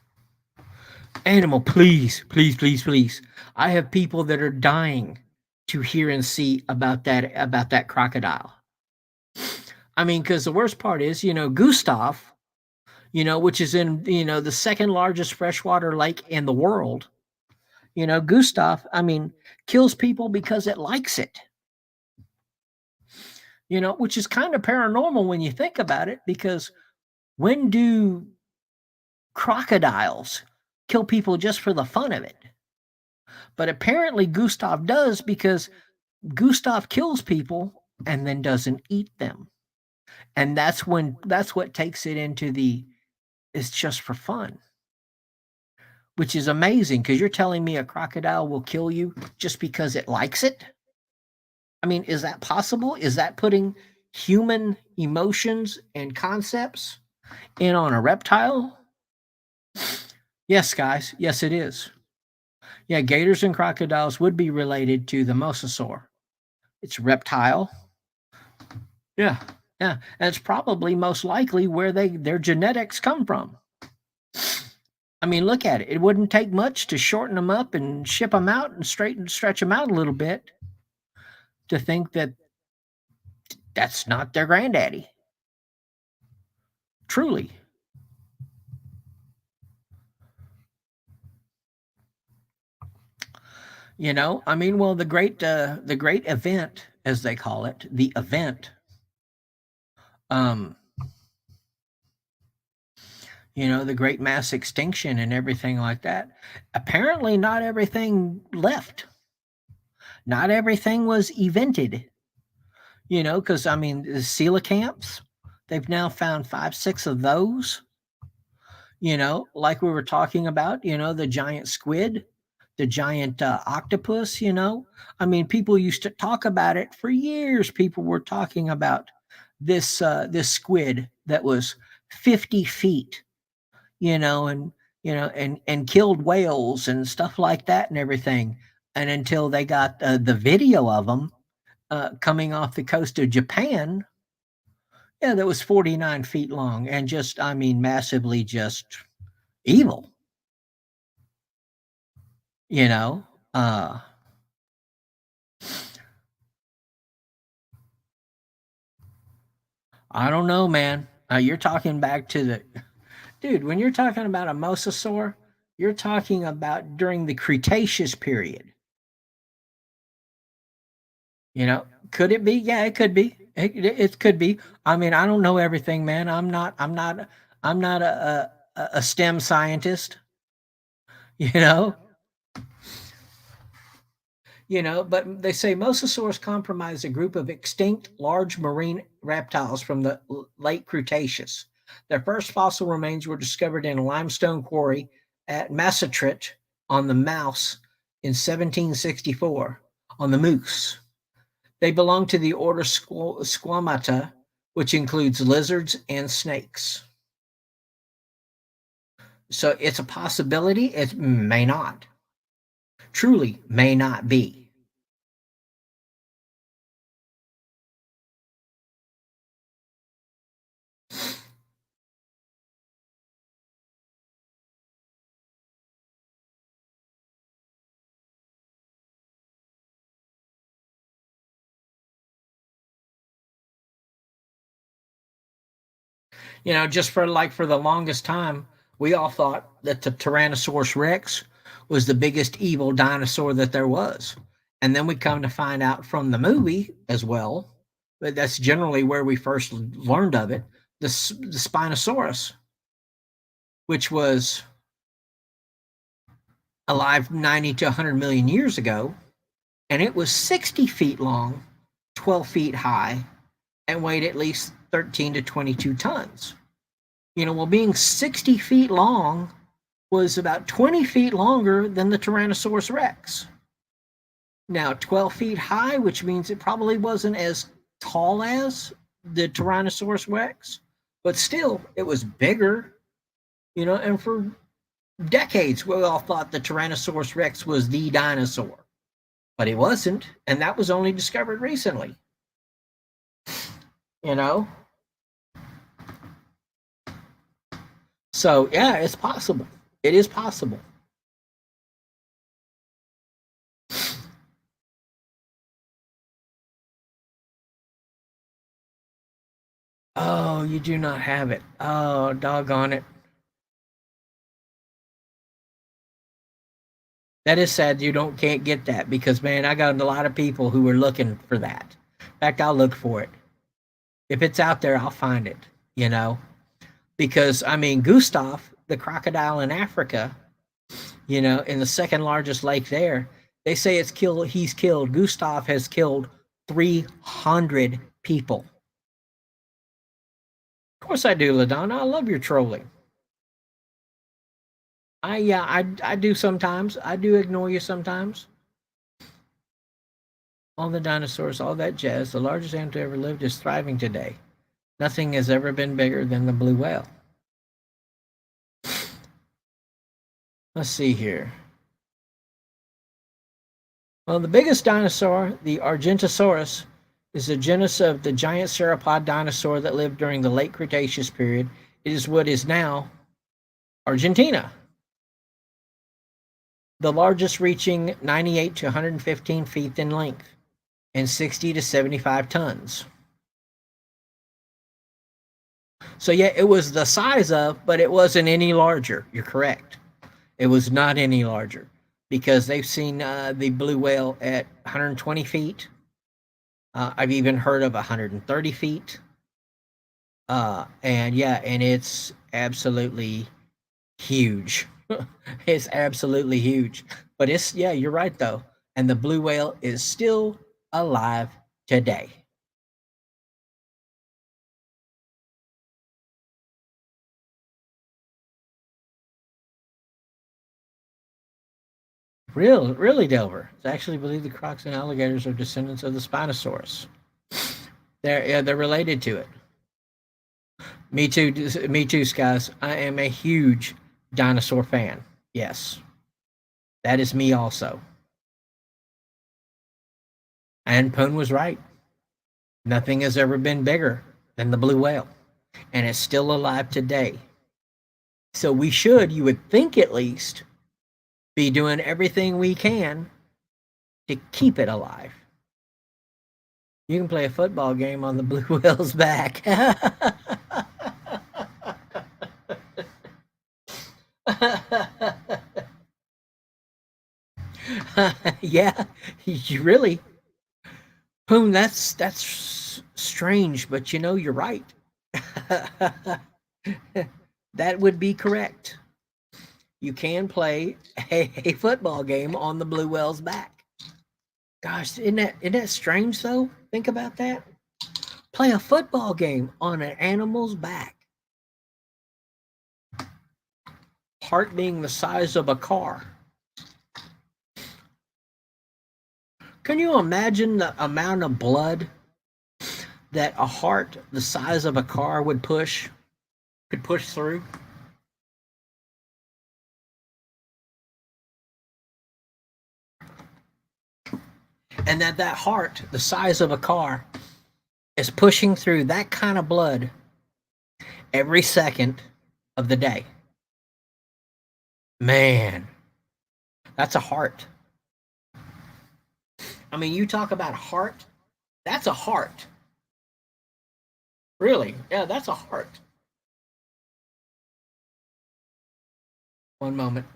Animal, please, please, please, please. I have people that are dying to hear and see about that crocodile. I mean, because the worst part is, Gustav, which is in, the second largest freshwater lake in the world. Gustav, I mean, kills people because it likes it. Which is kind of paranormal when you think about it, because when do crocodiles kill people just for the fun of it? But apparently Gustav does, because Gustav kills people and then doesn't eat them. And that's what takes it into it's just for fun. Which is amazing, because you're telling me a crocodile will kill you just because it likes it? I mean, is that possible? Is that putting human emotions and concepts in on a reptile? Yes, guys. Yes, it is. Yeah, gators and crocodiles would be related to the mosasaur. It's a reptile. Yeah, yeah. And it's probably most likely where their genetics come from. I mean, look at it. It wouldn't take much to shorten them up and ship them out and stretch them out a little bit to think that that's not their granddaddy. Truly. I mean, well, the great event, as they call it, the event, the great mass extinction and everything like that. Apparently, not everything left. Not everything was evented. Because I mean, the coelacanths, they've now found 5, 6 of those. Like we were talking about, the giant squid, the giant octopus. I mean, people used to talk about it for years. People were talking about this squid that was 50 feet, and killed whales and stuff like that and everything. And until they got the video of them coming off the coast of Japan, yeah, that was 49 feet long and just, I mean, massively just evil. Uh, I don't know, man. You're talking back to the dude. When you're talking about a mosasaur, you're talking about during the Cretaceous period. You know, could it be? Yeah, it could be. It could be. I mean, I don't know everything, man. I'm not a STEM scientist. You know. But they say mosasaurs comprise a group of extinct large marine reptiles from the late Cretaceous. Their first fossil remains were discovered in a limestone quarry at Massachrit on the Mouse in 1764, on the Moose. They belong to the order Squamata, which includes lizards and snakes. So it's a possibility. It may not. Truly may not be. Just for the longest time, we all thought that the Tyrannosaurus Rex was the biggest evil dinosaur that there was. And then we come to find out from the movie as well, but that's generally where we first learned of it, the Spinosaurus, which was alive 90 to 100 million years ago, and it was 60 feet long, 12 feet high, and weighed at least 13 to 22 tons. Being 60 feet long was about 20 feet longer than the Tyrannosaurus Rex. Now, 12 feet high, which means it probably wasn't as tall as the Tyrannosaurus Rex, but still, it was bigger, and for decades, we all thought the Tyrannosaurus Rex was the dinosaur, but it wasn't, and that was only discovered recently. So, yeah, it's possible. It is possible. Oh, you do not have it. Oh, doggone it. That is sad you can't get that because, man, I got a lot of people who are looking for that. In fact, I'll look for it. If it's out there, I'll find it, Because, Gustav, the crocodile in Africa, in the second largest lake there, they say Gustav has killed 300 people. Of course I do, LaDonna. I love your trolling. I do sometimes. I do ignore you sometimes. All the dinosaurs, all that jazz. The largest animal to ever lived is thriving today. Nothing has ever been bigger than the blue whale. Let's see here. Well, the biggest dinosaur, the Argentosaurus, is a genus of the giant sauropod dinosaur that lived during the late Cretaceous period. It is what is now Argentina. The largest reaching 98 to 115 feet in length and 60 to 75 tons. So yeah, it was the size of, but it wasn't any larger. You're correct. It was not any larger because they've seen the blue whale at 120 feet. I've even heard of 130 feet. And it's absolutely huge. It's absolutely huge. But you're right though. And the blue whale is still alive today. Really, Delver. It's actually believed the crocs and alligators are descendants of the Spinosaurus. They're related to it. Me too, Skies. I am a huge dinosaur fan. Yes. That is me also. And Poon was right. Nothing has ever been bigger than the blue whale. And it's still alive today. So we should, you would think at least, be doing everything we can to keep it alive. You can play a football game on the blue whale's back. Yeah, you really. Boom, that's strange, but you're right. That would be correct. You can play a football game on the blue whale's back. Gosh, isn't that strange though? Think about that. Play a football game on an animal's back. Heart being the size of a car. Can you imagine the amount of blood that a heart the size of a car could push through? And that heart the size of a car is pushing through that kind of blood every second of the day. Man, that's a heart. I mean, you talk about heart, that's a heart. Really? Yeah, that's a heart. One moment.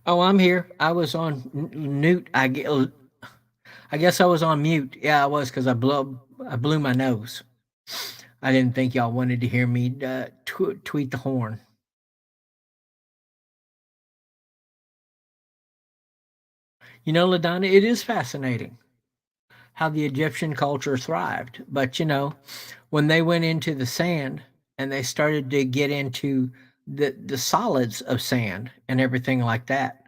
Oh, I'm here. I was on mute. I guess I was on mute. Yeah, I was because I blew my nose. I didn't think y'all wanted to hear me tweet the horn. LaDonna, it is fascinating how the Egyptian culture thrived. But when they went into the sand and they started to get into the solids of sand and everything like that.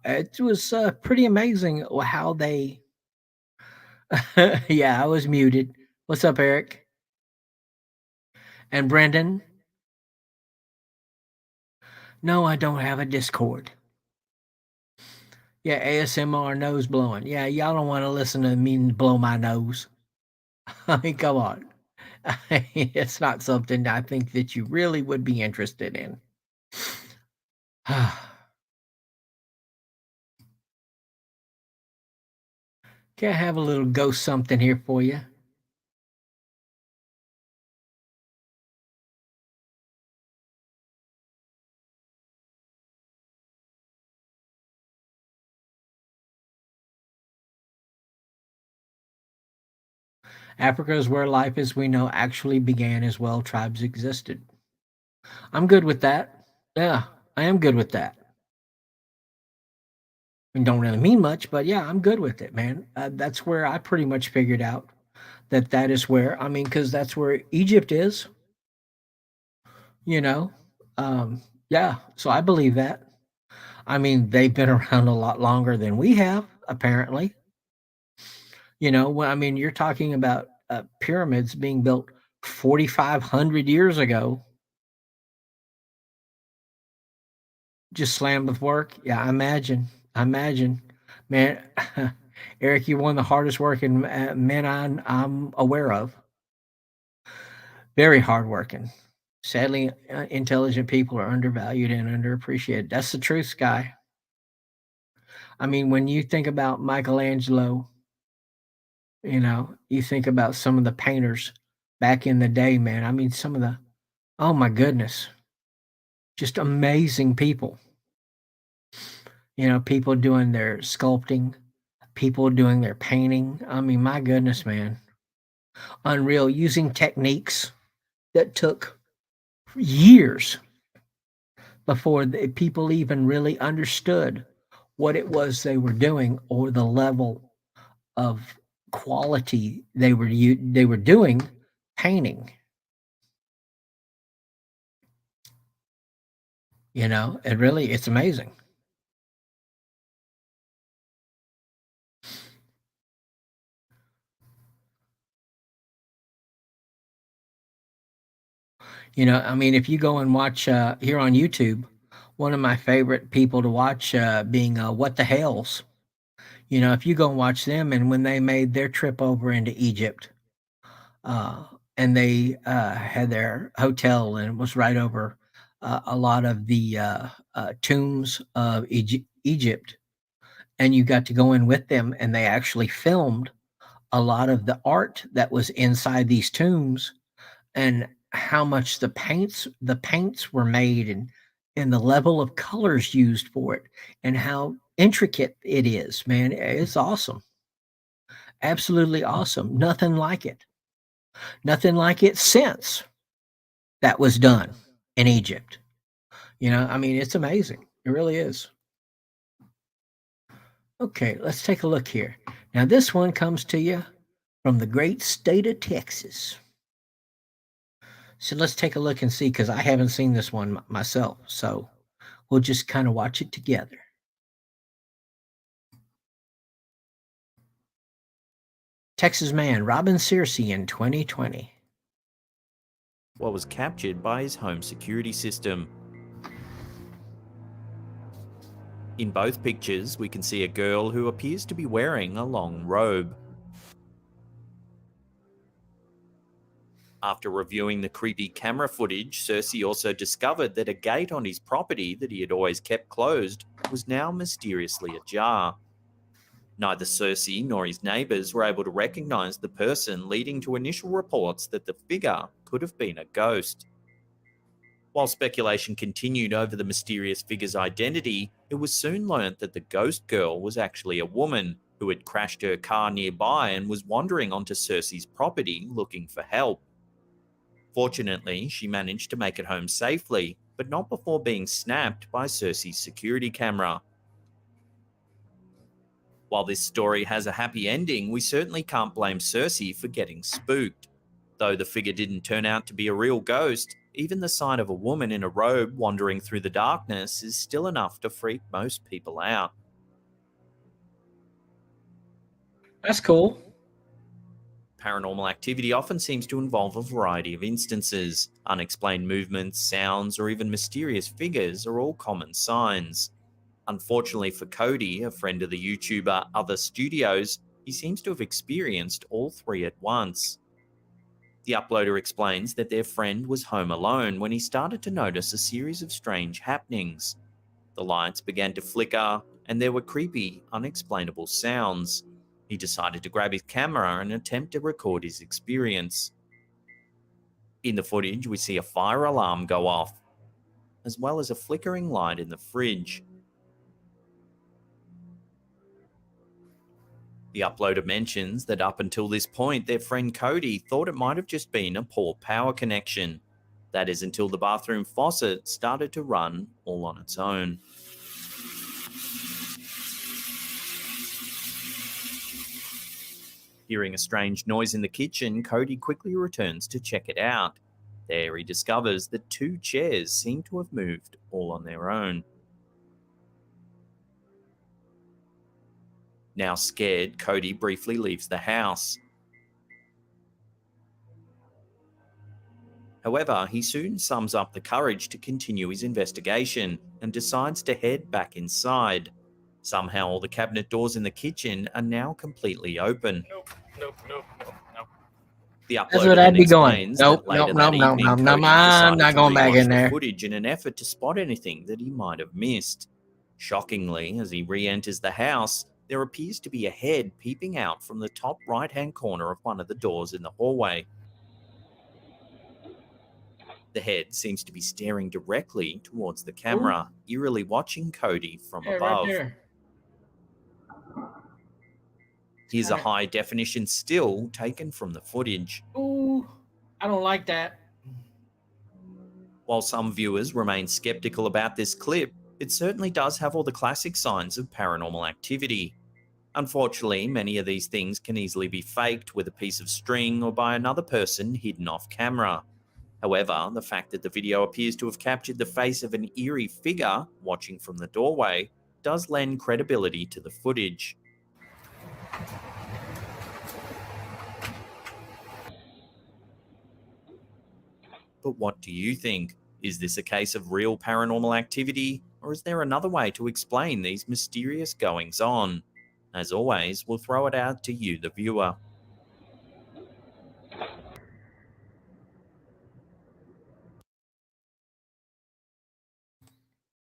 It was pretty amazing how they. Yeah, I was muted. What's up, Eric and Brendan? No, I don't have a Discord. Yeah, ASMR nose blowing. Yeah, y'all don't want to listen to me blow my nose. I mean, come on. It's not something I think that you really would be interested in. Can I have a little ghost something here for you? Africa is where life as we know actually began as well tribes existed. I'm good with that. Yeah, I am good with that. It don't really mean much, but yeah, I'm good with it, man. That's where I pretty much figured out that is where, I mean, because that's where Egypt is, you know. Yeah, so I believe that. I mean, they've been around a lot longer than we have, apparently. I mean, you're talking about pyramids being built 4,500 years ago. Just slammed with work. Yeah, I imagine. I imagine, man. Eric, you're one of the hardest working men I'm aware of. Very hardworking. Sadly, intelligent people are undervalued and underappreciated. That's the truth, Sky. I mean, when you think about Michelangelo, you think about some of the painters back in the day, man. I mean, some of the, oh my goodness, just amazing people. People doing their sculpting, people doing their painting. I mean, my goodness, man. Unreal, using techniques that took years before people even really understood what it was they were doing or the level of quality they were doing painting. It's amazing. I mean, if you go and watch here on YouTube, one of my favorite people to watch being What the Hells. If you go and watch them, and when they made their trip over into Egypt, and they had their hotel and was right over a lot of the tombs of Egypt, and you got to go in with them, and they actually filmed a lot of the art that was inside these tombs and how much the paints were made and the level of colors used for it and how intricate it is, man. It's awesome. Absolutely awesome. Nothing like it. Nothing like it since that was done in Egypt. I mean, it's amazing. It really is. Okay, let's take a look here. Now, this one comes to you from the great state of Texas. So let's take a look and see, because I haven't seen this one myself. So we'll just kind of watch it together. Texas man Robin Searcy in 2020. What was captured by his home security system. In both pictures, we can see a girl who appears to be wearing a long robe. After reviewing the creepy camera footage, Cersei also discovered that a gate on his property that he had always kept closed was now mysteriously ajar. Neither Cersei nor his neighbours were able to recognise the person, leading to initial reports that the figure could have been a ghost. While speculation continued over the mysterious figure's identity, it was soon learnt that the ghost girl was actually a woman who had crashed her car nearby and was wandering onto Cersei's property looking for help. Fortunately, she managed to make it home safely, but not before being snapped by Cersei's security camera. While this story has a happy ending, we certainly can't blame Cersei for getting spooked. Though the figure didn't turn out to be a real ghost, even the sight of a woman in a robe wandering through the darkness is still enough to freak most people out. That's cool. Paranormal activity often seems to involve a variety of instances. Unexplained movements, sounds, or even mysterious figures are all common signs. Unfortunately for Cody, a friend of the YouTuber Other Studios, he seems to have experienced all three at once. The uploader explains that their friend was home alone when he started to notice a series of strange happenings. The lights began to flicker, and there were creepy, unexplainable sounds. He decided to grab his camera and attempt to record his experience. In the footage, we see a fire alarm go off, as well as a flickering light in the fridge. The uploader mentions that up until this point, their friend Cody thought it might have just been a poor power connection. That is until the bathroom faucet started to run all on its own. Hearing a strange noise in the kitchen, Cody quickly returns to check it out. There he discovers that 2 chairs seem to have moved all on their own. Now scared, Cody briefly leaves the house. However, he soon sums up the courage to continue his investigation and decides to head back inside. Somehow all the cabinet doors in the kitchen are now completely open. Nope. The That's uploader what then I'd be going. explains Nope, that later nope, that nope, nope, evening, nope, nope. Cody I'm decided not to going back rewatch in the there. footage in an effort to spot anything that he might have missed. Shockingly, as he re-enters the house, there appears to be a head peeping out from the top right-hand corner of one of the doors in the hallway. The head seems to be staring directly towards the camera, eerily watching Cody from Yeah, right above. there. Here's a high-definition still taken from the footage. Ooh, I don't like that. While some viewers remain skeptical about this clip, it certainly does have all the classic signs of paranormal activity. Unfortunately, many of these things can easily be faked with a piece of string or by another person hidden off camera. However, the fact that the video appears to have captured the face of an eerie figure watching from the doorway does lend credibility to the footage. But what do you think? Is this a case of real paranormal activity, or is there another way to explain these mysterious goings-on? As always, we'll throw it out to you, the viewer.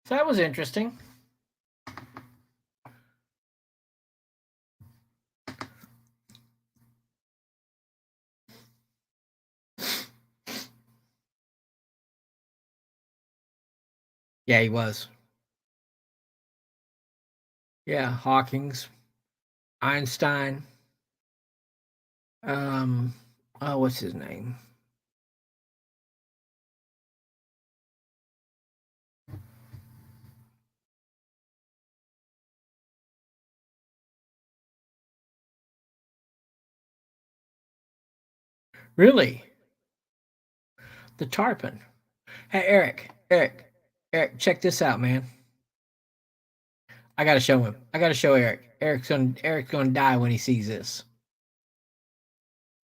So that was interesting. Yeah, he was. Yeah, Hawking's, Einstein. Oh, what's his name? Really? The tarpon. Hey, Eric, check this out, man. I gotta show him. I gotta show Eric. Eric's gonna die when he sees this.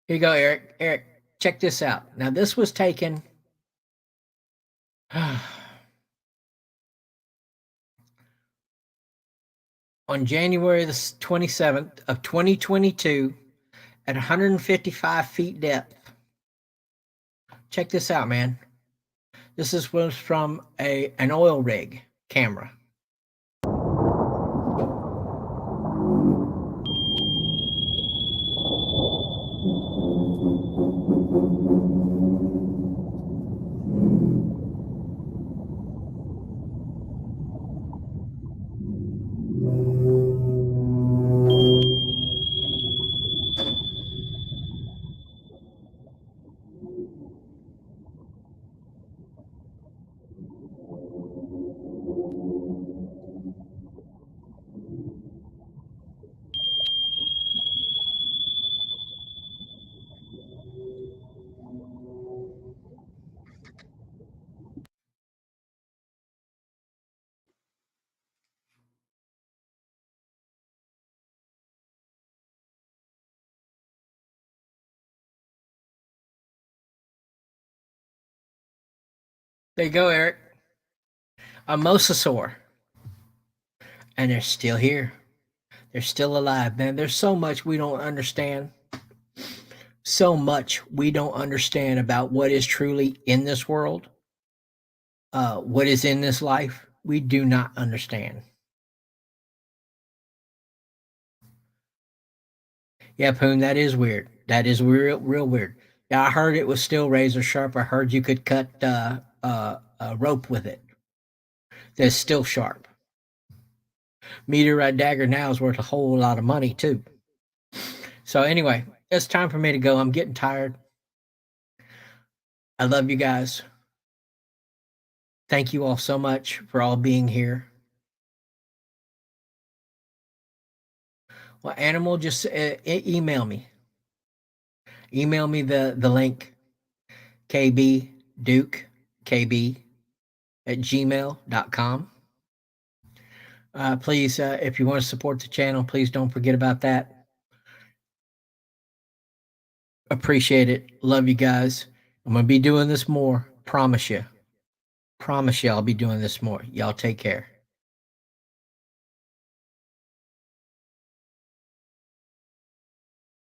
Here you go, Eric. Eric, check this out. Now, this was taken on January the 27th of 2022 at 155 feet depth. Check this out, man. Was from an oil rig camera. There you go, Eric. A mosasaur. And they're still here. They're still alive, man. There's so much we don't understand. So much we don't understand about what is truly in this world. What is in this life. We do not understand. Yeah, Poon, that is weird. That is real weird. Yeah, I heard it was still razor sharp. I heard you could cut a rope with it. That's still sharp. Meteorite dagger now is worth a whole lot of money too. So anyway, it's time for me to go. I'm getting tired. I love you guys. Thank you all so much for all being here. Well, Animal, just email me. Email me the link, kbdukekb@gmail.com. Please, if you want to support the channel, please don't forget about that. Appreciate it. Love you guys. I'm going to be doing this more. Promise you. Promise you I'll be doing this more. Y'all take care.